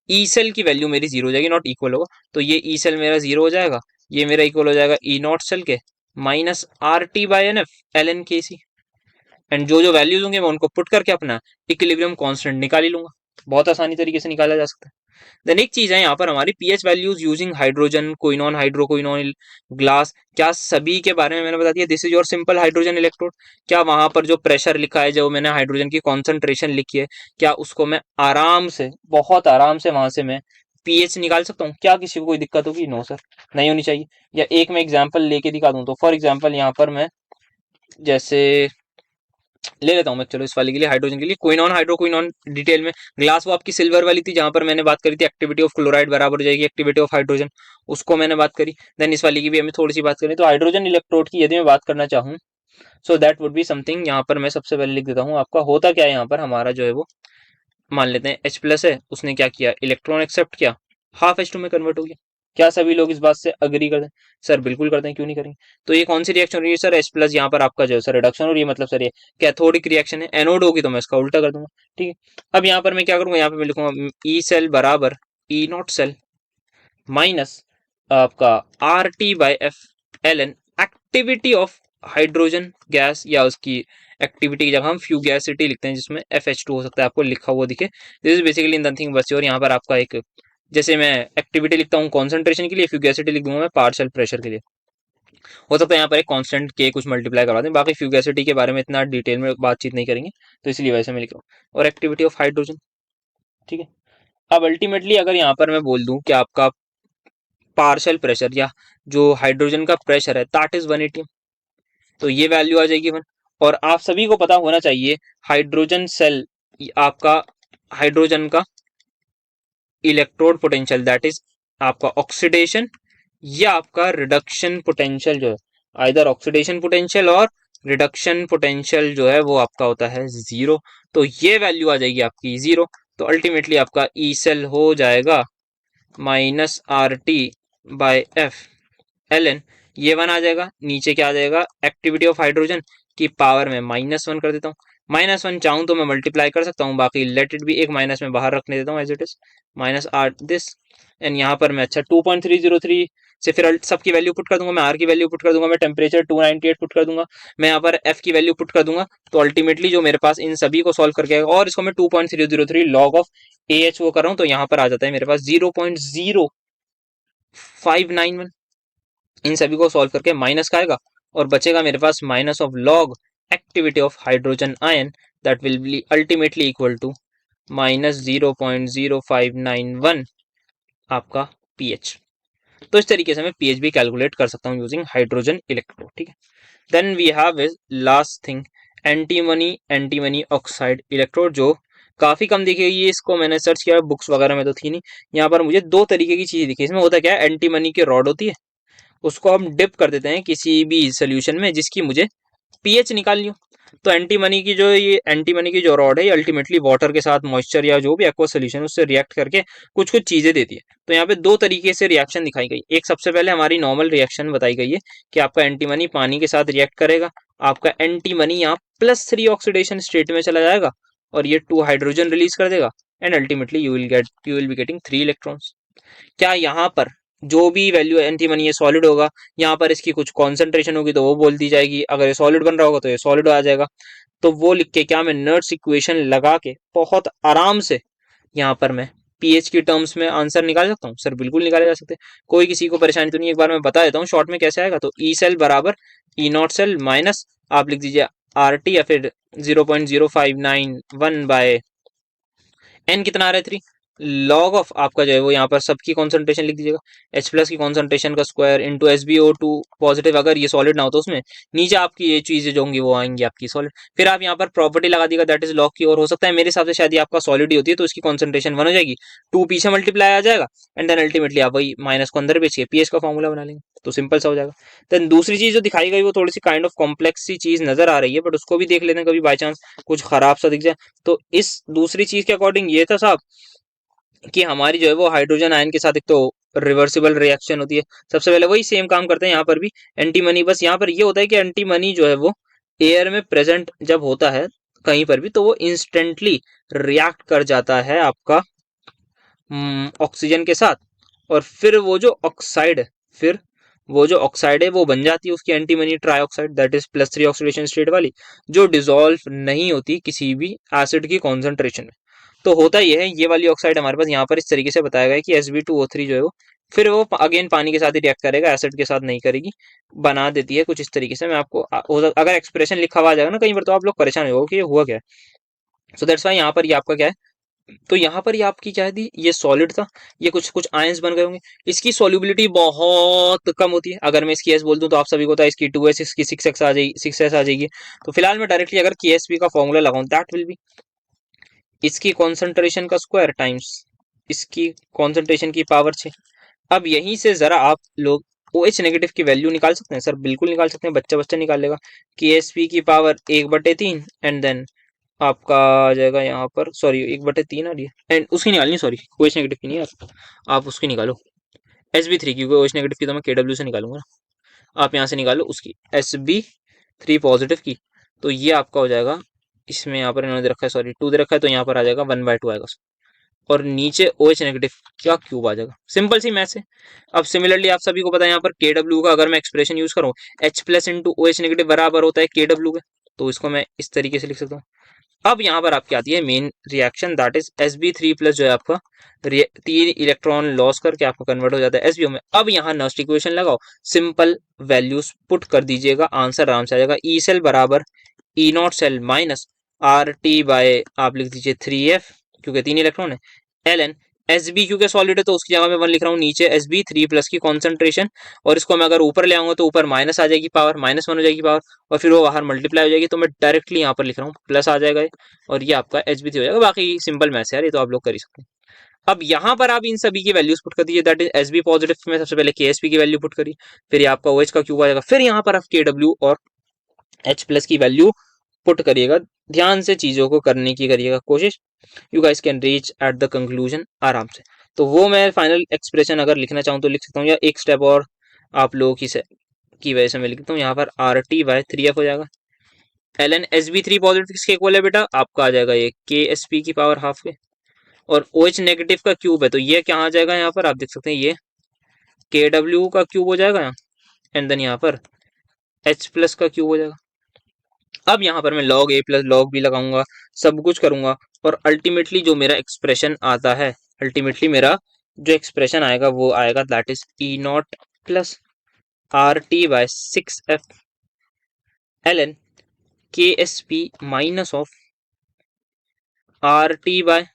ई सेल की वैल्यू मेरी जीरो हो जाएगी, नॉट इक्वल होगा, तो ये ई सेल मेरा जीरो हो जाएगा, ये मेरा इक्वल हो जाएगा ई नॉट सेल के minus RT/NF ln KC, and जो जो वैल्यूज होंगे मैं उनको पुट करके अपना इक्विलिब्रियम कांस्टेंट निकाल ही लूंगा। बहुत आसानी तरीके से निकाला जा सकता है। देन एक चीज है यहाँ पर हमारी pH values using hydrogen quinone hydroquinone glass, क्या सभी के बारे में मैंने बता दिया। This is your simple hydrogen electrode, क्या वहां पर जो प्रेशर लिखा है, जो मैंने हाइड्रोजन की कॉन्सेंट्रेशन लिखी है, क्या उसको मैं आराम से, बहुत आराम से वहां से मैं पीएच निकाल सकता हूँ? क्या किसी को कोई दिक्कत होगी? नो सर, नहीं होनी चाहिए। या एक मैं एग्जाम्पल लेके दिखा दूं तो फॉर एग्जाम्पल यहाँ पर मैं जैसे ले लेता हूँ मैं, चलो इस वाले के लिए, हाइड्रोजन के लिए कोइनॉन हाइड्रोकोइनॉन डिटेल में, ग्लास वो आपकी सिल्वर वाली थी जहां पर मैंने बात करी थी एक्टिविटी ऑफ क्लोराइड बराबर हो जाएगी एक्टिविटी ऑफ हाइड्रोजन, उसको मैंने बात करी। देन इस वाली की भी हमें थोड़ी सी बात करें तो हाइड्रोजन इलेक्ट्रोड की यदि मैं बात करना चाहूँ, so that would be something, यहाँ पर मैं सबसे पहले लिख देता हूँ आपका होता क्या है। यहाँ पर हमारा जो है वो मान लेते हैं H+ है, उसने क्या किया, इलेक्ट्रॉन एक्सेप्ट किया, हाफ H2 में कन्वर्ट हो गया। क्या सभी लोग इस बात से अग्री करते हैं? सर बिल्कुल करते हैं, क्यों नहीं करेंगे। तो ये कौन सी रिएक्शन हो रही है सर? H+ यहाँ पर आपका जो है सर रिडक्शन हो रही है, मतलब सर ये कैथोडिक रिएक्शन है। एनोड होगी तो मैं इसका उल्टा कर दूंगा, ठीक है। अब यहाँ पर मैं क्या करूंगा, यहाँ पे मैं लिखूंगा ई सेल बराबर ई नॉट सेल माइनस आपका RT/F ln activity of hydrogen gas, या उसकी एक्टिविटी की जगह हम फ्यूगैसिटी लिखते हैं जिसमें FH2 हो सकता है, आपको लिखा हुआ दिखे। This is basically nothing but, और यहाँ पर आपका एक, जैसे मैं एक्टिविटी लिखता हूँ कॉन्सेंट्रेशन के लिए, फ्यूगैसिटी लिख दूंगा मैं पार्शियल प्रेशर के लिए। हो सकता है यहाँ पर एक कांस्टेंट के कुछ मल्टीप्लाई करवा दें, बाकी फ्यूगैसिटी के बारे में इतना डिटेल में बातचीत नहीं करेंगे, तो इसलिए वैसे मैं लिख रहा हूँ, और एक्टिविटी ऑफ हाइड्रोजन, ठीक है। अब अल्टीमेटली अगर यहाँ पर मैं बोल दूं कि आपका पार्शियल प्रेशर या जो हाइड्रोजन का प्रेशर है दैट इज 180, तो ये वैल्यू आ जाएगी 1। और आप सभी को पता होना चाहिए हाइड्रोजन सेल, आपका हाइड्रोजन का इलेक्ट्रोड पोटेंशियल दैट इज आपका ऑक्सीडेशन या आपका रिडक्शन पोटेंशियल जो है, आइदर ऑक्सीडेशन पोटेंशियल और रिडक्शन पोटेंशियल जो है वो आपका होता है 0, तो ये वैल्यू आ जाएगी आपकी 0। तो अल्टीमेटली आपका ई सेल हो जाएगा माइनस RT/F ln, ये 1 आ जाएगा, नीचे क्या आ जाएगा, एक्टिविटी ऑफ हाइड्रोजन की पावर में -1 कर देता हूँ। -1 चाहूँ तो मैं मल्टीप्लाई कर सकता हूँ, बाकी लेट इट भी, एक माइनस में बाहर रखने देता हूँ as it is, -R this, and यहाँ पर मैं अच्छा 2.303 से फिर सबकी वैल्यू पुट कर दूंगा, मैं आर की वैल्यू पुट कर दूंगा, मैं टेम्परेचर 298 पुट कर दूंगा, मैं यहाँ पर एफ की वैल्यू पुट कर दूंगा, तो अल्टीमेटली जो मेरे पास इन सभी को सॉल्व करके आएगा, और इसको मैं 2.003 लॉग ऑफ AH वो कर रहा हूँ, तो यहाँ पर आ जाता है मेरे पास 0.0591। इन सभी को सॉल्व करके माइनस का आएगा, और बचेगा मेरे पास minus of log activity of hydrogen ion, that will be ultimately equal to -0.0591 आपका पीएच। तो इस तरीके से मैं पीएच भी कैलकुलेट कर सकता हूँ यूजिंग हाइड्रोजन इलेक्ट्रोड, ठीक है। Then we have is last thing antimony oxide electrode, जो काफी कम दिखेगी, इसको मैंने सर्च किया, बुक्स वगैरह में तो थी नहीं। यहाँ पर मुझे दो तरीके की चीज दिखी। इसमें होता क्या है, एंटीमनी की रॉड होती है, उसको हम डिप कर देते हैं किसी भी सोल्यूशन में जिसकी मुझे पीएच निकालनी हो। तो एंटीमनी की जो रॉड है ये अल्टीमेटली वाटर के साथ मॉइस्चर या जो भी एक्वा सोल्यूशन उससे रिएक्ट करके कुछ कुछ चीजें देती है। तो यहाँ पे दो तरीके से रिएक्शन दिखाई गई। एक सबसे पहले हमारी नॉर्मल रिएक्शन बताई गई है कि आपका एंटीमनी पानी के साथ रिएक्ट करेगा, आपका एंटीमनी यहाँ +3 ऑक्सीडेशन स्टेट में चला जाएगा और ये 2 हाइड्रोजन रिलीज कर देगा, and ultimately you will be getting 3 electrons. क्या यहाँ पर जो भी वैल्यू एंटीमनी ये सॉलिड होगा, यहाँ पर इसकी कुछ कॉन्सेंट्रेशन होगी तो वो बोल दी जाएगी, अगर ये सॉलिड बन रहा होगा तो ये सॉलिड आ जाएगा। तो वो लिख के क्या मैं नर्ड्स इक्वेशन लगा के बहुत आराम से यहाँ पर मैं पीएच की टर्म्स में आंसर निकाल सकता हूँ? सर बिल्कुल निकाले जा सकते हैं, कोई किसी को परेशानी तो नहीं। एक बार मैं बता देता हूँ शॉर्ट में कैसे आएगा। तो ई सेल बराबर ई नॉट सेल माइनस आप लिख दीजिए RT या फिर 0.0591 बाय एन कितना आ रहा है 3, लॉग ऑफ आपका जो है वो यहाँ पर सबकी कॉन्सेंट्रेशन लिख दीजिएगा, H प्लस की कॉन्सेंट्रेशन का स्क्वायर इंटू SbO2 पॉजिटिव, अगर ये सॉलिड ना हो तो उसमें नीचे आपकी ये चीजें जो होंगी वो आएंगी आपकी सॉलिड। फिर आप यहाँ पर प्रॉपर्टी लगा दीजिएगा दैट इज लॉग की, और हो सकता है मेरे हिसाब से शायद ये आपका सॉलिड ही होती है तो इसकी कॉन्सेंट्रेशन 1 हो जाएगी, 2 पीछे मल्टीप्लाई आ जाएगा, एंड देन अल्टीमेटली आप वही माइनस को अंदर बेच के पीएच का फॉर्मूला बना लेंगे, तो सिंपल सा हो जाएगा। देन दूसरी चीज जो दिखाई गई वो थोड़ी सी काइंड ऑफ कॉम्प्लेक्स सी चीज नजर आ रही है, बट उसको भी देख लेते हैं, कभी बाई चांस कुछ खराब सा दिख जाए। तो इस दूसरी चीज के अकॉर्डिंग ये था साहब कि हमारी जो है वो हाइड्रोजन आयन के साथ एक तो रिवर्सिबल रिएक्शन होती है। सबसे पहले वही सेम काम करते हैं यहाँ पर भी, एंटी मनी, बस यहाँ पर ये होता है कि एंटी मनी जो है वो एयर में प्रेजेंट जब होता है कहीं पर भी तो वो इंस्टेंटली रिएक्ट कर जाता है आपका ऑक्सीजन के साथ, और फिर वो जो ऑक्साइड है, फिर वो जो ऑक्साइड है वो बन जाती है उसकी antimony trioxide, that is +3 oxidation state वाली, जो डिसॉल्व नहीं होती किसी भी एसिड की कॉन्सेंट्रेशन में। तो होता यह है, ये वाली ऑक्साइड हमारे पास यहाँ पर इस तरीके से बताया गया है कि Sb2O3 जो है वो फिर वो अगेन पानी के साथ ही रिएक्ट करेगा, एसिड के साथ नहीं करेगी, बना देती है कुछ इस तरीके से। मैं आपको अगर एक्सप्रेशन लिखा हुआ आ जाएगा ना कहीं पर तो आप लोग परेशान हो कि ये हुआ क्या है। सो दैट्स वाई यहाँ पर ये आपका क्या है, तो यहाँ पर ये आपकी क्या थी, ये सॉलिड था, ये कुछ कुछ आयंस बन गए होंगे, इसकी सॉल्युबिलिटी बहुत कम होती है। अगर मैं इसकी एस बोल दूं तो आप सभी को पता है इसकी 2s, इसकी 6x आ जाएगी, 6s आ जाएगी। तो फिलहाल मैं डायरेक्टली अगर KSP का फॉर्मूला लगाऊं दैट विल बी इसकी कॉन्सेंट्रेशन का स्क्वायर टाइम्स इसकी कॉन्सेंट्रेशन की पावर 6। अब यहीं से जरा आप लोग OH नेगेटिव की वैल्यू निकाल सकते हैं, सर बिल्कुल निकाल सकते हैं, बच्चा बच्चा निकाल लेगा। KSP की पावर 1/3 एंड देन आपका आ जाएगा यहाँ पर, सॉरी 1/3 आ रही है, एंड उसकी निकालनी, सॉरी OH नेगेटिव की नहीं यार, आप उसकी निकालो SB3 की, क्योंकि OH नेगेटिव की तो मैं KW से निकालूंगा ना, आप यहाँ से निकालो उसकी SB3 पॉजिटिव की। तो ये आपका हो जाएगा, इसमें यहाँ पर इन्होंने दे रखा है, सॉरी 2 दे रखा है, तो यहाँ पर आ जाएगा 1/2 आएगा, और नीचे OH नेगेटिव का क्यूब आ जाएगा। सिंपल सी मैथ है। अब सिमिलरली आप सभी को पता है यहाँ पर KW का अगर मैं एक्सप्रेशन यूज करूँ, H plus into OH negative बराबर होता है KW के, तो इसको मैं इस तरीके से लिख सकता हूँ। अब यहाँ पर आपकी आती है main reaction that is Sb3 plus जो है आपका 3 इलेक्ट्रॉन लॉस करके आपका कन्वर्ट हो जाता है SbO में। अब यहाँ नस्ट इक्वेशन लगाओ, सिंपल वैल्यूज पुट कर दीजिएगा, आंसर आराम से आ जाएगा। ई सेल बराबर E not cell minus RT by आप लिख दीजिए 3F, क्योंकि 3 इलेक्ट्रॉन है, Ln Sb क्योंकि सॉलिड है तो उसकी जगह मैं 1 लिख रहा हूँ, नीचे Sb3 प्लस की कॉन्सेंट्रेशन, और इसको मैं अगर ऊपर ले आऊंगा तो ऊपर माइनस आ जाएगी पावर, -1 हो जाएगी पावर, और फिर वो बाहर मल्टीप्लाई हो जाएगी, तो मैं डायरेक्टली यहाँ पर लिख रहा हूँ प्लस आ जाएगा और ये आपका Hb3 हो जाएगा। बाकी सिंपल मैथ्स है यार, ये तो आप लोग कर ही सकते हैं। अब यहाँ पर आप इन सभी की वैल्यूज पुट कर दीजिए, दैट इज Sb पॉजिटिव में सबसे पहले KSP की वैल्यू पुट करिए, फिर ये आपका OH का क्यूब आ जाएगा, फिर यहाँ पर आप KW और H प्लस की वैल्यू पुट करिएगा। ध्यान से चीजों को करने की करिएगा कोशिश, you guys can reach at the conclusion आराम से। तो वो मैं फाइनल एक्सप्रेशन अगर लिखना चाहूँ तो लिख सकता हूँ, या एक स्टेप और आप लोगों की वजह से मैं लिखता हूँ, यहाँ पर RT/3F हो जाएगा। Ln Sb3 पॉजिटिव किसके इक्वल है बेटा, आपका आ जाएगा ये KSP की पावर हाफ के, और OH नेगेटिव का क्यूब है तो ये क्या आ जाएगा, यहाँ पर आप देख सकते हैं ये KW का क्यूब हो जाएगा यहाँ, एंड देन यहाँ पर H प्लस का क्यूब हो जाएगा। अब यहाँ पर मैं log A plus log B लगाऊंगा, सब कुछ करूंगा, और अल्टीमेटली जो मेरा एक्सप्रेशन आता है, अल्टीमेटली मेरा जो एक्सप्रेशन आएगा वो आएगा that is E0 plus RT/6F Ln KSP minus of RT by,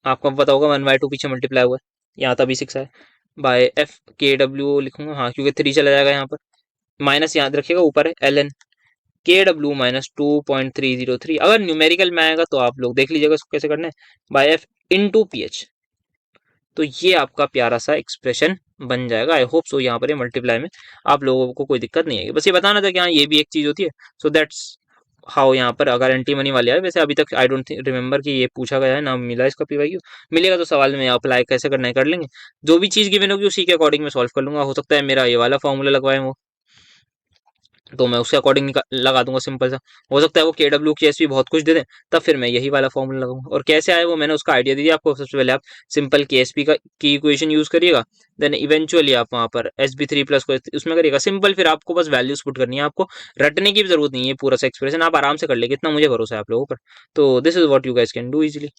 आपको पता होगा 1/2 पीछे मल्टीप्लाई हुआ है, यहाँ तभी 6 है, बाय F KW लिखूंगा, हाँ क्योंकि 3 चला जाएगा यहाँ पर, माइनस याद रखिएगा ऊपर है, Ln KW -2.303। अगर न्यूमेरिकल में आएगा तो आप लोग देख लीजिएगा इसको कैसे करना है, बाय F इंटू PH। तो ये आपका प्यारा सा एक्सप्रेशन बन जाएगा। आई होप सो यहाँ पर ये मल्टीप्लाई में आप लोगों को कोई दिक्कत नहीं आएगी, बस ये बताना था कि हाँ ये भी एक चीज होती है। सो दैट्स हाउ यहाँ पर अगर एंटी मनी वाले आए, वैसे अभी तक आई डोंट रिमेम्बर कि ये पूछा गया है ना मिला इसका PYQ, मिलेगा तो सवाल में अप्लाई कैसे करना है कर लेंगे, जो भी चीज गिवन होगी उसी के अकॉर्डिंग मैं सॉल्व कर लूंगा। हो सकता है मेरा ये वाला फॉर्मूला लगवाए वो, तो मैं उसके अकॉर्डिंग लगा दूंगा सिंपल सा। हो सकता है वो KW KSP बहुत कुछ दे दें, तब फिर मैं यही वाला फॉर्मूला लगाऊंगा। और कैसे आए वो मैंने उसका आइडिया दे दिया आपको। सबसे पहले आप सिंपल KSP की इक्वेशन यूज करिएगा, देन इवेंचुअली आप वहां पर Sb3 प्लस को उसमें करिएगा सिंपल, फिर आपको बस वैल्यूज पुट करनी है, आपको रटने की भी जरूरत नहीं है, पूरा सा एक्सप्रेशन आप आराम से कर लेंगे, इतना मुझे भरोसा है आप लोगों पर। तो this is what you guys can do easily.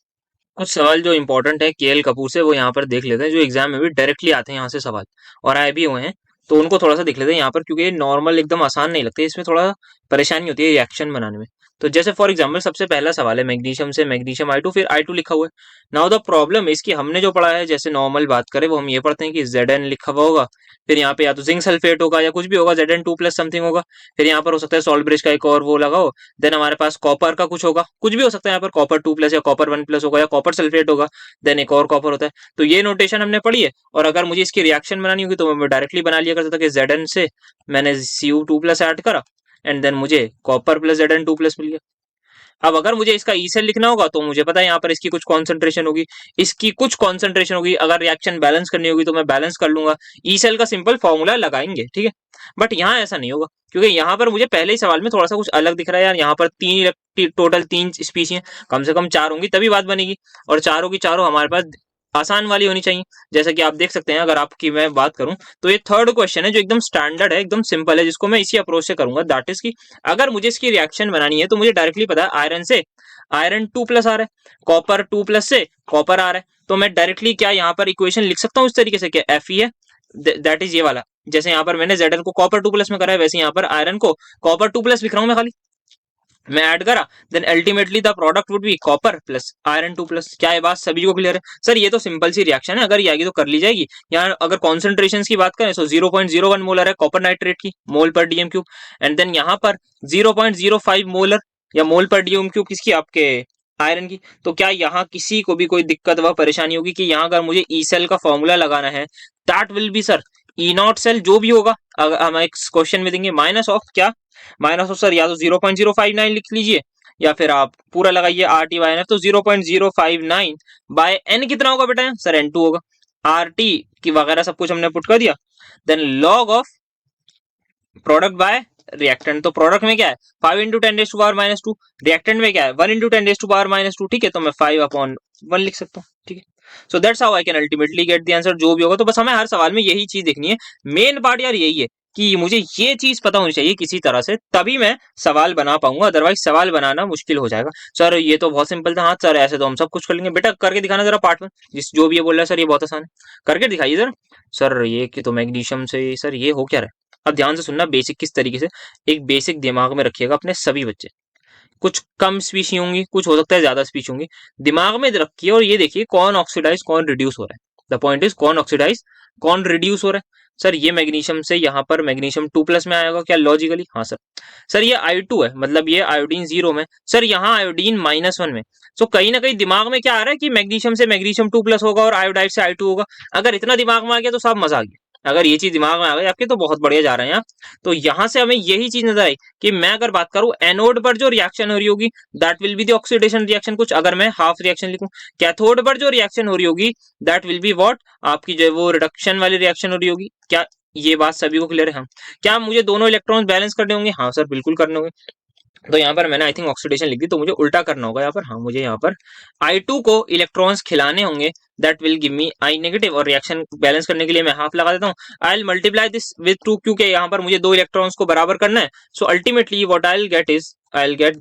कुछ सवाल जो इंपॉर्टेंट है KL कपूर से वो यहाँ पर देख लेते हैं, जो एग्जाम में भी डायरेक्टली आते हैं यहाँ से सवाल और आए भी हुए हैं, तो उनको थोड़ा सा देख लेते हैं यहाँ पर, क्योंकि ये नॉर्मल एकदम आसान नहीं लगते, इसमें थोड़ा परेशानी होती है रिएक्शन बनाने में। तो जैसे फॉर एग्जांपल सबसे पहला सवाल है मैग्नीशियम से मैग्नीशियम I2, फिर I2 लिखा हुआ है। नाउ द प्रॉब्लम इज कि हमने जो पढ़ा है, जैसे नॉर्मल बात करें वो हम ये पढ़ते हैं कि Zn लिखा हुआ होगा, फिर यहाँ पे या तो जिंक सल्फेट होगा या कुछ भी होगा, Zn2 प्लस समथिंग होगा, फिर यहाँ पर हो सकता है सॉल्ट ब्रिज का एक और वो लगाओ, देन हमारे पास कॉपर का कुछ होगा, कुछ भी हो सकता है, यहाँ पर कॉपर 2 प्लस या कॉपर 1 प्लस होगा या कॉपर सल्फेट होगा, देन एक और कॉपर होता है। तो ये नोटेशन हमने पढ़ी है, और अगर मुझे इसकी रिएक्शन बनानी होगी तो मैं डायरेक्टली बना लिया करता था कि Zn से मैंने Cu2 प्लस ऐड करा एंड देन मुझे कॉपर प्लस Zn2 प्लस मिल गया। अब अगर मुझे इसका ई सेल लिखना होगा तो मुझे पता है यहाँ पर इसकी कुछ कॉन्सेंट्रेशन होगी, इसकी कुछ कॉन्सेंट्रेशन होगी, अगर रिएक्शन बैलेंस करनी होगी तो मैं बैलेंस कर लूंगा, ई सेल का सिंपल फॉर्मूला लगाएंगे, ठीक है। बट यहाँ ऐसा नहीं होगा, क्योंकि यहाँ पर मुझे पहले ही सवाल में थोड़ा सा कुछ अलग दिख रहा है यार। यहाँ पर टोटल तीन स्पीसी हैं, कम से कम 4 होंगी तभी बात बनेगी, और चारों की चारों हमारे पास आसान वाली होनी चाहिए। जैसा कि आप देख सकते हैं, अगर आपकी मैं बात करूं तो ये थर्ड क्वेश्चन है जो एकदम स्टैंडर्ड है, एकदम सिंपल है, जिसको मैं इसी अप्रोच से करूंगा। दैट इज की अगर मुझे इसकी रिएक्शन बनानी है तो मुझे डायरेक्टली पता है आयरन से आयरन 2 प्लस आ रहा है, कॉपर 2 प्लस से कॉपर आ रहा है, तो मैं डायरेक्टली क्या यहाँ पर इक्वेशन लिख सकता हूँ इस तरीके से, क्या Fe है, दैट इज ये वाला। जैसे यहाँ पर मैंने Zn को कॉपर 2 प्लस में करा है, वैसे यहाँ पर आयरन को कॉपर 2 प्लस लिख रहा हूँ मैं खाली, मैं ऐड करा, then ultimately the product would be copper plus iron 2 plus. क्या ये बात सभी को क्लियर है? सर ये तो सिंपल सी रिएक्शन है, अगर ये आएगी तो कर ली जाएगी। यहाँ अगर कॉन्सेंट्रेशन की बात करें तो 0.01 मोलर है कॉपर नाइट्रेट की, मोल पर डीएम क्यूब, एंड देन यहाँ पर 0.05 मोलर या मोल पर डीएम क्यूब किसकी, आपके आयरन की। तो क्या यहाँ किसी को भी कोई दिक्कत व परेशानी होगी कि यहाँ अगर मुझे ई सेल का फॉर्मूला लगाना है, that will be sir E not cell जो भी होगा, अगर हम एक क्वेश्चन में देंगे माइनस ऑफ क्या, माइनस ऑफ सर या तो 0.059 लिख लीजिए, या फिर आप पूरा लगाइए R T by N F, तो 0.059 बाय एन कितना होगा बेटा, सर N2 होगा। आर टी की वगैरह सब कुछ हमने पुट कर दिया, then log of product by reactant. तो प्रोडक्ट में क्या है 5 इंटू 10⁻², रिएक्टेंट में क्या है 1 इंटू 10⁻², ठीक है। तो मैं 5/1 लिख सकता हूँ, ठीक है। सो that's how I can ultimately get the answer, जो भी होगा। तो बस हमें हर सवाल में यही चीज देखनी है, मेन पार्ट यार यही है कि मुझे ये चीज पता होनी चाहिए किसी तरह से, तभी मैं सवाल बना पाऊंगा, अदरवाइज सवाल बनाना मुश्किल हो जाएगा। सर ये तो बहुत सिंपल था, हाँ सर ऐसे तो हम सब कुछ कर लेंगे। बेटा करके दिखाना जरा पार्ट में, जिस जो भी ये बोल रहा है सर ये बहुत आसान है, करके दिखाइए जरा। सर ये कि तो मैग्नीशियम से सर ये हो क्या रहा है। अब ध्यान से सुनना बेसिक किस तरीके से, एक बेसिक दिमाग में रखिएगा अपने सभी बच्चे। कुछ कम स्पीशी होंगी, कुछ हो सकता है ज्यादा स्पीच होंगी, दिमाग में रखिए और ये देखिए कौन ऑक्सीडाइज कौन रिड्यूस हो रहा है। द पॉइंट इज कौन ऑक्सीडाइज कौन रिड्यूस हो रहा है। सर ये मैग्नीशियम से यहाँ पर मैग्नीशियम 2 प्लस में आएगा क्या लॉजिकली, हाँ सर। सर ये I2 है, मतलब ये आयोडीन 0 में, सर यहाँ आयोडीन -1 में। सो कहीं ना कहीं दिमाग में क्या आ रहा है कि मैग्नीशियम से मैग्नीशियम 2 प्लस होगा और आयोडाइड से I2 होगा। अगर इतना दिमाग में आ गया तो सब मजा आ गया, अगर ये चीज दिमाग में आ गई आपके तो बहुत बढ़िया जा रहे हैं आप। तो यहाँ से हमें यही चीज नजर आई कि मैं अगर बात करूं एनोड पर जो रिएक्शन हो रही होगी that will be the oxidation reaction, कुछ अगर मैं हाफ रिएक्शन लिखूं। कैथोड पर जो रिएक्शन हो रही होगी दैट विल बी व्हाट, आपकी जो है वो रिडक्शन वाली रिएक्शन हो रही होगी। क्या ये बात सभी को क्लियर है? हाँ। क्या मुझे दोनों इलेक्ट्रॉन्स बैलेंस करने होंगे? हाँ सर बिल्कुल करने होंगे। तो यहाँ पर मैंने आई थिंक ऑक्सीडेशन लिख दी, तो मुझे उल्टा करना होगा यहाँ पर। हाँ मुझे यहाँ पर I2 को इलेक्ट्रॉन्स खिलाने होंगे, that will give me I negative, और रिएक्शन बैलेंस करने के लिए मैं हाफ लगा देता हूँ। I will multiply this with 2, क्योंकि यहाँ पर मुझे 2 इलेक्ट्रॉन्स को बराबर करना है। So ultimately what I will get is I will get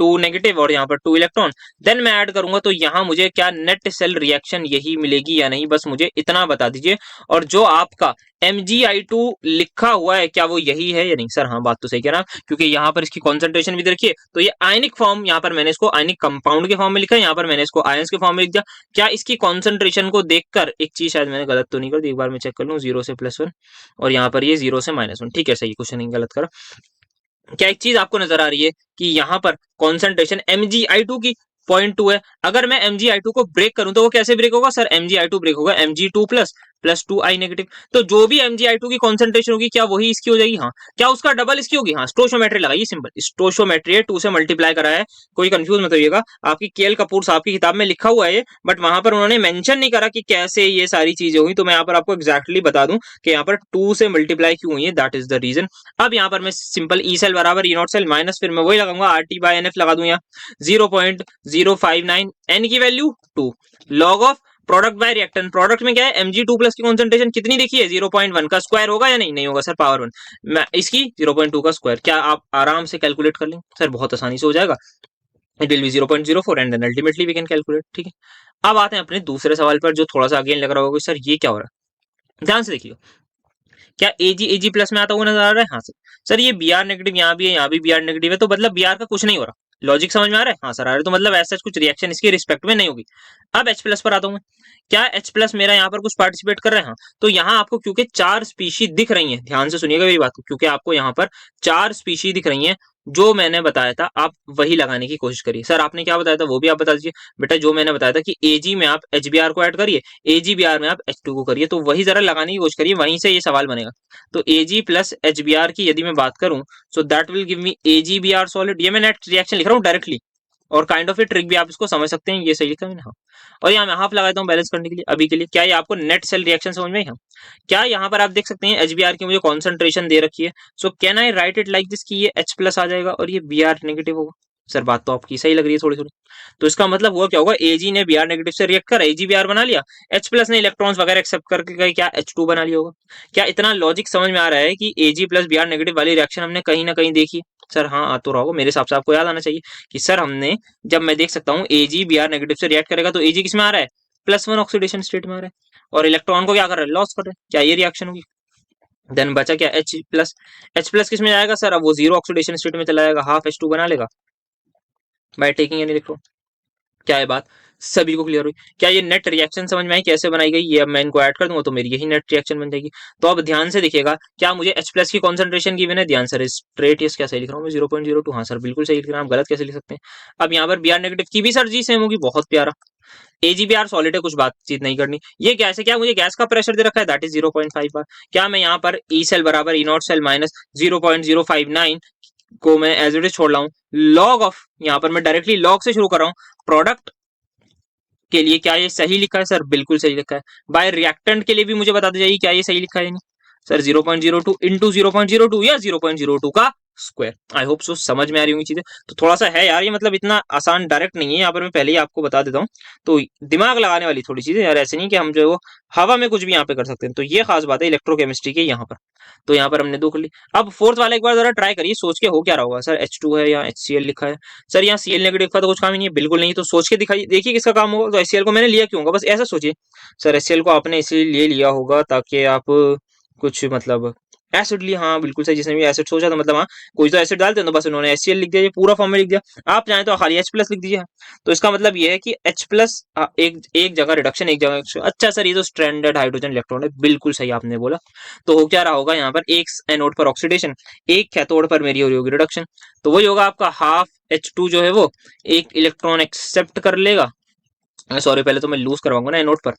2 negative और यहाँ पर 2 इलेक्ट्रॉन। देन मैं ऐड करूंगा तो यहाँ मुझे क्या नेट सेल रिएक्शन यही मिलेगी या नहीं, बस मुझे इतना बता दीजिए। और जो आपका MgI2 लिखा हुआ है क्या वो यही है या नहीं? सर हाँ बात तो सही कह रहा, क्योंकि यहाँ पर इसकी कॉन्सेंट्रेशन भी देखिए, तो ये आयनिक फॉर्म, यहाँ पर मैंने इसको आयनिक कंपाउंड के फॉर्म में लिखा है, यहाँ पर मैंने इसको आयंस के फॉर्म में लिख दिया। क्या इसकी कॉन्सेंट्रेशन को देखकर एक चीज शायद मैंने गलत तो नहीं कर दी, एक बार मैं चेक कर लूँ, 0 से +1 और यहाँ पर ये 0 से -1, ठीक है सही, कुछ नहीं गलत करा। क्या एक चीज आपको नजर आ रही है कि यहाँ पर कॉन्सेंट्रेशन MgI2 की 0.2 है। अगर मैं MgI2 को ब्रेक करूं तो वो कैसे ब्रेक होगा? सर MgI2 ब्रेक होगा Mg2 प्लस 2I नेगेटिव। तो जो भी MgI2 की कॉन्सेंट्रेशन होगी क्या वही इसकी हो जाएगी? हाँ। क्या उसका डबल इसकी होगी? हाँ। स्टोशियोमेट्री लगाइए, सिंपल स्टोशियोमेट्री है, 2 से मल्टीप्लाई करा है, कोई कंफ्यूज मत होइएगा। आपकी केएल कपूर साहब की किताब में लिखा हुआ है, बट वहां पर उन्होंने मेंशन नहीं करा कि कैसे ये सारी चीजें हुई। तो मैं यहाँ पर आपको एक्जैक्टली बता दूं कि यहाँ पर 2 से मल्टीप्लाई क्यों हुई है, दैट इज द रीजन। अब यहाँ पर मैं सिंपल ई सेल बराबर ई नॉट सेल माइनस, फिर मैं वही लगाऊंगा RT/NF लगा दूं, यहाँ 0.059, n की value 2, log of product by reactant. Product में क्या है Mg2 प्लस की कॉन्सेंट्रेशन कितनी देखी है 0.1 का स्क्वायर होगा या नहीं? नहीं होगा सर, पावर 1। मैं इसकी 0.2 का स्क्वायर, क्या आप आराम से कैलकुलेट कर लेंगे? सर बहुत आसानी से हो जाएगा, it will be 0.04 and then ultimately we can calculate, ठीक है। अब आते हैं अपने दूसरे सवाल पर, जो थोड़ा सा अगेन लग रहा होगा सर ये क्या हो रहा है। ध्यान से देखिए, क्या Ag प्लस में आता हुआ नजर आ रहा है? हाँ सर। सर ये Br नेगेटिव यहाँ भी है, यहाँ भी Br नेगेटिव है, तो मतलब Br का कुछ नहीं हो रहा, लॉजिक समझ में आ रहा है? हाँ सर आ रहा है। तो मतलब ऐसा कुछ रिएक्शन इसके रिस्पेक्ट में नहीं होगी। अब H प्लस पर आता हूँ मैं। क्या H प्लस मेरा यहाँ पर कुछ पार्टिसिपेट कर रहे हैं? हाँ। तो यहाँ आपको क्योंकि 4 स्पीशी दिख रही हैं, ध्यान से सुनिएगा मेरी बात को, क्योंकि आपको यहाँ पर 4 स्पीशी दिख रही हैं, जो मैंने बताया था आप वही लगाने की कोशिश करिए। सर आपने क्या बताया था वो भी आप बता दीजिए। बेटा जो मैंने बताया था कि Ag में आप HBr को ऐड करिए, AgBr में आप H2 को करिए, तो वही जरा लगाने की कोशिश करिए, वहीं से ये सवाल बनेगा। तो Ag प्लस HBr की यदि मैं बात करूं, सो that will give me AgBr solid. ये मैं नेट रिएक्शन लिख रहा हूँ डायरेक्टली, और काइंड ऑफ ए ट्रिक भी आप इसको समझ सकते हैं। ये सही लिखा मैंने, हाँ। और यहाँ मैं हाफ लगाता हूँ बैलेंस करने के लिए अभी के लिए। क्या ये आपको नेट सेल रिएक्शन समझ में आई? हाँ। क्या यहाँ पर आप देख सकते हैं HBr की मुझे कॉन्सेंट्रेशन दे रखी है, so can I right it like this कि ये H प्लस आ जाएगा और ये Br नेगेटिव होगा। सर बात तो आपकी सही लग रही है थोड़ी थोड़ी। तो इसका मतलब हुआ क्या होगा, Ag ने Br नेगेटिव से रिएक्ट कर AgBr बना लिया, H प्लस ने इलेक्ट्रॉन्स वगैरह एक्सेप्ट करके क्या H2 बना लिया होगा। क्या इतना लॉजिक समझ में आ रहा है कि Ag प्लस Br नेगेटिव वाली रिएक्शन हमने कहीं ना कहीं देखी है? सर हाँ आ तो रहा होगा, मेरे हिसाब से आपको याद आना चाहिए कि सर हमने, जब मैं देख सकता हूँ AgBr नेगेटिव से रिएक्ट करेगा तो Ag किस में आ रहा है, +1 ऑक्सीडेशन स्टेट में आ रहा है, और इलेक्ट्रॉन को क्या कर रहा है, लॉस कर रहा है। क्या ये रिएक्शन होगी? देन बचा क्या, H प्लस किस में जाएगा सर, अब वो 0 ऑक्सीडेशन स्टेट में चला जाएगा, हाफ H2 बना लेगा बाय टेकिंग एन इलेक्ट्रॉन। क्या है बात सभी को क्लियर हुई? क्या ये नेट रिएक्शन समझ में आई कैसे बनाई गई? ये अब मैं इनको ऐड कर दूंगा तो मेरी यही नेट रिएक्शन बन जाएगी। तो अब ध्यान से देखिएगा, क्या मुझे H प्लस की कॉन्सेंट्रेशन गिवन है? ध्यान सर स्ट्रेट यस, क्या सही लिख रहा हूँ मैं, 0.02, हाँ सर बिल्कुल सही लिख रहा हूँ, आप गलत कैसे लिख सकते हैं? अब यहाँ पर Br नेगेटिव की भी सर जी सेम होगी, बहुत प्यारा। AgBr सॉलिड है, कुछ बातचीत नहीं करनी। ये गैस है, क्या मुझे गैस का प्रेशर दे रखा है, दैट इज 0.5 बार। क्या मैं यहाँ पर E सेल बराबर E नॉट सेल माइनस 0.059 को मैं एज इट इज छोड़ रहा हूँ, लॉग ऑफ, यहाँ पर मैं डायरेक्टली लॉग से शुरू कर रहा हूँ प्रोडक्ट के लिए। क्या ये सही लिखा है? सर बिल्कुल सही लिखा है। बाय रिएक्टेंट के लिए भी मुझे बता दी जाइए क्या ये सही लिखा है नहीं? सर 0.02 इंटू 0.02 या 0.02 का स्क्वायर। आई होप सो समझ में आ रही होंगी चीजें। तो थोड़ा सा है यार, ये मतलब इतना आसान डायरेक्ट नहीं है, यहाँ पर मैं पहले ही आपको बता देता हूँ। तो दिमाग लगाने वाली थोड़ी चीजें यार, ऐसे नहीं कि हम जो है वो हवा में कुछ भी यहाँ पे कर सकते हैं। तो ये खास बात है इलेक्ट्रोकेमिस्ट्री की यहाँ पर। तो यहाँ पर हमने 2 कर ली। अब फोर्थ वाला एक बार जरा ट्राई करिए, सोच के हो क्या रहा होगा। सर H2 है, यहाँ HCl लिखा है। सर यहाँ Cl नेगेटिव का तो कुछ काम ही नहीं है, बिल्कुल नहीं। तो सोच के दिखाइए, देखिए किसका काम होगा। तो HCl को मैंने लिया क्यों होगा, बस ऐसा सोचिए। सर HCl को आपने इसलिए लिया होगा ताकि आप कुछ मतलब एसिड लिया, हाँ बिल्कुल सही। जिसने भी एसिड सोचा था, मतलब हाँ कोई तो एसिड डालते हैं, तो बस उन्होंने HCl लिख दिया, ये पूरा फॉर्म में लिख दिया। आप चाहें तो खाली H प्लस लिख दीजिए। तो इसका मतलब ये है कि H प्लस एक एक जगह रिडक्शन, एक जगह। अच्छा सर ये तो स्ट्रैंडेड हाइड्रोजन इलेक्ट्रॉन है, बिल्कुल सही आपने बोला। तो हो क्या रहा होगा यहाँ पर, एक एनोड पर ऑक्सीडेशन, एक कैथोड पर मेरी हो रही होगी रिडक्शन। तो वही होगा आपका हाफ H2 जो है वो एक इलेक्ट्रॉन एक्सेप्ट कर लेगा, सॉरी पहले तो मैं लूज करवाऊंगा ना नोट पर,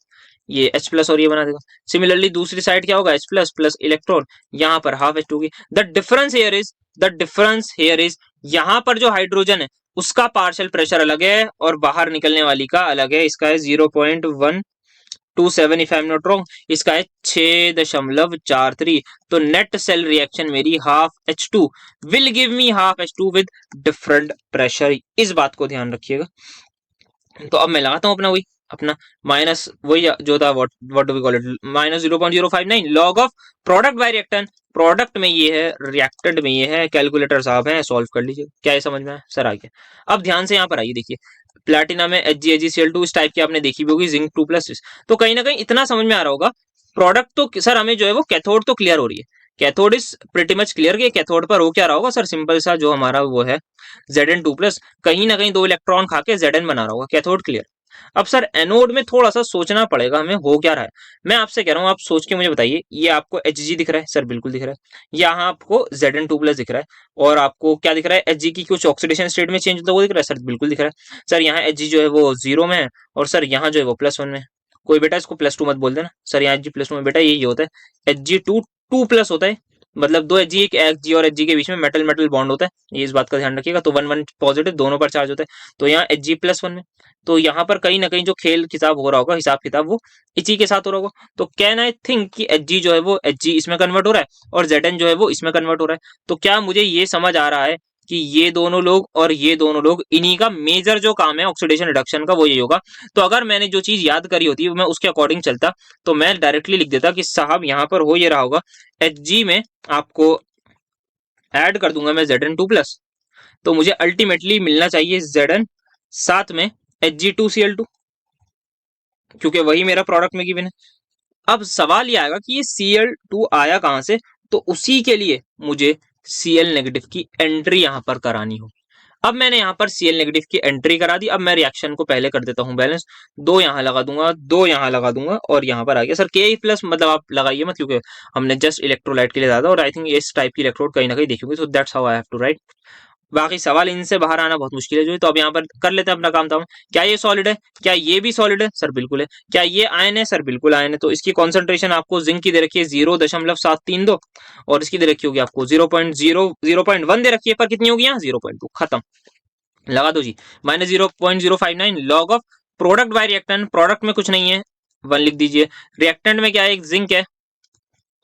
ये H प्लस और ये बना देगा। सिमिलरली दूसरी साइड क्या होगा, H प्लस प्लस इलेक्ट्रॉन, यहाँ पर हाफ H2 की। द डिफरेंस हियर इज यहाँ पर जो हाइड्रोजन है उसका पार्शियल प्रेशर अलग है और बाहर निकलने वाली का अलग है। इसका है 0.127 if I am not wrong, इसका है 6.43। तो नेट सेल रिएक्शन मेरी half H2 will give me half H2 with different pressure. इस बात को ध्यान रखिएगा। तो अब मैं लगाता हूँ अपना माइनस, वही जो था what do we call it, -0.059 log of product by reactant. Product में ये है, रिएक्टेंट में ये है। कैलकुलेटर साहब हैं, सॉल्व कर लीजिए। क्या ये समझ में आया? सर आ गया। अब ध्यान से यहाँ पर आइए, देखिए प्लेटिनम में HgAgCl2 इस टाइप की आपने देखी भी होगी, जिंक 2+। तो कहीं ना कहीं इतना समझ में आ रहा होगा। प्रोडक्ट तो सर हमें जो है वो कैथोड तो क्लियर हो रही है, cathode is pretty much clear कि कैथोड पर हो क्या रहा होगा सर, सिंपल सा जो हमारा वो है Zn2+, कहीं ना कहीं 2 इलेक्ट्रॉन खा के Zn बना रहा होगा, कैथोड क्लियर। अब सर एनोड में थोड़ा सा सोचना पड़ेगा हमें, हो क्या रहा है। मैं आपसे कह रहा हूँ आप सोच के मुझे बताइए। ये आपको Hg दिख रहा है? सर बिल्कुल दिख रहा है। यहाँ आपको Zn2+ दिख रहा है, और आपको क्या दिख रहा है, Hg की कुछ ऑक्सीडेशन स्टेट में चेंज होता हुआ दिख रहा है? सर बिल्कुल दिख रहा है। सर यहाँ Hg जो है वो 0 में है, और सर यहाँ जो है वो +1 में है। कोई बेटा इसको +2 मत बोल देना। सर यहाँ Hg +2 में, बेटा यही होता है, Hg2 2+ होता है, मतलब 2 Hg, एक Hg और Hg के बीच में मेटल मेटल बॉन्ड होता है, ये इस बात का ध्यान रखिएगा। तो 1 1 पॉजिटिव दोनों पर चार्ज होता है। तो यहाँ Hg +1 में, तो यहाँ पर कहीं ना कहीं जो खेल किताब हो रहा होगा, हिसाब किताब, वो इसी के साथ हो रहा होगा। तो कैन आई थिंक कि Hg जो है वो Hg इसमें कन्वर्ट हो रहा है, और Zn जो है वो इसमें कन्वर्ट हो रहा है। तो क्या मुझे ये समझ आ रहा है कि ये दोनों लोग और ये दोनों लोग, इन्हीं का मेजर जो काम है ऑक्सीडेशन रिडक्शन का, वो ये होगा। तो अगर मैंने जो चीज याद करी होती मैं उसके अकॉर्डिंग चलता, तो मैं डायरेक्टली लिख देता कि साहब यहाँ पर हो ये रहा होगा, Hg में आपको ऐड कर दूंगा मैं Zn2+, तो मुझे अल्टीमेटली मिलना चाहिए Zn साथ में Hg2Cl2, क्योंकि वही मेरा प्रोडक्ट में गिवन है। अब सवाल ये आएगा कि ये Cl2 आया कहां से, तो उसी के लिए मुझे Cl नेगेटिव की एंट्री यहां पर करानी हो। अब मैंने यहाँ पर Cl नेगेटिव की एंट्री करा दी। अब मैं रिएक्शन को पहले कर देता हूँ बैलेंस, 2 यहाँ लगा दूंगा, 2 यहाँ लगा दूंगा और यहाँ पर आ गया। सर Ke प्लस मतलब आप लगाइए मत, क्योंकि हमने जस्ट इलेक्ट्रोलाइट के लिए डाला और आई थिंक इस टाइप की इलेक्ट्रोड कहीं ना कहीं देखोगे, so that's how I have to write. बाकी सवाल इनसे बाहर आना बहुत मुश्किल है जो, तो अब यहाँ पर कर लेते हैं अपना काम था। क्या ये सॉलिड है? क्या ये भी सॉलिड है? सर बिल्कुल है। क्या ये आयन है? सर बिल्कुल आयन है। तो इसकी कॉन्सेंट्रेशन आपको जिंक की दे रखी है 0.732 और इसकी दे रखी होगी आपको 0.1 दे रखी है, पर कितनी होगी यहाँ 0.2, खत्म, लगा दो जी। -0.059 log of product by reactant, product में कुछ नहीं है 1 लिख दीजिए, रिएक्टेंट में क्या है, एक जिंक है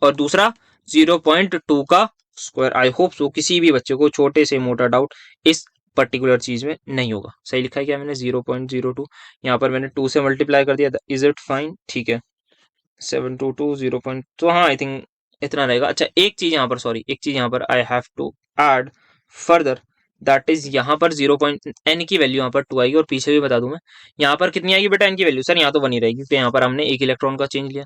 और दूसरा 0.2 का स्क्वायर। आई होप सो किसी भी बच्चे को छोटे से मोटा डाउट इस पर्टिकुलर चीज में नहीं होगा। सही लिखा है क्या मैंने? 0.02, यहाँ पर मैंने 2 से मल्टीप्लाई कर दिया, इज इट फाइन? ठीक है, 722 0. तो हाँ आई थिंक इतना रहेगा। अच्छा एक चीज यहाँ पर, सॉरी एक चीज यहाँ पर I have to add further, that is यहाँ पर 0.n की वैल्यू यहाँ पर 2 आएगी और पीछे भी बता दूं मैं, यहाँ पर कितनी आएगी बेटा n की वैल्यू? सर यहाँ तो बनी रहेगी क्योंकि यहाँ पर हमने एक इलेक्ट्रॉन का चेंज लिया।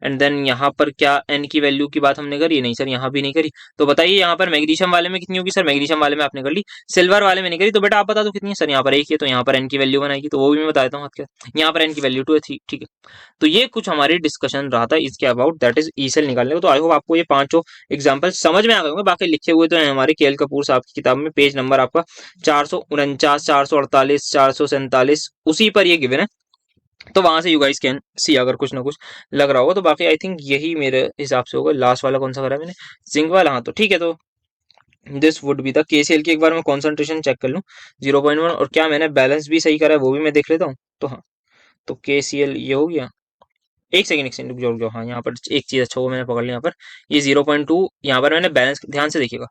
एंड देन यहाँ पर क्या n की वैल्यू की बात हमने करी? नहीं सर यहाँ भी नहीं करी। तो बताइए यहाँ पर मैग्नीशियम वाले में कितनी होगी? सर मैग्नीशियम वाले में आपने कर ली, सिल्वर वाले में नहीं करी। तो बेटा आप बता दो कितनी है? सर यहाँ पर 1 है, तो यहाँ पर n की वैल्यू बनाएगी, तो वो भी मैं बता देता हूँ क्या, यहाँ पर n की वैल्यू 2 है। ठीक है, तो ये कुछ हमारी डिस्कशन रहा था इसके about, that is E cell निकालने को। तो आई होप आपको ये पांचों एग्जाम्पल समझ में आ गए होंगे। बाकी लिखे हुए तो हैं हमारे केएल कपूर साहब की किताब में, पेज नंबर आपका 449, 448, 447, उसी पर ये गिवन है। तो वहां से यू गाइस कैन सी अगर कुछ ना कुछ लग रहा होगा। तो बाकी आई थिंक यही मेरे हिसाब से होगा। लास्ट वाला कौन सा करा है मैंने? जिंक वाला, हाँ तो ठीक है। तो this would be the KCL की, एक बार मैं कॉन्सेंट्रेशन चेक कर लूँ 0.1, और क्या मैंने बैलेंस भी सही करा है वो भी मैं देख लेता हूँ। तो हाँ, तो केसीएल ये हो गया। एक सेकंड रुक जाओ, हाँ यहाँ पर एक चीज अच्छा हुआ मैंने पकड़ लिया। यहाँ पर ये 0.2, यहाँ पर मैंने बैलेंस, ध्यान से देखिएगा,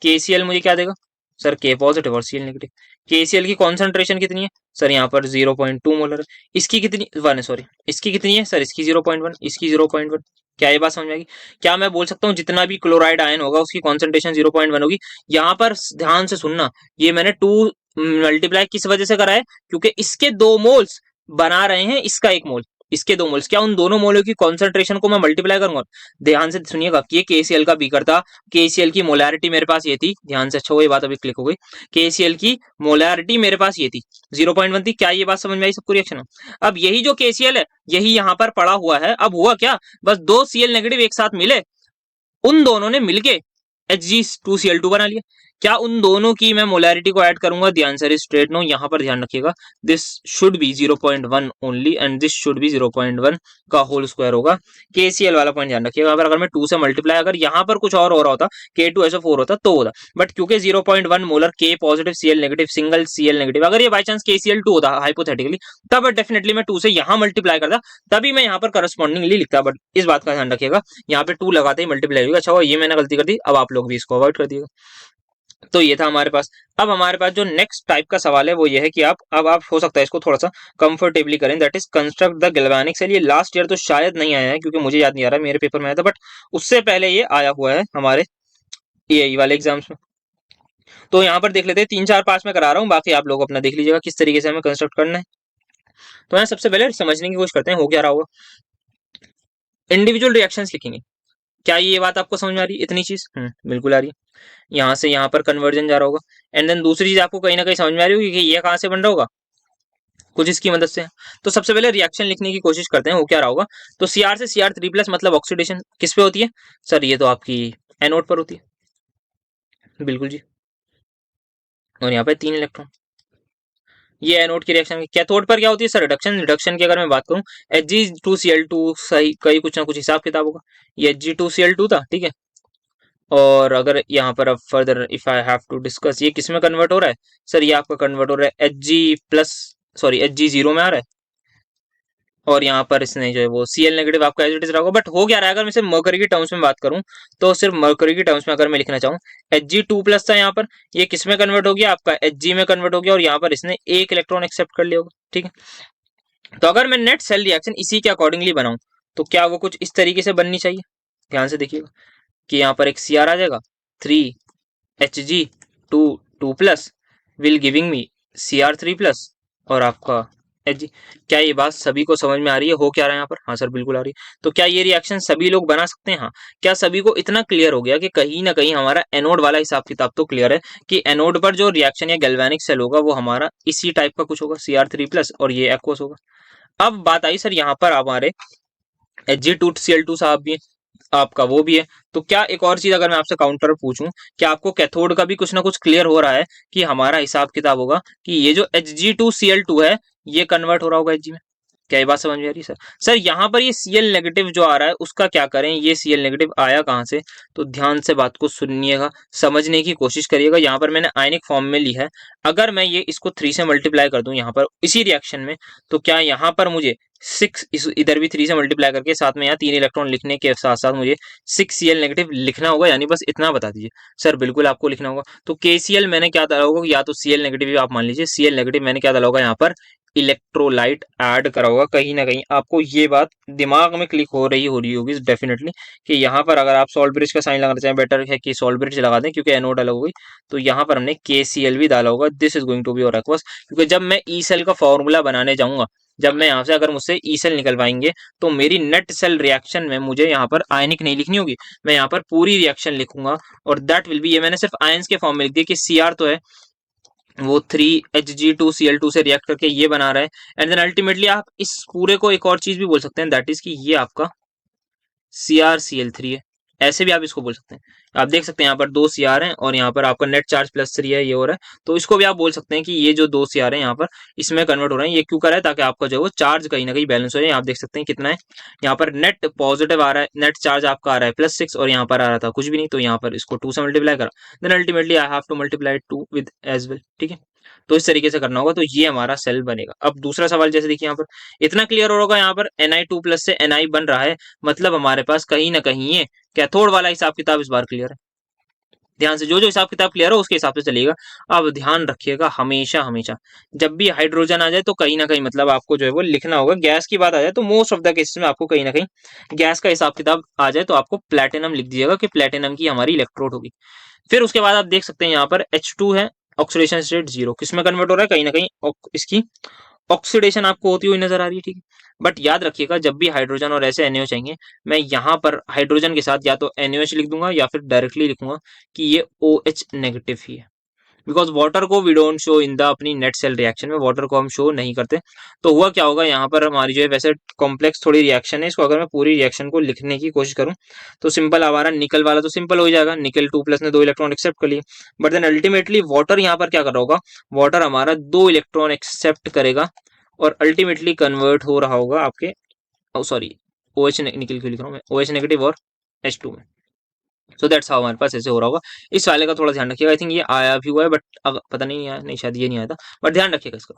केसीएल मुझे क्या देगा? सर के पॉजिटिव और सीएल नेगेटिव। केसीएल की कॉन्सेंट्रेशन कितनी है? सर यहाँ पर 0.2 मोलर है। इसकी कितनी 1 है, सॉरी इसकी कितनी है? सर इसकी 0.1, इसकी 0.1। क्या ये बात समझ में आएगी? क्या मैं बोल सकता हूँ जितना भी क्लोराइड आयन होगा उसकी कॉन्सेंट्रेशन 0.1 होगी? यहाँ पर ध्यान से सुनना, ये मैंने 2 मल्टीप्लाई किस वजह से करा है? क्योंकि इसके 2 मोल्स बना रहे हैं इसका 1 मोल, इसके 2 मोल्स, क्या उन दोनों मोलों की कॉन्सेंट्रेशन को मैं मल्टीप्लाई करूंगा? ध्यान से सुनिएगा कि ये केसीएल का बीकर था, केसीएल की मोलैरिटी मेरे पास ये थी, ध्यान से अच्छा हो, ये बात अभी क्लिक हो गई, केसीएल की मोलैरिटी मेरे पास ये थी 0.1 थी। क्या ये बात समझ में आई सबको रिएक्शन? अब यही जो केसीएल है यही यहाँ पर पड़ा हुआ है। अब हुआ क्या, बस 2 सीएल नेगेटिव एक साथ मिले, उन दोनों ने मिलके Hg2Cl2 बना लिया। क्या उन दोनों की मैं मोलैरिटी को ऐड करूंगा? ध्यान आंसर इज स्ट्रेट नो। यहाँ पर ध्यान रखिएगा, this should be 0.1 only and this should be 0.1 का होल स्क्वायर होगा। केसीएल वाला पॉइंट ध्यान रखिएगा। अगर मैं 2 से मल्टीप्लाई, अगर यहाँ पर कुछ और हो रहा होता, K2SO4 होता तो होता, बट क्योंकि 0.1 molar K positive Cl negative single Cl negative, अगर ये बाई चांस KCl2 होता हाइपोथेटिकली, तब डेफिनेटली मैं 2 से यहाँ मल्टीप्लाई करता, तभी मैं यहाँ पर करस्पॉन्डिंगली लिखता। बट इस बात का ध्यान रखिएगा, यहाँ पे 2 लगाते ही मल्टीप्लाई होगा। अच्छा हुआ ये मैंने गलती कर दी, अब आप लोग भी इसको अवॉइड कर दिएगा। तो ये था हमारे पास। अब हमारे पास जो नेक्स्ट टाइप का सवाल है वो ये है कि आप हो सकता है इसको थोड़ा सा कंफर्टेबली करें, that is construct the galvanic cell. ये लास्ट ईयर तो शायद नहीं आया है क्योंकि मुझे याद नहीं आ रहा, मेरे पेपर में आया था, बट उससे पहले ये आया हुआ है हमारे एआई वाले एग्जाम्स में। तो यहाँ पर देख लेते हैं, 3 4 5 में करा रहा हूँ, बाकी आप लोग अपना देख लीजिएगा किस तरीके से हमें कंस्ट्रक्ट करना है। तो यहाँ सबसे पहले समझने की कोशिश करते हैं हो क्या रहा होगा। इंडिविजुअल रिएक्शंस लिखेंगे। क्या ये बात आपको समझ में आ रही है? इतनी चीज बिल्कुल आ रही है। यहाँ से यहाँ पर कन्वर्जन जा रहा होगा, एंड देन दूसरी चीज आपको कहीं ना कहीं समझ में आ रही होगी कि ये कहाँ से बन रहा होगा, कुछ इसकी मदद से। तो सबसे पहले रिएक्शन लिखने की कोशिश करते हैं, वो क्या रहा होगा। तो Cr से Cr3+ मतलब ऑक्सीडेशन किस पे होती है? सर ये तो आपकी एनोड पर होती है, बिल्कुल जी। और यहाँ पे 3 इलेक्ट्रॉन, ये एनोड की रिएक्शन। कैथोड पर क्या होती है सर? रिडक्शन। रिडक्शन की अगर मैं बात करूं, Hg2Cl2 सही कहीं कुछ ना कुछ हिसाब किताब होगा, ये Hg2Cl2 था, ठीक है। और अगर यहाँ पर अब further if I have to discuss, ये किस में कन्वर्ट हो रहा है? सर ये आपका कन्वर्ट हो रहा है Hg0 में आ रहा है, और यहाँ पर इसने जो है वो Cl नेगेटिव आपका एज इट इज रहा होगा। बट हो क्या रहा है, अगर मैं सिर्फ मर्करी की टर्म्स में बात करूं, तो सिर्फ मर्करी की टर्म्स में अगर मैं लिखना चाहूँ, Hg2+ था यहाँ पर, ये किस में कन्वर्ट हो गया? आपका Hg में कन्वर्ट हो गया, और यहाँ पर इसने 1 इलेक्ट्रॉन एक्सेप्ट कर लिया होगा, ठीक है। तो अगर मैं नेट सेल रिएक्शन इसी के अकॉर्डिंगली बनाऊं, तो क्या वो कुछ इस तरीके से बननी चाहिए? ध्यान से देखिएगा कि यहाँ पर एक Cr आ जाएगा, 3Hg2 2+ will giving me Cr3+, और आपका जी, क्या ये बात सभी को समझ में आ रही है? हो क्या रहा है यहाँ पर? हाँ सर, बिल्कुल आ रही है। तो क्या ये रिएक्शन सभी लोग बना सकते हैं? हाँ। क्या सभी को इतना क्लियर हो गया कि कहीं न कहीं हमारा एनोड वाला हिसाब-किताब तो क्लियर है कि एनोड पर जो रिएक्शन या गैल्वेनिक सेल होगा वो हमारा इसी टाइप का कुछ होगा, Cr3+ और ये एक्वस होगा। अब बात आई सर यहाँ पर हमारे Hg2Cl2 साहब भी है, आपका वो भी है। तो क्या एक और चीज अगर मैं आपसे काउंटर पूछूं, क्या आपको कैथोड का भी कुछ ना कुछ क्लियर हो रहा है कि हमारा हिसाब किताब होगा कि ये जो Hg2Cl2 है ये कन्वर्ट हो रहा होगा Hg में? क्या ये बात समझ में आ रही है सर? सर यहाँ पर ये Cl नेगेटिव जो आ रहा है उसका क्या करें, ये Cl नेगेटिव आया कहाँ से? तो ध्यान से बात को सुनिएगा, समझने की कोशिश करिएगा। यहाँ पर मैंने आयनिक फॉर्म में ली है। अगर मैं ये इसको 3 से मल्टीप्लाई कर दूं यहाँ पर इसी रिएक्शन में, तो क्या यहाँ पर मुझे 6 इधर भी 3 से मल्टीप्लाई करके साथ में यहाँ 3 इलेक्ट्रॉन लिखने के साथ साथ मुझे 6Cl नेगेटिव लिखना होगा, यानी बस इतना बता दीजिए। सर बिल्कुल आपको लिखना होगा। तो KCl मैंने क्या डाला होगा, या तो Cl नेगेटिव आप मान लीजिए, Cl नेगेटिव मैंने क्या डाला होगा यहाँ पर, इलेक्ट्रोलाइट ऐड करा होगा। कहीं ना कहीं आपको ये बात दिमाग में क्लिक हो रही होगी डेफिनेटली, कि यहाँ पर अगर आप सॉल्ट ब्रिज का साइन लगाना चाहें, बेटर है कि सॉल्ट ब्रिज लगा दें क्योंकि एनोड अलग हो गई। तो यहाँ पर हमने KCl भी डाला होगा। This is going to be और एक्वस, क्योंकि जब मैं ई सेल का फॉर्मूला बनाने जाऊंगा, जब मैं यहाँ से अगर मुझसे ई सेल निकल पाएंगे, तो मेरी नेट सेल रिएक्शन में मुझे यहाँ पर आयनिक नहीं लिखनी होगी, मैं यहाँ पर पूरी रिएक्शन लिखूंगा। और दैट विल बी, ये मैंने सिर्फ आयंस के फॉर्म में लिख दिया कि Cr तो है वो 3Hg2Cl2 से रिएक्ट करके ये बना रहा है। एंड देन अल्टीमेटली आप इस पूरे को एक और चीज भी बोल सकते हैं, दैट इज कि ये आपका Cr Cl3 है। ऐसे भी आप इसको बोल सकते हैं। आप देख सकते हैं यहाँ पर 2 Cr हैं और यहाँ पर आपका नेट चार्ज +3 है, ये हो रहा है। तो इसको भी आप बोल सकते हैं कि ये जो 2 Cr हैं यहाँ पर इसमें कन्वर्ट हो रहे हैं। ये क्यों कर रहा है? ताकि आपका जो है वो चार्ज कहीं ना कहीं बैलेंस हो जाए। आप देख सकते हैं कितना है यहाँ पर नेट पॉजिटिव आ रहा है, नेट चार्ज आपका आ रहा है +6 और यहाँ पर आ रहा था कुछ भी नहीं। तो यहाँ पर इसको 2 से मल्टीप्लाई करा, then ultimately I have to multiply 2 with as well. ठीक है, तो इस तरीके से करना होगा, तो ये हमारा सेल बनेगा। अब दूसरा सवाल जैसे देखिए यहाँ पर इतना क्लियर हो होगा, यहाँ पर Ni2+ से Ni बन रहा है, मतलब हमारे पास कहीं ना कहीं ये कैथोड वाला हिसाब किताब इस बार क्लियर है। ध्यान से जो जो हिसाब किताब क्लियर हो उसके हिसाब से चलिएगा। अब ध्यान रखिएगा, हमेशा हमेशा जब भी हाइड्रोजन आ जाए तो कहीं ना कहीं मतलब आपको जो है वो लिखना होगा। गैस की बात आ जाए तो मोस्ट ऑफ द केसेस में आपको कहीं ना कहीं गैस का हिसाब किताब आ जाए तो आपको प्लेटिनम लिख दीजिएगा कि प्लेटिनम की हमारी इलेक्ट्रोड होगी। फिर उसके बाद आप देख सकते हैं यहाँ पर H2 है, ऑक्सीडेशन स्टेट 0, किसमें कन्वर्ट हो रहा है? कहीं ना कहीं इसकी ऑक्सीडेशन आपको होती हुई नजर आ रही है। ठीक है, बट याद रखिएगा जब भी हाइड्रोजन और ऐसे NaOH चाहिए, मैं यहाँ पर हाइड्रोजन के साथ या तो NaOH लिख दूंगा या फिर डायरेक्टली लिखूंगा कि ये OH नेगेटिव ही है। बिकॉज वाटर को we don't show in the अपनी नेट सेल रिएक्शन में, वाटर को हम शो नहीं करते। तो हुआ क्या होगा यहाँ पर, हमारी जो है वैसे कॉम्प्लेक्स थोड़ी रिएक्शन है, इसको अगर मैं पूरी रिएक्शन को लिखने की कोशिश करूँ तो सिंपल हमारा निकल वाला तो सिंपल हो जाएगा, निकल 2+ ने 2 इलेक्ट्रॉन एक्सेप्ट कर लिए। बट देन अल्टीमेटली वाटर यहाँ पर क्या कर रहा होगा, वाटर हमारा 2 इलेक्ट्रॉन एक्सेप्ट करेगा और अल्टीमेटली कन्वर्ट हो रहा होगा आपके, सॉरी OH निकल क्यों लिख रहा हूँ मैं, OH नेगेटिव और H2 में। सो दैट्स हाउ हमारे पास ऐसे हो रहा होगा। इस वाले का थोड़ा ध्यान रखिएगा। आई थिंक ये आया भी हुआ है बट अब पता नहीं आया, नहीं शायद ये नहीं आया था, बट ध्यान रखिएगा इसका।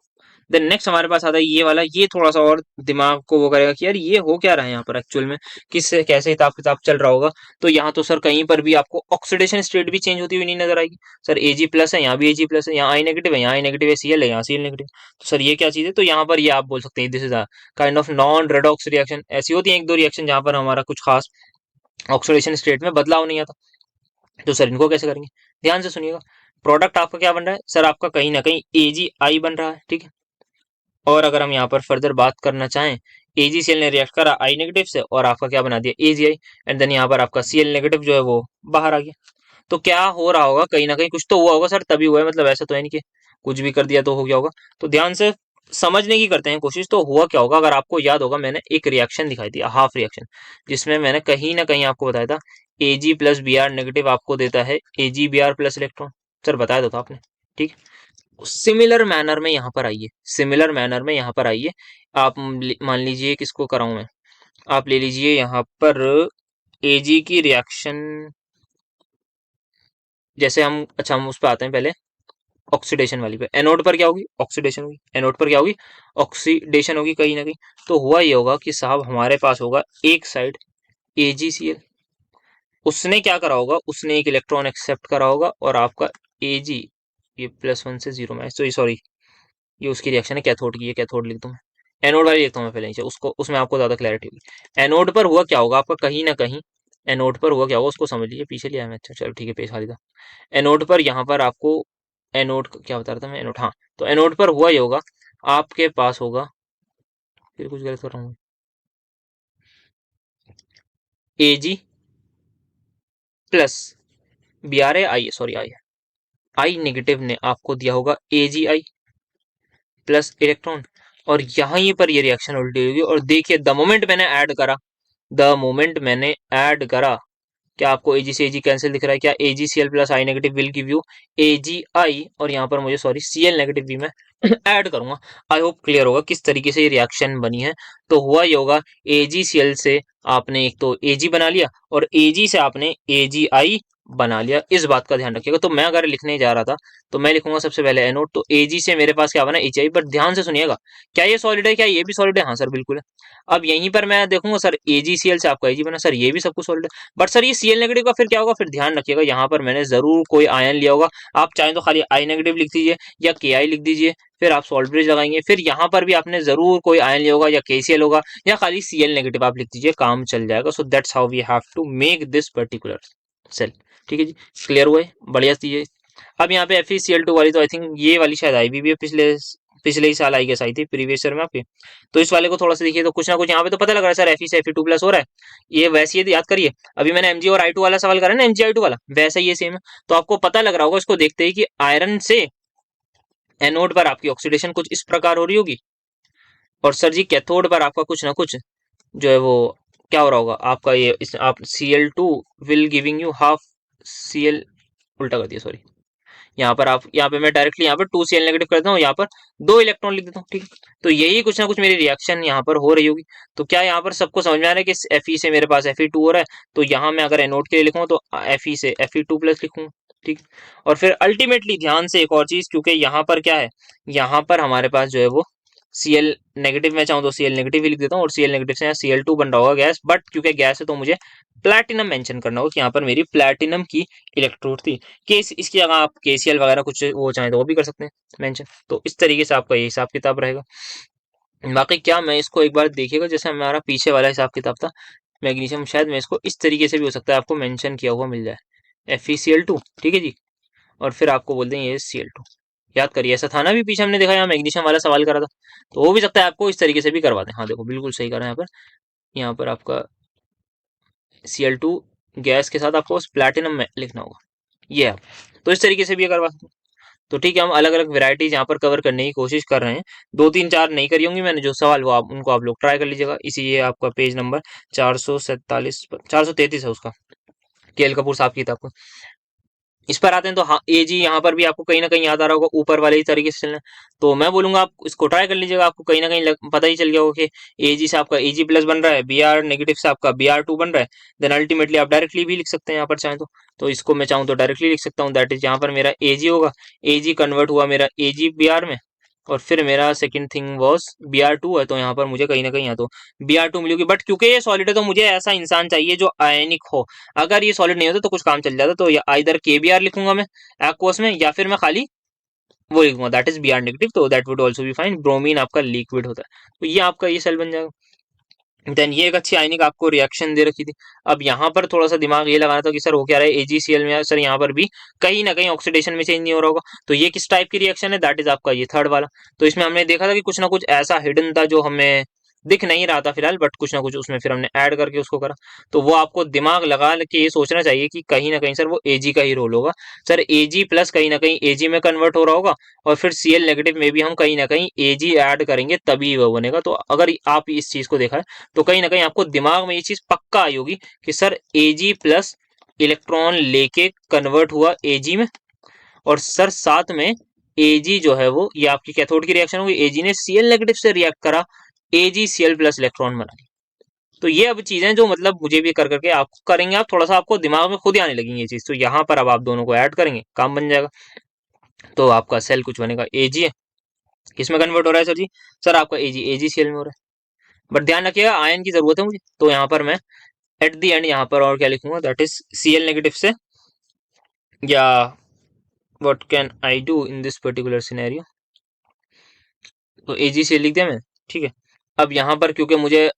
देन नेक्स्ट हमारे पास आता है ये वाला, ये थोड़ा सा और दिमाग को वो करेगा कि यार ये हो क्या रहा है यहाँ पर एक्चुअल में, किस कैसे हिसाब किताब चल रहा होगा। तो यहाँ तो सर कहीं पर भी आपको ऑक्सीडेशन स्टेट भी चेंज होती हुई नहीं नजर आएगी। सर Ag+ है, यहाँ भी Ag+ है, यहाँ आई नेगेटिव है, यहाँ आई नेगेटिव है, Cl है, यहाँ Cl नेगेटिव। तो सर ये क्या चीज है? तो यहाँ पर ये आप बोल सकते हैं this is a kind of non redox reaction. ऐसी होती है एक दो रिएक्शन जहां पर हमारा कुछ खास ऑक्सीडेशन स्टेट में बदलाव नहीं आता। तो सर इनको कैसे करेंगे? ध्यान से सुनिएगा। प्रोडक्ट आपका क्या बन रहा है सर? आपका कहीं ना कहीं AgI बन रहा है। ठीक है, और अगर हम यहाँ पर फर्दर बात करना चाहें, AgCl ने रिएक्ट करा I नेगेटिव से और आपका क्या बना दिया AgI, एंड देन यहाँ पर आपका Cl नेगेटिव जो है वो बाहर आ गया। तो क्या हो रहा होगा, कहीं ना कहीं कुछ तो हुआ होगा सर, तभी हुआ है, मतलब ऐसा तो है नहीं कि कुछ भी कर दिया तो हो गया होगा। तो ध्यान से समझने की करते हैं कोशिश। तो हुआ क्या होगा, अगर आपको याद होगा मैंने एक रिएक्शन दिखाई थी, हाफ रिएक्शन, जिसमें मैंने कहीं ना कहीं आपको बताया था Ag+Br नेगेटिव आपको देता है Ag Br+ इलेक्ट्रॉन। सर बताया तो था आपने। ठीक है, सिमिलर मैनर में यहाँ पर आइए, सिमिलर मैनर में यहाँ पर आइए। आप मान लीजिए किसको कराऊं मैं, आप ले लीजिए यहाँ पर Ag की रिएक्शन, जैसे हम अच्छा हम उस पर आते हैं पहले ऑक्सीडेशन वाली पे। एनोड पर क्या होगी? ऑक्सीडेशन होगी। एनोड पर क्या होगी? ऑक्सीडेशन होगी कहीं ना कहीं। तो हुआ ये होगा कि साहब हमारे पास होगा एक साइड AgCl, उसने क्या करा होगा, उसने एक इलेक्ट्रॉन एक्सेप्ट करा होगा और आपका Ag ये +1 से 0 में, तो सॉरी ये उसकी रिएक्शन है कैथोड की, ये कैथोड लिख दूं मैं, एनोड वाली लिखता हूँ मैं पहले नीचे, उसको उसमें आपको ज्यादा क्लैरिटी होगी। एनोड पर हुआ क्या होगा आपका कहीं ना कहीं, एनोड पर हुआ क्या होगा उसको समझ लीजिए, पीछे लिया मैं, अच्छा चलो ठीक है पेज खाली था। एनोड पर यहाँ पर आपको, एनोड क्या बता रहा था मैं, एनोड हाँ, तो एनोड पर हुआ ये होगा, आपके पास होगा फिर कुछ गलत कर रहा हूँ। Ag प्लस Br है, आई सॉरी आई है, आई नेगेटिव ने आपको दिया होगा Agi प्लस इलेक्ट्रॉन, और यहीं पर ये रिएक्शन उल्टी होगी। और देखिए द मोमेंट मैंने ऐड करा, क्या आपको एजी से एजी कैंसिल दिख रहा है क्या? A G C L plus I negative will give you A G I, और यहाँ पर मुझे सॉरी सी एल नेगेटिव भी मैं ऐड करूंगा। आई होप क्लियर होगा किस तरीके से ये रिएक्शन बनी है। तो हुआ ये होगा, एजी सी एल से आपने एक तो एजी बना लिया, और एजी से आपने एजी आई बना लिया। इस बात का ध्यान रखिएगा। तो मैं अगर लिखने जा रहा था तो मैं लिखूंगा सबसे पहले एनोड, तो एजी से मेरे पास क्या बना, एच आई। बट ध्यान से सुनिएगा, क्या ये सॉलिड है, क्या ये भी सॉलिड है? हाँ सर बिल्कुल है। अब यहीं पर मैं देखूंगा सर एजी सी एल से आपका एजी बना, सर ये भी सब कुछ सॉलिड है। बट सर ये Cl नेगेटिव का फिर क्या होगा? फिर ध्यान रखिएगा, यहाँ पर मैंने जरूर कोई आयन लिया होगा। आप चाहें तो खाली आई नेगेटिव लिख दीजिए या के आई लिख दीजिए, फिर आप सॉल्ट ब्रिज लगाएंगे, फिर यहाँ पर भी आपने जरूर कोई आयन लिया होगा, या KCl होगा, या खाली Cl नेगेटिव आप लिख दीजिए, काम चल जाएगा। So that's how we have to make this particular cell. ठीक है जी, क्लियर हुआ है, बढ़िया चीज है। अब यहाँ पे FeCl2 वाली तो आई थिंक ये वाली शायद आई भी है पिछले पिछले ही साल आई गेस आई थी प्रीवियस ईयर में आपके। तो इस वाले को थोड़ा सा देखिए, तो कुछ ना कुछ यहाँ पे तो पता लग रहा है सर, Fe से Fe2 प्लस हो रहा है। ये वैसे ही याद करिए, अभी मैंने Mg और I2 वाला सवाल करा ना, Mg I2 वाला, वैसा ही ये सेम है। तो आपको पता लग रहा होगा इसको देखते ही कि आयरन से एनोड पर आपकी ऑक्सीडेशन कुछ इस प्रकार हो रही होगी, और सर जी कैथोड पर आपका कुछ ना कुछ जो है वो क्या हो रहा होगा आपका, ये इस आप Cl2 will giving you half Cl, उल्टा कर दिया सॉरी। यहाँ पर आप, यहाँ पे मैं डायरेक्टली यहाँ पर 2Cl नेगेटिव कर देता हूँ, यहाँ पर 2 इलेक्ट्रॉन लिख देता हूँ। ठीक है, तो यही कुछ ना कुछ मेरी रिएक्शन यहाँ पर हो रही होगी। तो क्या यहाँ पर सबको समझ में आ रहा है कि Fe से मेरे पास Fe2 हो रहा है, तो यहाँ मैं अगर एनोड के लिए लिखूँ तो Fe से Fe2 प्लस लिखूँ। ठीक, और फिर अल्टीमेटली ध्यान से एक और चीज, क्योंकि यहाँ पर क्या है, यहाँ पर हमारे पास जो है वो Cl नेगेटिव, मैं चाहूँ तो Cl नेगेटिव ही लिख देता हूँ, और Cl नेगेटिव से यहाँ Cl2 बन रहा होगा गैस। बट क्योंकि गैस है तो मुझे प्लैटिनम मेंशन करना होगा कि यहाँ पर मेरी प्लैटिनम की इलेक्ट्रोड थी। केस इसकी जगह आप KCl वगैरह कुछ वो चाहें तो वो भी कर सकते हैं मेंशन। तो इस तरीके से आपका ये हिसाब किताब रहेगा। बाकी क्या मैं इसको एक बार देखिएगा, जैसे हमारा पीछे वाला हिसाब किताब था मैग्नीशियम, शायद मैं इसको इस तरीके से भी हो सकता है आपको मेंशन किया हुआ मिल जाए, FeCl2। ठीक है जी, और फिर आपको बोल देंगे ये Cl2। याद करिए, ऐसा था ना भी पीछे हमने देखा, यहाँ मैग्नीशियम वाला सवाल करा था, तो वो भी सकता है आपको इस तरीके से भी करवा दें। हाँ देखो बिल्कुल सही करा है यहाँ पर, यहाँ पर आपका Cl2 गैस के साथ आपको प्लैटिनम में लिखना होगा, ये आप तो इस तरीके से भी करवा सकते हैं। तो ठीक है, हम अलग अलग वेराइटीज यहाँ पर कवर करने की कोशिश कर रहे हैं। 2 3 4 नहीं करी होंगी मैंने जो सवाल, वो आप उनको आप लोग ट्राई कर लीजिएगा। इसी ये आपका पेज नंबर 433 है उसका, KL कपूर साहब की किताब का। इस पर आते हैं तो हाँ, एजी यहाँ पर भी आपको कहीं ना कहीं याद आ रहा होगा, ऊपर वाले ही तरीके से चलना है। तो मैं बोलूंगा आप इसको ट्राई कर लीजिएगा, आपको कहीं ना कहीं पता ही चल गया होगा कि एजी से आपका एजी प्लस बन रहा है, Br नेगेटिव से आपका Br2 बन रहा है। देन अल्टीमेटली आप डायरेक्टली भी लिख सकते हैं यहाँ पर चाहें तो इसको मैं चाहूँ तो डायरेक्टली लिख सकता हूँ, दैट इज यहाँ पर मेरा एजी होगा, एजी कन्वर्ट हुआ मेरा एजी Br में, और फिर मेरा सेकंड थिंग वाज Br2 है, तो यहाँ पर मुझे कहीं ना कहीं यहाँ तो Br2 मिलेगी। बट क्योंकि ये सॉलिड है तो मुझे ऐसा इंसान चाहिए जो आयनिक हो। अगर ये सॉलिड नहीं होता तो कुछ काम चल जाता, तो या इधर KBr लिखूंगा मैं एक्वस में, या फिर मैं खाली वो लिखूंगा दैट इज Br नेगेटिव, तो that would also be fine. Bromine आपका लिक्विड होता है, तो ये आपका ये सेल बन जाएगा। देन ये एक अच्छी आयनिक आपको रिएक्शन दे रखी थी। अब यहाँ पर थोड़ा सा दिमाग ये लगाना था कि सर वो क्या रहा है AgCl में, सर यहाँ पर भी कहीं ना कहीं ऑक्सीडेशन में चेंज नहीं हो रहा होगा। तो ये किस टाइप की रिएक्शन है, दैट इज आपका ये थर्ड वाला। तो इसमें हमने देखा था कि कुछ ना कुछ ऐसा हिडन था जो हमें दिख नहीं रहा था फिलहाल, बट कुछ ना कुछ उसमें फिर हमने ऐड करके उसको करा। तो वो आपको दिमाग लगा के ये सोचना चाहिए कि कहीं ना कहीं सर वो Ag का ही रोल होगा। सर Ag प्लस कहीं ना कहीं Ag में कन्वर्ट हो रहा होगा, और फिर Cl नेगेटिव में भी हम कहीं ना कहीं Ag ऐड करेंगे तभी वो बनेगा। तो अगर आप इस चीज को देखा है तो कहीं ना कहीं आपको दिमाग में ये चीज पक्का आई होगी कि सर Ag प्लस इलेक्ट्रॉन लेके कन्वर्ट हुआ Ag में, और सर साथ में Ag जो है वो ये आपकी कैथोड की रिएक्शन होगी, Ag ने Cl नेगेटिव से रिएक्ट करा, AgCl प्लस इलेक्ट्रॉन बना लिया। तो ये अब चीजें जो मतलब मुझे भी कर करके आप करेंगे, आप थोड़ा सा आपको दिमाग में खुद ही आने लगेंगे ये चीज। तो यहाँ पर अब आप दोनों को ऐड करेंगे, काम बन जाएगा। तो आपका सेल कुछ बनेगा Ag है, किसमें कन्वर्ट हो रहा है सर जी? सर आपका AgCl में हो रहा है। बट ध्यान रखिएगा आयन की जरूरत है मुझे, तो यहाँ पर मैं एट दी एंड यहाँ पर और क्या लिखूंगा, दैट इज Cl नेगेटिव से, या what can I do in this particular scenario, तो AgCl लिख दिया मैं। ठीक है, अब यहाँ पर क्योंकि मुझे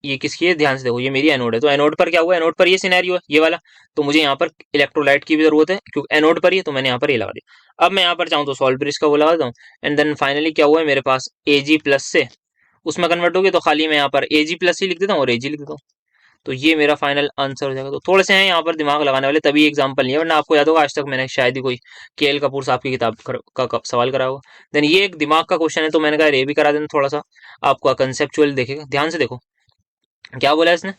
ये किसकी है, ध्यान से देखो, ये मेरी एनोड है, तो एनोड पर क्या हुआ, एनोड पर ये सिनेरियो है ये वाला, तो मुझे यहाँ पर इलेक्ट्रोलाइट की भी जरूरत है क्योंकि एनोड पर ही है, तो मैंने यहाँ पर ये लगा दिया। अब मैं यहाँ पर चाहूँ तो सॉल्ट ब्रिज का वो लगा देता हूँ, एंड देन फाइनली क्या हुआ है मेरे पास Ag प्लस से, उसमें कन्वर्ट होगी तो खाली मैं यहाँ पर एजी प्लस ही लिख देता हूँ और एजी लिख देता हूँ। तो ये मेरा फाइनल आंसर हो जाएगा। तो थोड़े से हैं यहाँ पर दिमाग लगाने वाले, तभी एग्जाम्पल नहीं है, वरना आपको याद होगा आज तक मैंने शायद ही कोई केएल कपूर साहब की किताब का सवाल करा होगा। देन ये एक दिमाग का क्वेश्चन है, तो मैंने कहा ये भी करा देना थोड़ा सा आपका कंसेप्चुअल देखेगा। ध्यान से देखो क्या बोला है इसने,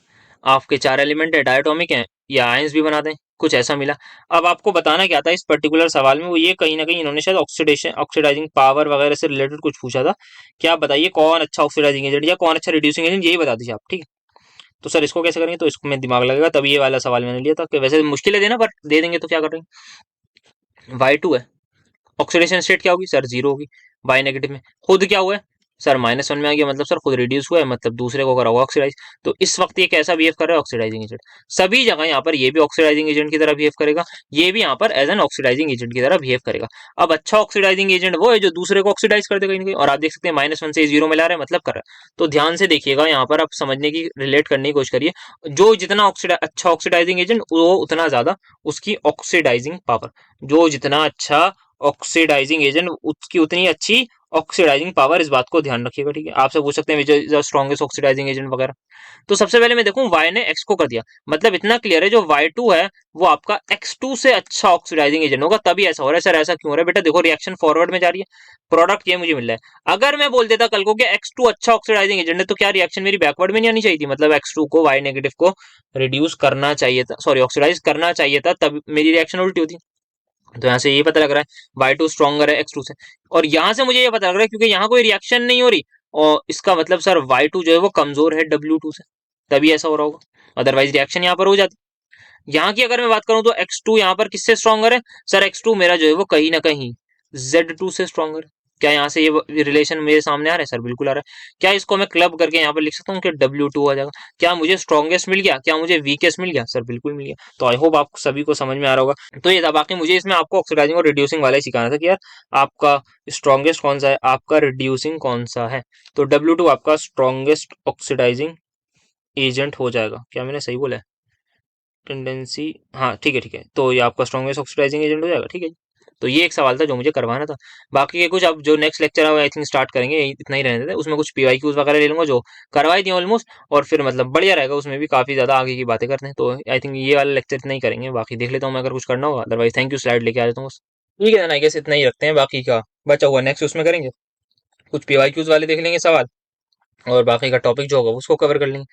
आपके 4 एलिमेंट है, डायटोमिक है या आयंस भी बनाते हैं, कुछ ऐसा मिला। अब आपको बताना क्या था इस पर्टिकुलर सवाल में, वो ये कहीं ना कहीं इन्होंने शायद ऑक्सीडेशन ऑक्सीडाइजिंग पावर वगैरह से रिलेटेड कुछ पूछा था। क्या आप बताइए कौन अच्छा ऑक्सीडाइजिंग एजेंट या कौन अच्छा रिड्यूसिंग एजेंट, यही बता दीजिए आप, ठीक है। तो सर इसको कैसे करेंगे, तो इसको में दिमाग लगेगा, तभी ये वाला सवाल मैंने लिया था। कि वैसे मुश्किल है देना, पर दे देंगे तो क्या कर रहे हैं। Y2 है, ऑक्सीडेशन स्टेट क्या होगी सर, जीरो होगी। बाई नेगेटिव में खुद क्या हुआ है सर, -1 में आ गया, मतलब सर खुद रिड्यूस हुआ है, मतलब दूसरे को करा हुआ ऑक्सीडाइज। तो इस वक्त ये कैसा बिहेव कर रहा है, ऑक्सीडाइजिंग एजेंट। सभी जगह यहाँ पर ये भी ऑक्सीडाइजिंग एजेंट की तरह बिहेव करेगा, ये भी यहाँ पर एज एन ऑक्सीडाइजिंग एजेंट की तरह बिहेव करेगा। अब अच्छा ऑक्सीडाइजिंग एजेंट वो है जो दूसरे को ऑक्सीडाइज कर देगा कहीं ना कहीं, और आप देख सकते हैं -1 से जीरो में ला रहा है, मतलब कर रहा है। तो ध्यान से देखिएगा यहाँ पर, आप समझने की रिलेट करने की कोशिश करिए। जो जितना अच्छा ऑक्सीडाइजिंग एजेंट वो उतना ज्यादा उसकी ऑक्सीडाइजिंग पावर, जो जितना अच्छा ऑक्सीडाइजिंग एजेंट उसकी उतनी अच्छी ऑक्सीडाइजिंग पावर, इस बात को ध्यान रखिएगा, ठीक है। आपसे पूछ सकते हैं which is the strongest oxidizing agent वगैरह। तो सबसे पहले मैं देखूं y ने x को कर दिया, मतलब इतना क्लियर है जो y2 है वो आपका x2 से अच्छा ऑक्सीडाइजिंग एजेंट होगा, तभी ऐसा हो रहा है। सर ऐसा क्यों हो रहा है बेटा, देखो रिएक्शन फॉरवर्ड में जा रही है, प्रोडक्ट ये मुझे मिल रहा है। अगर मैं बोल देता कल को कि x2 अच्छा ऑक्सीडाइजिंग एजेंट है, तो क्या रिएक्शन मेरी बैकवर्ड में नहीं आनी चाहिए थी, मतलब x2 को y नेगेटिव को रिड्यूस करना चाहिए था, सॉरी ऑक्सीडाइज करना चाहिए था, तब मेरी रिएक्शन उल्टी होती। तो यहाँ से ये पता लग रहा है Y2 स्ट्रॉन्गर है X2 से, और यहाँ से मुझे ये पता लग रहा है क्योंकि यहाँ कोई रिएक्शन नहीं हो रही, और इसका मतलब सर Y2 जो है वो कमजोर है W2 से, तभी ऐसा हो रहा होगा, अदरवाइज रिएक्शन यहाँ पर हो जाती। यहाँ की अगर मैं बात करूं तो X2 यहाँ पर किससे स्ट्रॉन्गर है सर, X2 मेरा जो है वो कहीं ना कहीं Z2 से स्ट्रॉन्गर है। क्या यहाँ से ये रिलेशन मेरे सामने आ रहा है सर, बिल्कुल आ रहा है। क्या इसको मैं क्लब करके यहाँ पर लिख सकता हूँ कि W2 आ जाएगा। क्या मुझे स्ट्रॉन्गेस्ट मिल गया, क्या मुझे वीकेस्ट मिल गया सर, बिल्कुल मिल गया। तो आई होप आप सभी को समझ में आ रहा होगा। तो ये था, बाकी मुझे इसमें आपको ऑक्सीडाइजिंग और रिड्यूसिंग वाला ही सिखाना था कि यार आपका स्ट्रॉन्गेस्ट कौन सा है, आपका रिड्यूसिंग कौन सा है। तो W2 आपका स्ट्रॉन्गेस्ट ऑक्सीडाइजिंग एजेंट हो जाएगा। क्या मैंने सही बोला है, टेंडेंसी, हाँ ठीक है ठीक है, तो ये आपका स्ट्रॉन्गेस्ट ऑक्सीडाइजिंग एजेंट हो जाएगा, ठीक है। तो ये एक सवाल था जो मुझे करवाना था। बाकी के कुछ अब जो नेक्स्ट लेक्चर है आई थिंक स्टार्ट करेंगे, इतना ही रहने देते हैं। उसमें कुछ पीवाईक्यूज वगैरह ले लूंगा जो करवाई दी ऑलमोस्ट, और फिर मतलब बढ़िया रहेगा, उसमें भी काफी ज्यादा आगे की बातें करते हैं। तो आई थिंक ये वाला लेक्चर इतना ही करेंगे, बाकी देख लेता हूँ मैं अगर कुछ करना होगा, अदरवाइज थैंक यू, स्लाइड लेके आ जाता हूँ बस। ठीक है ना, आई गेस इतना ही रखते हैं, बाकी का बचा हुआ नेक्स्ट उसमें करेंगे, कुछ पीवाईक्यूज वाले देख लेंगे सवाल, और बाकी का टॉपिक जो होगा उसको कवर कर लेंगे।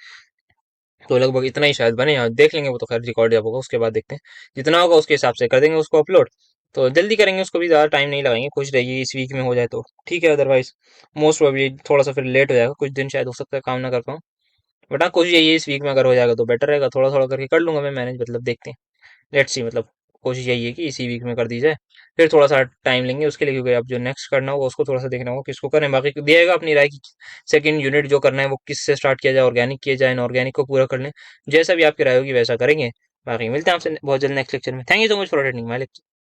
तो लगभग इतना ही शायद बने, यहाँ देख लेंगे, वो तो खैर रिकॉर्ड जब होगा उसके बाद देखते हैं, जितना होगा उसके हिसाब से कर देंगे उसको अपलोड। तो जल्दी करेंगे उसको भी, ज़्यादा टाइम नहीं लगाएंगे, खुश रहिए इस वीक में हो जाए तो ठीक है, अदरवाइज मोस्ट प्रोबेबली थोड़ा सा फिर लेट हो जाएगा, कुछ दिन शायद हो सकता है काम ना कर पाऊँ। बट हाँ कोशिश यही है इस वीक में अगर हो जाएगा तो बेटर रहेगा, थोड़ा थोड़ा करके कर लूंगा मैं मैनेज, मतलब देखते हैं, लेट्स सी, मतलब कोशिश यही है कि इसी वीक में कर दी जाए। फिर थोड़ा सा टाइम लेंगे उसके लिए, क्योंकि अब जो नेक्स्ट करना होगा उसको थोड़ा सा देखना होगा किसको करें, बाकी दिएगा अपनी राय की सेकंड यूनिट जो करना है वो किससे स्टार्ट किया जाए, ऑर्गेनिक किया जाए, इनऑर्गेनिक को पूरा कर लें, जैसा भी आपकी राय होगी वैसा करेंगे। बाकी मिलते हैं आपसे बहुत जल्द नेक्स्ट लेक्चर में। Thank you so much for attending my lecture.